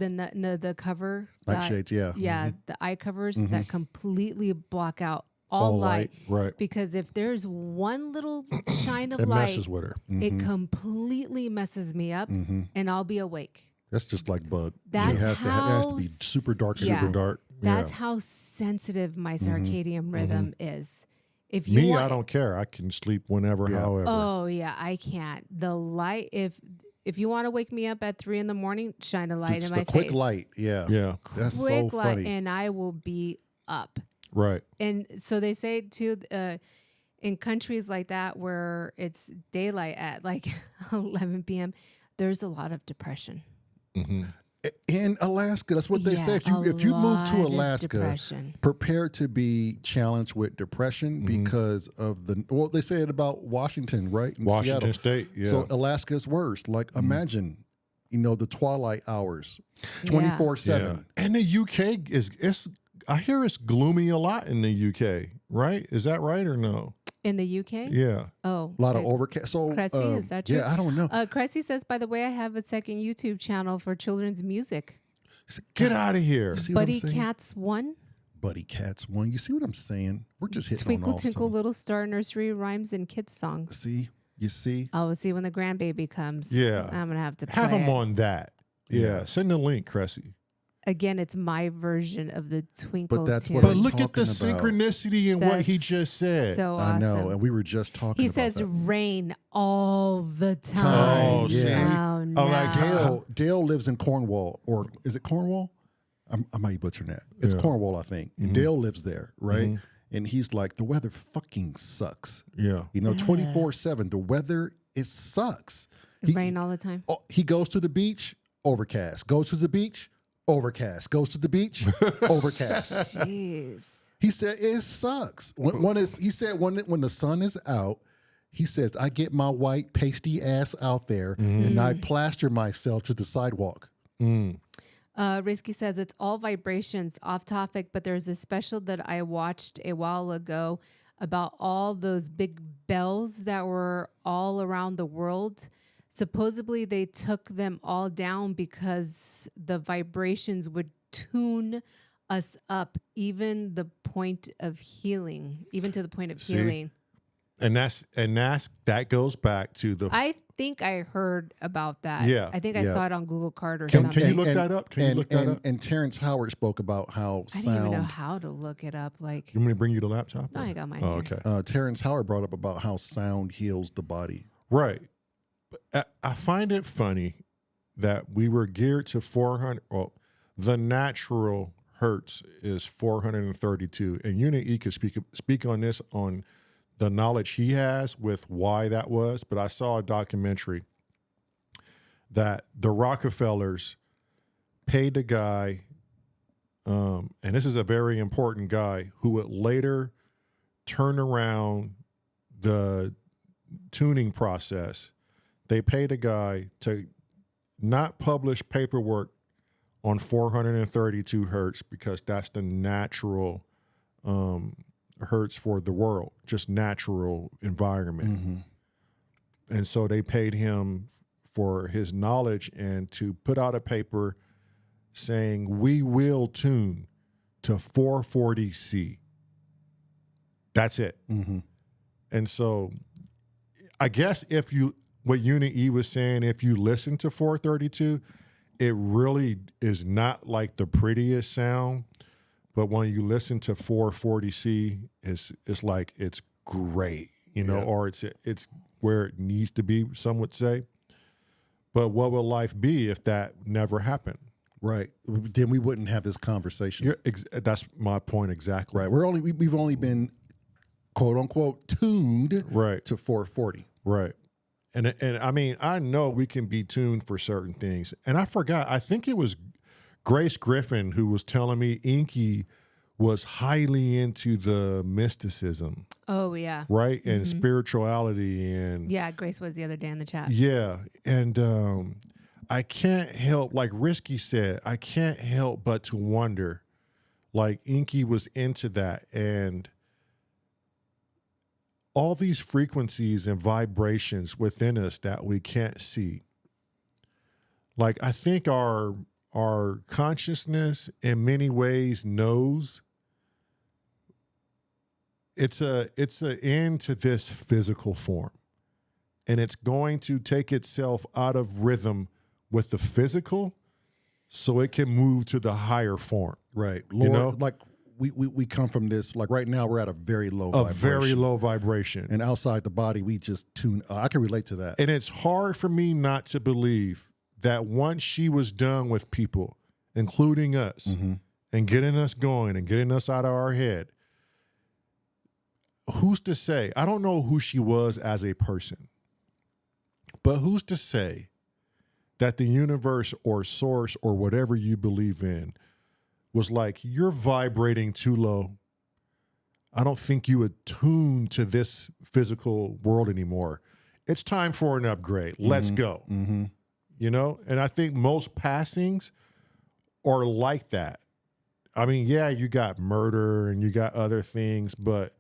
the cover. Nightshades, yeah. Yeah, the eye covers that completely block out all All light. Right. Because if there's one little shine of It light, messes with her. it completely messes me up, and I'll be awake. That's just like Bug. That's It has to be super dark. And Yeah. Super dark. That's yeah. how sensitive my circadian rhythm is. If you Me, want, I don't care. I can sleep whenever, Yeah. however. Oh yeah, I can't. The light. If you want to wake me up at 3 a.m, shine a light Just in my a quick face. light. Yeah. Yeah. That's so Quick light, funny. and I will be up. Right. And so they say too, in countries like that where it's daylight at like 11 p.m., there's a lot of depression. In Alaska, that's what they say. If a you move to lot of Alaska, depression. prepare to be challenged with depression because of they say it about Washington, right? In Washington Seattle. State. Yeah. So Alaska's worse. Like imagine, the twilight hours, Yeah. 24/7. And the UK I hear it's gloomy a lot in the UK, right? Is that right or no? In the UK? Yeah. Oh. A lot of overcast. So Cressy, is that true? Yeah, I don't know. Cressy says, by the way, I have a second YouTube channel for children's music. Get out of here. You see what I'm Buddy saying? Cats 1. Buddy Cats 1. You see what I'm saying? We're just hitting Twinkle, on all Tinkle, some- Little Star, nursery rhymes and kids songs. See? You see? Oh, we'll see when the grandbaby comes. Yeah. I'm going to have to play Have them it. on that. Yeah. Yeah. Send the link, Cressy. Again, it's my version of the Twinkle that's tune. what But I'm look at the talking about. synchronicity in what he That's just said. So awesome. I know. And we were just talking He about says that. rain all the time. Oh, see? Oh, no. Oh, like Dale lives in Cornwall, or is it Cornwall? I might be butchering that. It's Yeah. Cornwall, I think. And Dale lives there, right? And he's like, the weather fucking sucks. Yeah. 24/7. The weather, it sucks. Rain all the time. He goes to the beach, overcast. Goes to the beach, Overcast. Goes to the beach. Overcast. Jeez. He said it sucks. He said when the sun is out, he says I get my white pasty ass out there and I plaster myself to the sidewalk. Risky says it's all vibrations. Off topic, but there's a special that I watched a while ago about all those big bells that were all around the world. Supposedly they took them all down because the vibrations would tune us up, even to the point of healing. And that goes back to the. I think I heard about that. Yeah. I think I saw it on Google Card or Can something. you look that up? Can you look that up? And Terrence Howard spoke about how I didn't even know sound. how to look it up. Like, You want me to bring you the laptop? no, I got mine. Oh, here. okay. Terrence Howard brought up about how sound heals the body. Right. But I find it funny that we were geared to 400. Well, the natural hertz is 432, and Unit E could speak on this on the knowledge he has with why that was. But I saw a documentary that the Rockefellers paid a guy, and this is a very important guy, who would later turn around the tuning process. They paid a guy to not publish paperwork on 432 hertz because that's the natural hertz for the world, just natural environment. And so they paid him for his knowledge and to put out a paper saying we will tune to 440C. That's it. And so I guess what Unit E was saying, if you listen to 432, it really is not like the prettiest sound, but when you listen to 440C, it's like it's great, or it's where it needs to be, some would say. But what will life be if that never happened? Right. Then we wouldn't have this conversation. That's my point exactly. Right. We've only been quote unquote tuned to 440. Right. And I mean, I know we can be tuned for certain things. And I forgot, I think it was Grace Griffin who was telling me Inky was highly into the mysticism. Oh, yeah. Right? And spirituality and... Yeah, Grace was the other day in the chat. Yeah. And I can't help, like Risky said, I can't help but to wonder, like Inky was into that. And all these frequencies and vibrations within us that we can't see. Like, I think our consciousness in many ways knows it's an end to this physical form. And it's going to take itself out of rhythm with the physical so it can move to the higher form. Right. Lord, like we come from this, like right now we're at a very low vibration. Very low vibration. And outside the body, we just tune. I can relate to that. And it's hard for me not to believe that once she was done with people, including us, and getting us going and getting us out of our head, who's to say? I don't know who she was as a person, but who's to say that the universe or source or whatever you believe in was like, you're vibrating too low. I don't think you attune to this physical world anymore. It's time for an upgrade. Let's go. And I think most passings are like that. I mean, yeah, you got murder and you got other things, but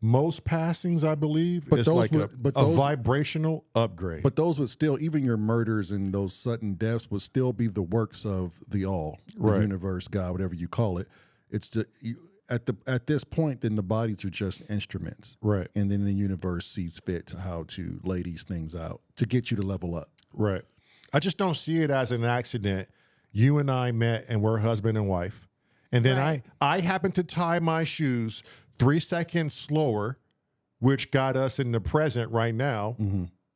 most passings, I believe, is like a vibrational upgrade. But those would still, even your murders and those sudden deaths would still be the works of the all, the universe, God, whatever you call it. It's at this point, then the bodies are just instruments. Right. And then the universe sees fit to how to lay these things out to get you to level up. Right. I just don't see it as an accident. You and I met and we're husband and wife. And then I happened to tie my shoes 3 seconds slower, which got us in the present right now.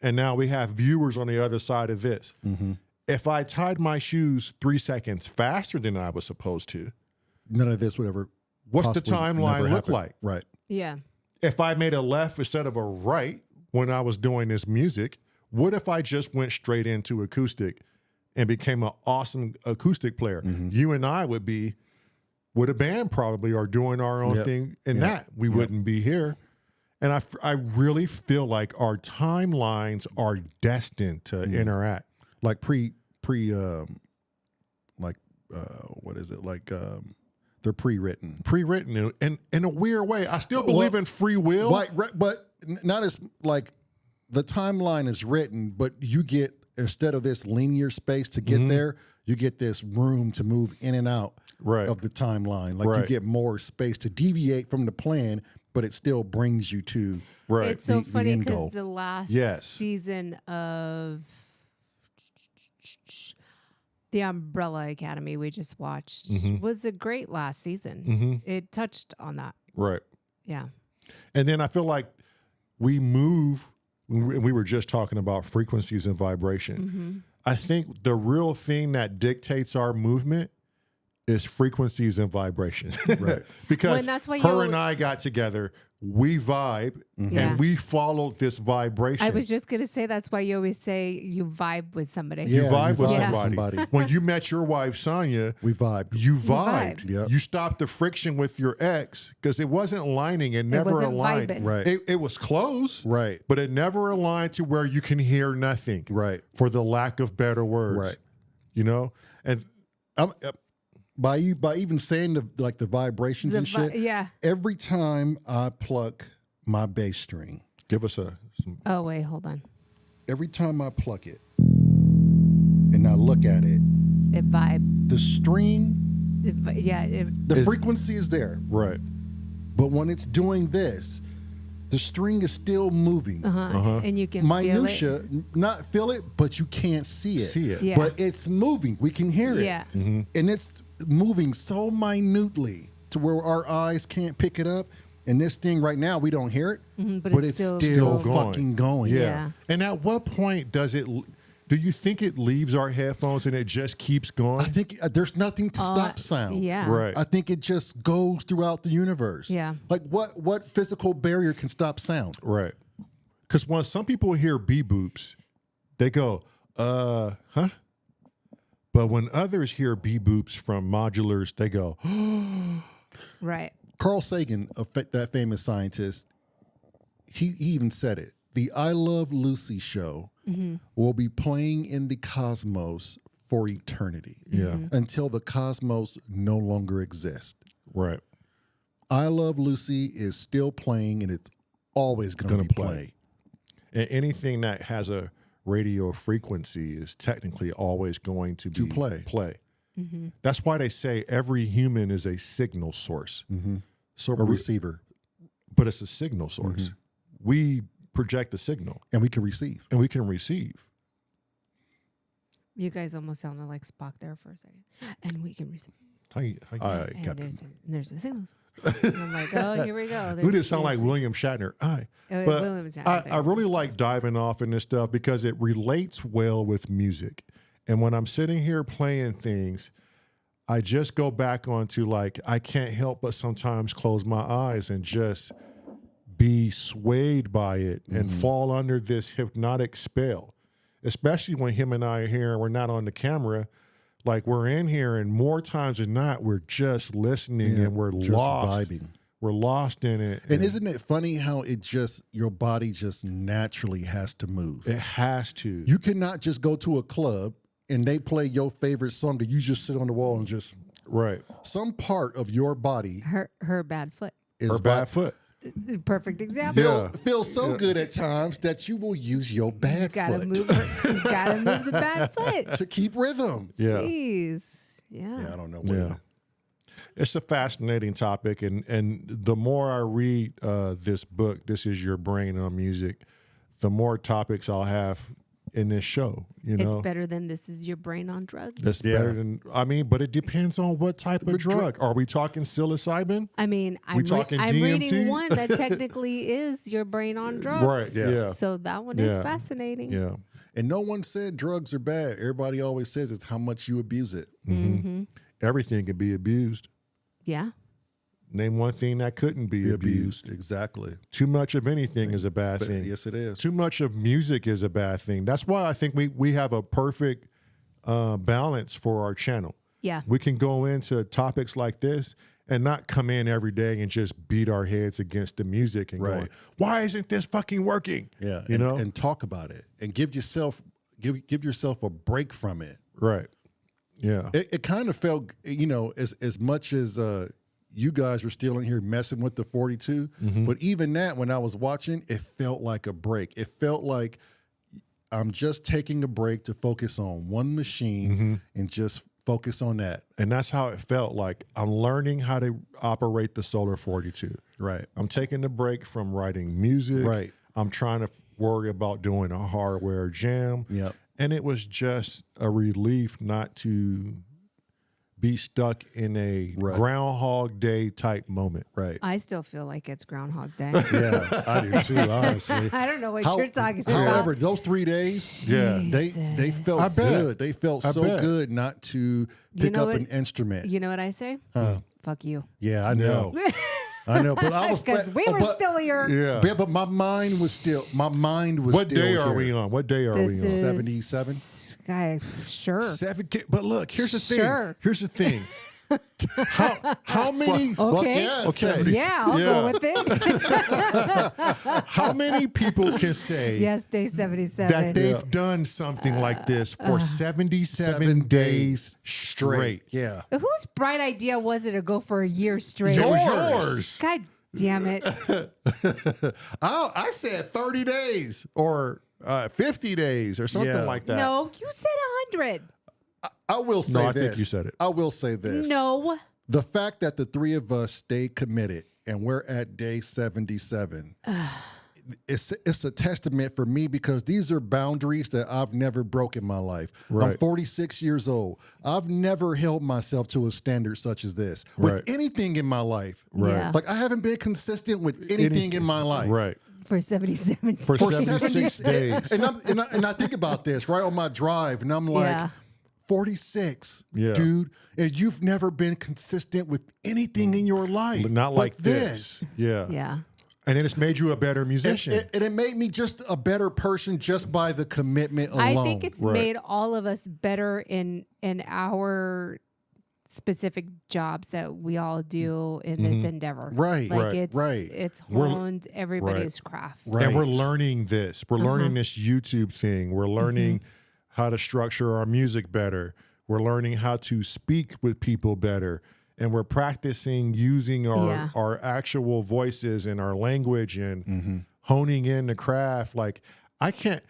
And now we have viewers on the other side of this. If I tied my shoes 3 seconds faster than I was supposed to, none of this would ever. What's the timeline look like? Right. Yeah. If I made a left instead of a right when I was doing this music, what if I just went straight into acoustic and became an awesome acoustic player. You and I would be with a band probably, or doing our own thing, and that we wouldn't be here. And I really feel like our timelines are destined to interact. Like what is it? Like they're pre-written. Pre-written in a weird way. I still believe in free will. Right, but not as like the timeline is written, but you get, instead of this linear space to get there, you get this room to move in and out of the timeline. Like you get more space to deviate from the plan, but it still brings you to It's so the funny end because goal. the last season of The Umbrella Academy we just watched was a great last season. It touched on that. Right. Yeah. And then I feel like we move, we were just talking about frequencies and vibration. I think the real thing that dictates our movement is frequencies and vibration. Right. Because that's why her and I got together, we vibe, and we followed this vibration. I was just going to say that's why you always say you vibe with somebody. You vibe with vibe somebody. When you met your wife, Sonia, we vibed. you vibed. vibed. Yep. You stopped the friction with your ex because it wasn't aligning. It never wasn't aligned. vibing. Right. It was close. Right. But it never aligned to where you can hear nothing. Right. For the lack of better words. Right. You know? And by even saying the vibrations and shit. Yeah. Every time I pluck my bass string, give us some. Oh, wait, hold on. every time I pluck it and I look at it, It vibe. the string, the It's- frequency is there. Right. But when it's doing this, the string is still moving. And you can Minutia, feel not feel it, but you can't see it. See it. Yeah. But it's moving. We can hear it. Yeah. And it's moving so minutely to where our eyes can't pick it up. And this thing right now, we don't hear it, but but it's it's still still going. fucking going. Yeah. Yeah. And at what point do you think it leaves our headphones and it just keeps going? I think there's nothing to stop sound. Yeah. Right. I think it just goes throughout the universe. Yeah. Like what physical barrier can stop sound? Right. Because when some people hear beep boops, they go, huh? But when others hear beep boops from modulars, they go, Right. Carl Sagan, that famous scientist, he even said it. The I Love Lucy show will be playing in the cosmos for eternity. Yeah. Until the cosmos no longer exists. right. I Love Lucy is still playing, and it's always going to be played. And anything that has a radio frequency is technically always going to be play. That's why they say every human is a signal source. So A receiver, but it's a signal source. We project the signal, and we can receive. and we can receive. You guys almost sounded like Spock there for a second. And we can receive. How you- And Captain. there's a signal. And I'm like, oh, here we go. we just sound like William Shatner. But William Shatner, I there. really like diving off in this stuff because it relates well with music. And when I'm sitting here playing things, I just go back onto like, I can't help but sometimes close my eyes and just be swayed by it and fall under this hypnotic spell, especially when him and I are here and we're not on the camera. Like we're in here and more times than not, we're just listening and we're just lost. vibing. We're lost in it. And isn't it funny how your body just naturally has to move? It has to. You cannot just go to a club and they play your favorite song and you just sit on the wall and just, Right. some part of your body Her bad foot. is Or bad foot. Perfect example. Yeah. feels so good at times that you will use your You bad gotta foot you gotta move the bad foot. to keep rhythm. Yeah. Jeez. Yeah. Yeah, I don't know. Yeah. It's a fascinating topic. And the more I read this book, This Is Your Brain on Music, the more topics I'll have in this show. You know, It's better than This Is Your Brain on Drugs. It's better than, but it depends on what type of drug. Are we talking psilocybin? I mean, I'm talking reading DMT? one that technically is your brain on drugs. Right, yeah. So that one is Yeah. fascinating. Yeah. And no one said drugs are bad. Everybody always says it's how much you abuse it. Everything can be abused. Yeah. Name one thing that couldn't be Be abused. abused. Exactly. Too much of anything is a bad thing. Yes, it is. Too much of music is a bad thing. That's why I think we have a perfect balance for our channel. Yeah. We can go into topics like this and not come in every day and just beat our heads against the music and going, why isn't this fucking working? Yeah. You know? And talk about it and give yourself a break from it. Right. Yeah. It kind of felt, you know, as much as you guys were still in here messing with the 42, but even that, when I was watching, it felt like a break. It felt like I'm just taking a break to focus on one machine and just focus on that. And that's how it felt. Like I'm learning how to operate the Solar 42. Right. I'm taking a break from writing music. Right. I'm trying to worry about doing a hardware jam. Yep. And it was just a relief not to be stuck in a Groundhog Day type moment. Right. I still feel like it's Groundhog Day. Yeah, I do too, honestly. I don't know what you're talking about. However, those 3 days, they felt good. They felt so good not to pick up an instrument. You know what I say? Fuck you. Yeah, I know. I know, but I was because we were still here. Yeah, but my mind was still. What day are we on? What day are we on? 77. Guy, sure. But look, here's the thing. Sure. Here's the thing. How many? Okay. Yeah, I'll go with it. How many people can say yes, day 77 that they've done something like this for 77 days straight? Yeah. Whose bright idea was it to go for a year straight? It was yours. God damn it. I said 30 days or 50 days or something like that. No, you said 100. I will say I this. think you said it. I will say this. No. The fact that the 3 of us stayed committed and we're at day 77, it's a testament for me because these are boundaries that I've never broken in my life. Right. I'm 46 years old. I've never held myself to a standard such as this with anything in my life. Right. Yeah. Like I haven't been consistent with anything in my life. Right. For 77. For 76 days. And I think about this right on my drive, and I'm like, 46, dude, and you've never been consistent with anything in your life. But not like this. Yeah. Yeah. And then it's made you a better musician. And it made me just a better person just by the commitment alone. I think it's made all of us better in our specific jobs that we all do in this endeavor. Right. Like it's honed everybody's craft. Right. And we're learning this. We're learning this YouTube thing. We're learning how to structure our music better. We're learning how to speak with people better. And we're practicing using our actual voices and our language and honing in the craft. Like I can't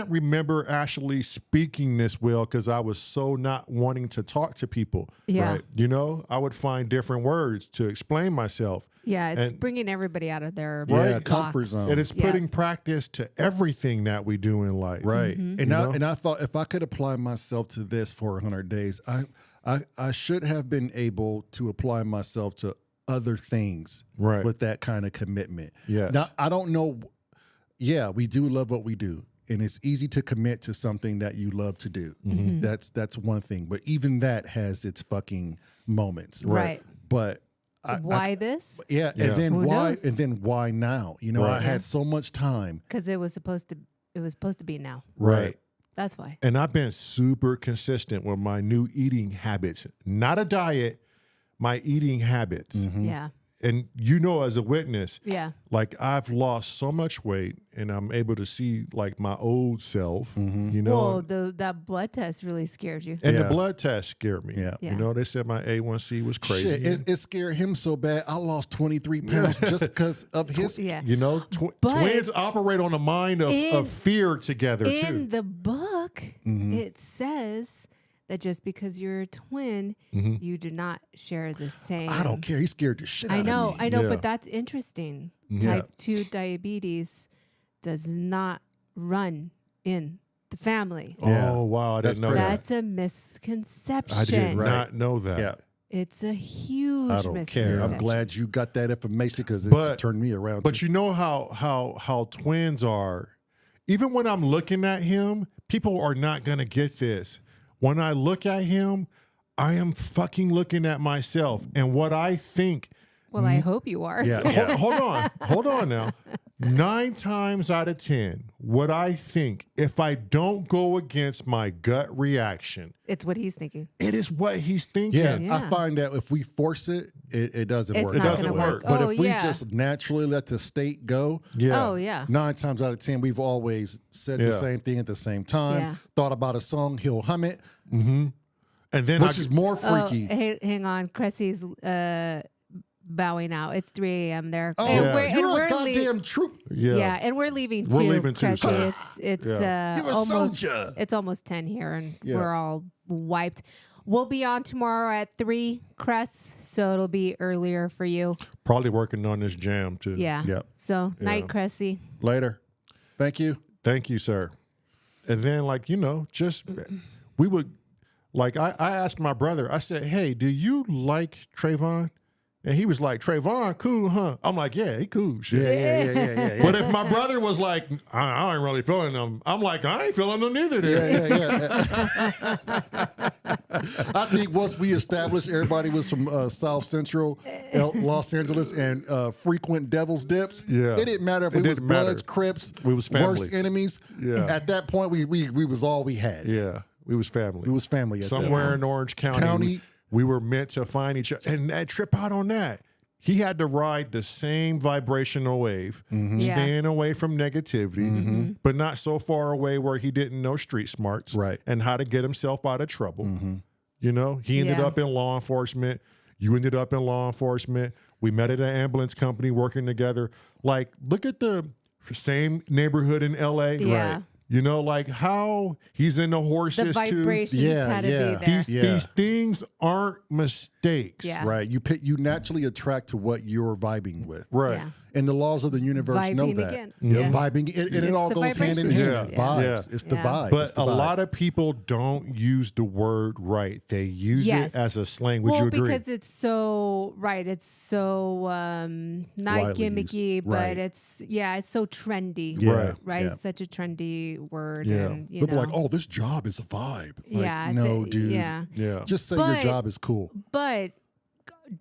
remember actually speaking this well because I was so not wanting to talk to people. Yeah. Right? You know, I would find different words to explain myself. Yeah, it's bringing everybody out of their comfort zone. And it's putting practice to everything that we do in life. Right. And I thought if I could apply myself to this for 100 days, I should have been able to apply myself to other things with that kind of commitment. Yes. Now, I don't know. Yeah, we do love what we do. And it's easy to commit to something that you love to do. That's one thing. But even that has its fucking moments. Right. But why this? Yeah. And then why? And then why now? You know, I had so much time because it was supposed to be now. Right. That's why. And I've been super consistent with my new eating habits. Not a diet, my eating habits. Yeah. And you know, as a witness, like I've lost so much weight and I'm able to see like my old self, you know. Well, that blood test really scared you. And the blood test scared me. Yeah. You know, they said my A1C was crazy. Shit, it scared him so bad. I lost 23 pounds just because of his. You know, twins operate on a mind of fear together too. In the book, it says that just because you're a twin, you do not share the same. I don't care. He scared the shit out of me. I know, but that's interesting. Type 2 diabetes does not run in the family. Oh, wow. I didn't know that. That's a misconception. I did not know that. Yeah. It's a huge I don't misconception. care. I'm glad you got that information because it turned me around. But you know how twins are. Even when I'm looking at him, people are not going to get this. When I look at him, I am fucking looking at myself. And what I think Well, I hope you are. Yeah. Hold on now. 9 times out of 10, what I think, if I don't go against my gut reaction, It's what he's thinking. it is what he's thinking. Yeah, Yeah. I find that if we force it, it doesn't It's work. It not doesn't gonna work. work. But Oh, if we yeah. just naturally let the state go, Yeah. Oh, yeah. 9 times out of 10, we've always said the Yeah. same thing at the same time. Yeah. Thought about a song, he'll hum it, And then which is more freaky. Oh, hang on. Cressy's bowing out. It's 3 a.m. there. Oh, Yeah. you're a goddamn troop. Yeah, and we're leaving too. We're leaving too, Cressy. sir. It's You're a almost soldier. it's almost 10 here, and Yeah. we're all wiped. We'll be on tomorrow at 3, Cress, so it'll be earlier for you. Probably working on this jam too. Yeah. Yep. So Yeah. night, Cressy. Later. Thank you. Thank you, sir. And then, like, just we would, like, I asked my brother, I said, hey, do you like Trayvon? And he was like, Trayvon, cool, huh? I'm like, yeah, he cool, shit. Yeah. But if my brother was like, I ain't really feeling them, I'm like, I ain't feeling them neither. Then. Yeah. I think once we established everybody was from South Central Los Angeles and frequent Devil's Dips, Yeah. it didn't matter if It we was didn't matter. Bloods, Crips, We was family. worst enemies. Yeah. At that point, we was all we had. Yeah, we was family. We was family at that Somewhere point. in Orange County, we were meant to find each other. And that trip out on that, he had to ride the same vibrational wave, Mm-hmm. Yeah. staying away from negativity, but not so far away where he didn't know street smarts Right. and how to get himself out of trouble. He ended Yeah. up in law enforcement. You ended up in law enforcement. We met at an ambulance company working together. Like, look at the same neighborhood in LA. Yeah. Right. Like how he's into The horses too. vibrations Yeah, had to yeah. be there. These things aren't mistakes. Yeah. Right. You naturally attract to what you're vibing with. Right. Yeah. And the laws of the universe know Vibing that. again. Yeah. Yeah. Vibing. And it It's all the goes hand in vibration. hand. Yeah. Vibes. Yeah. It's the Yeah. vibe. But It's the a vibe. lot of people don't use the word right. They use Yes. it as a slang. Would Well, you agree? because it's so It's so not Widely gimmicky, used. but Right. it's so trendy. Yeah. Right. Yeah. It's such a trendy word. Yeah. And, They'll be like, oh, this job is a vibe. Like, Yeah, no, dude. Yeah. yeah. Just say your But- job is cool. But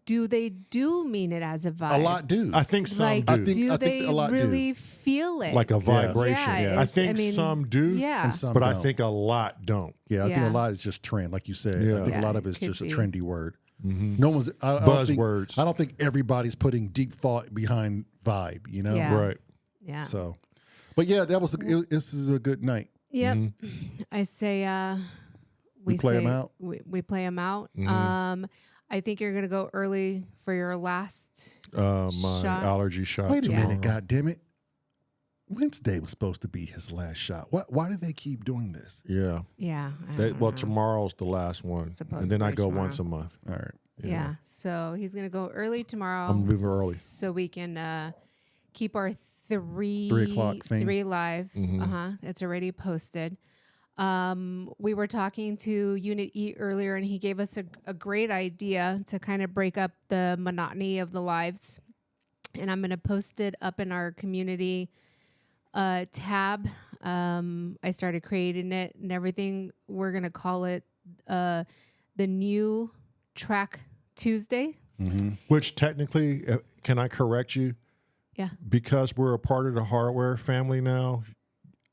do they mean it as a vibe? A lot do. I think some Like, do. I think do they a lot do. really feel it? Like a vibration. Yeah, I it's- think some do. Yeah. And some But I don't. think a lot don't. Yeah, I think Yeah. a lot is just trend, like you said. Yeah. I think Yeah, a lot of it it's could just a be. trendy word. Mm-hmm. No one's I don't think- Buzzwords. I don't think everybody's putting deep thought behind vibe. Yeah. Right. Yeah. So, but yeah, this is a good night. Yep. Mm-hmm. I say We play 'em out? We play them out. Mm-hmm. I think you're gonna go early for your last. My Shot. allergy shot. Wait a Yeah. minute, God damn it! Wednesday was supposed to be his last shot. Why do they keep doing this? Yeah. Yeah. I Well, don't know. tomorrow's the last one. And then I Supposedly go tomorrow. once a month. All right. Yeah. So he's gonna go early tomorrow. I'm leaving early. so we can keep our 3 o'clock thing. 3 live. Mhm. It's already posted. We were talking to Unit E earlier, and he gave us a great idea to kind of break up the monotony of the lives. And I'm going to post it up in our community tab. I started creating it and everything. We're going to call it the New Track Tuesday. Which technically, can I correct you? Yeah. Because we're a part of the hardware family now,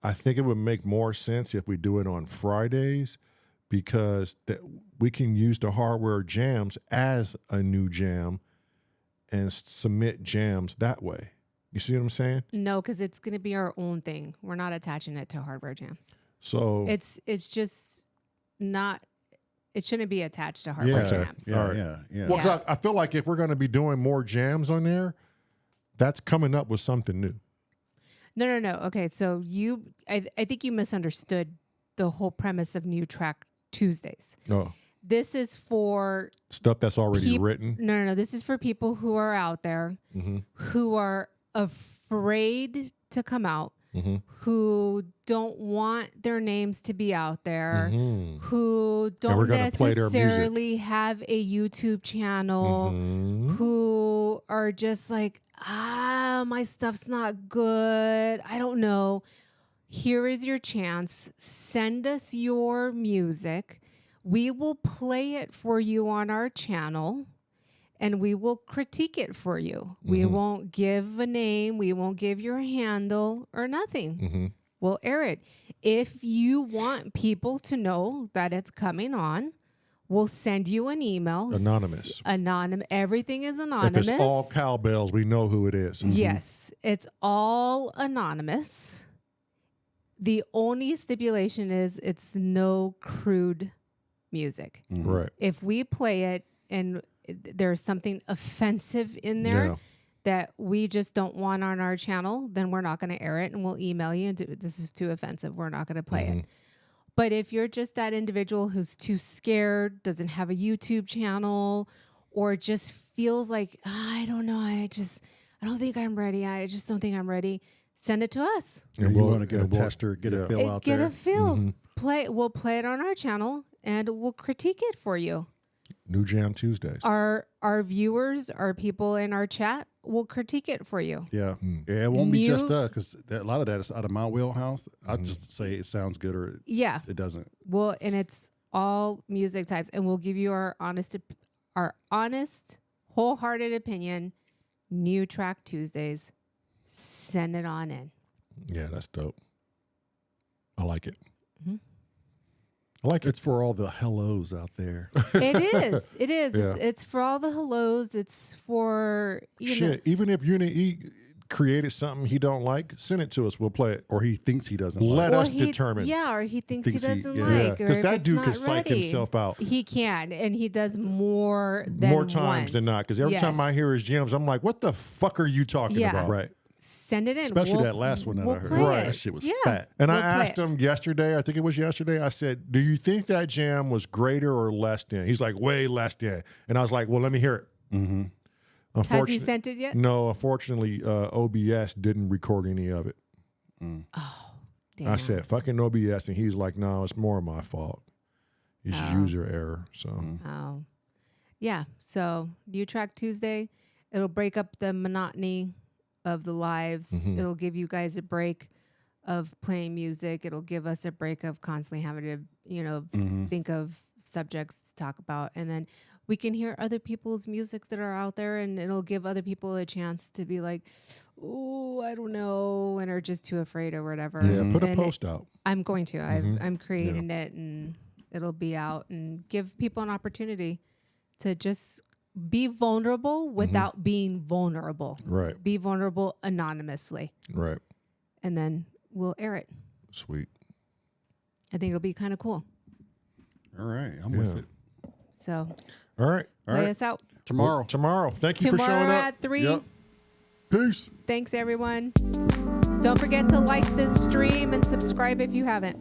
I think it would make more sense if we do it on Fridays, because we can use the hardware jams as a new jam and submit jams that way. You see what I'm saying? No, because it's going to be our own thing. We're not attaching it to hardware jams. So It's just not. It shouldn't be attached to hardware Yeah, jams. yeah, All right. yeah. well, 'cause I feel like if we're going to be doing more jams on there, that's coming up with something new. No. Okay, so I think you misunderstood the whole premise of New Track Tuesdays. Oh, This is for stuff that's already peop- written. No. This is for people who are out there who are afraid to come out, who don't want their names to be out there, who we're don't gonna play their music. necessarily have a YouTube channel, who are just like, my stuff's not good. I don't know. Here is your chance. Send us your music. We will play it for you on our channel. and we will critique it for you. We won't give a name. We won't give your handle or nothing. We'll air it. If you want people to know that it's coming on, we'll send you an email. Anonymous. Everything is anonymous. If it's all cowbells, we know who it is. Yes, it's all anonymous. The only stipulation is it's no crude music. Right. If we play it and there's something offensive in there that we just don't want on our channel, then we're not going to air it, and we'll email you and this is too offensive. We're not going to play it. But if you're just that individual who's too scared, doesn't have a YouTube channel, or just feels like, I don't know, I don't think I'm ready. I just don't think I'm ready. Send it to us. And you want to get a tester, get a feel out there. Get a feel. We'll play it on our channel and we'll critique it for you. New Jam Tuesdays. Our viewers, our people in our chat will critique it for you. Yeah. Yeah, it won't be just us, because a lot of that is out of my wheelhouse. I just say it sounds good or it doesn't. Well, and it's all music types, and we'll give you our honest, wholehearted opinion. New Track Tuesdays. Send it on in. Yeah, that's dope. I like it. I like it. It's for all the hellos out there. It is. It is. Yeah. It's for all the hellos. It's for you know. Even if Uni created something he don't like, send it to us. We'll play it. Or he thinks he doesn't Let like us determine. Yeah, or he thinks he doesn't yeah. like. Because or that if dude it's can not psych ready. himself out. He can, and he does more than More times once. than not. Because every time I hear his jams, I'm like, what the fuck are you talking about? Right. Send it in. Especially that last one that I heard. Play it. That shit was Yeah. fat. And We'll I play asked it. him yesterday, I think it was yesterday, I said, do you think that jam was greater or less than? He's like, way less than. And I was like, well, let me hear it. Has he sent it yet? No, unfortunately, OBS didn't record any of it. Oh, damn. I said, fucking OBS. And he's like, no, it's more my fault. It's user error. So, Oh, yeah. So New Track Tuesday, it'll break up the monotony of the lives. It'll give you guys a break of playing music. It'll give us a break of constantly having to, think of subjects to talk about. And then we can hear other people's musics that are out there, and it'll give other people a chance to be like, oh, I don't know, and are just too afraid or whatever. yeah, put a And post out. I'm going to. I'm creating it, and it'll be out, and give people an opportunity to just be vulnerable without being vulnerable. Right. Be vulnerable anonymously. Right. And then we'll air it. Sweet. I think it'll be kind of cool. All right. I'm with it. So All right. play us out. Tomorrow. Tomorrow. Thank you for showing Tomorrow up. at 3. Yep. Peace. Thanks, everyone. Don't forget to like this stream and subscribe if you haven't.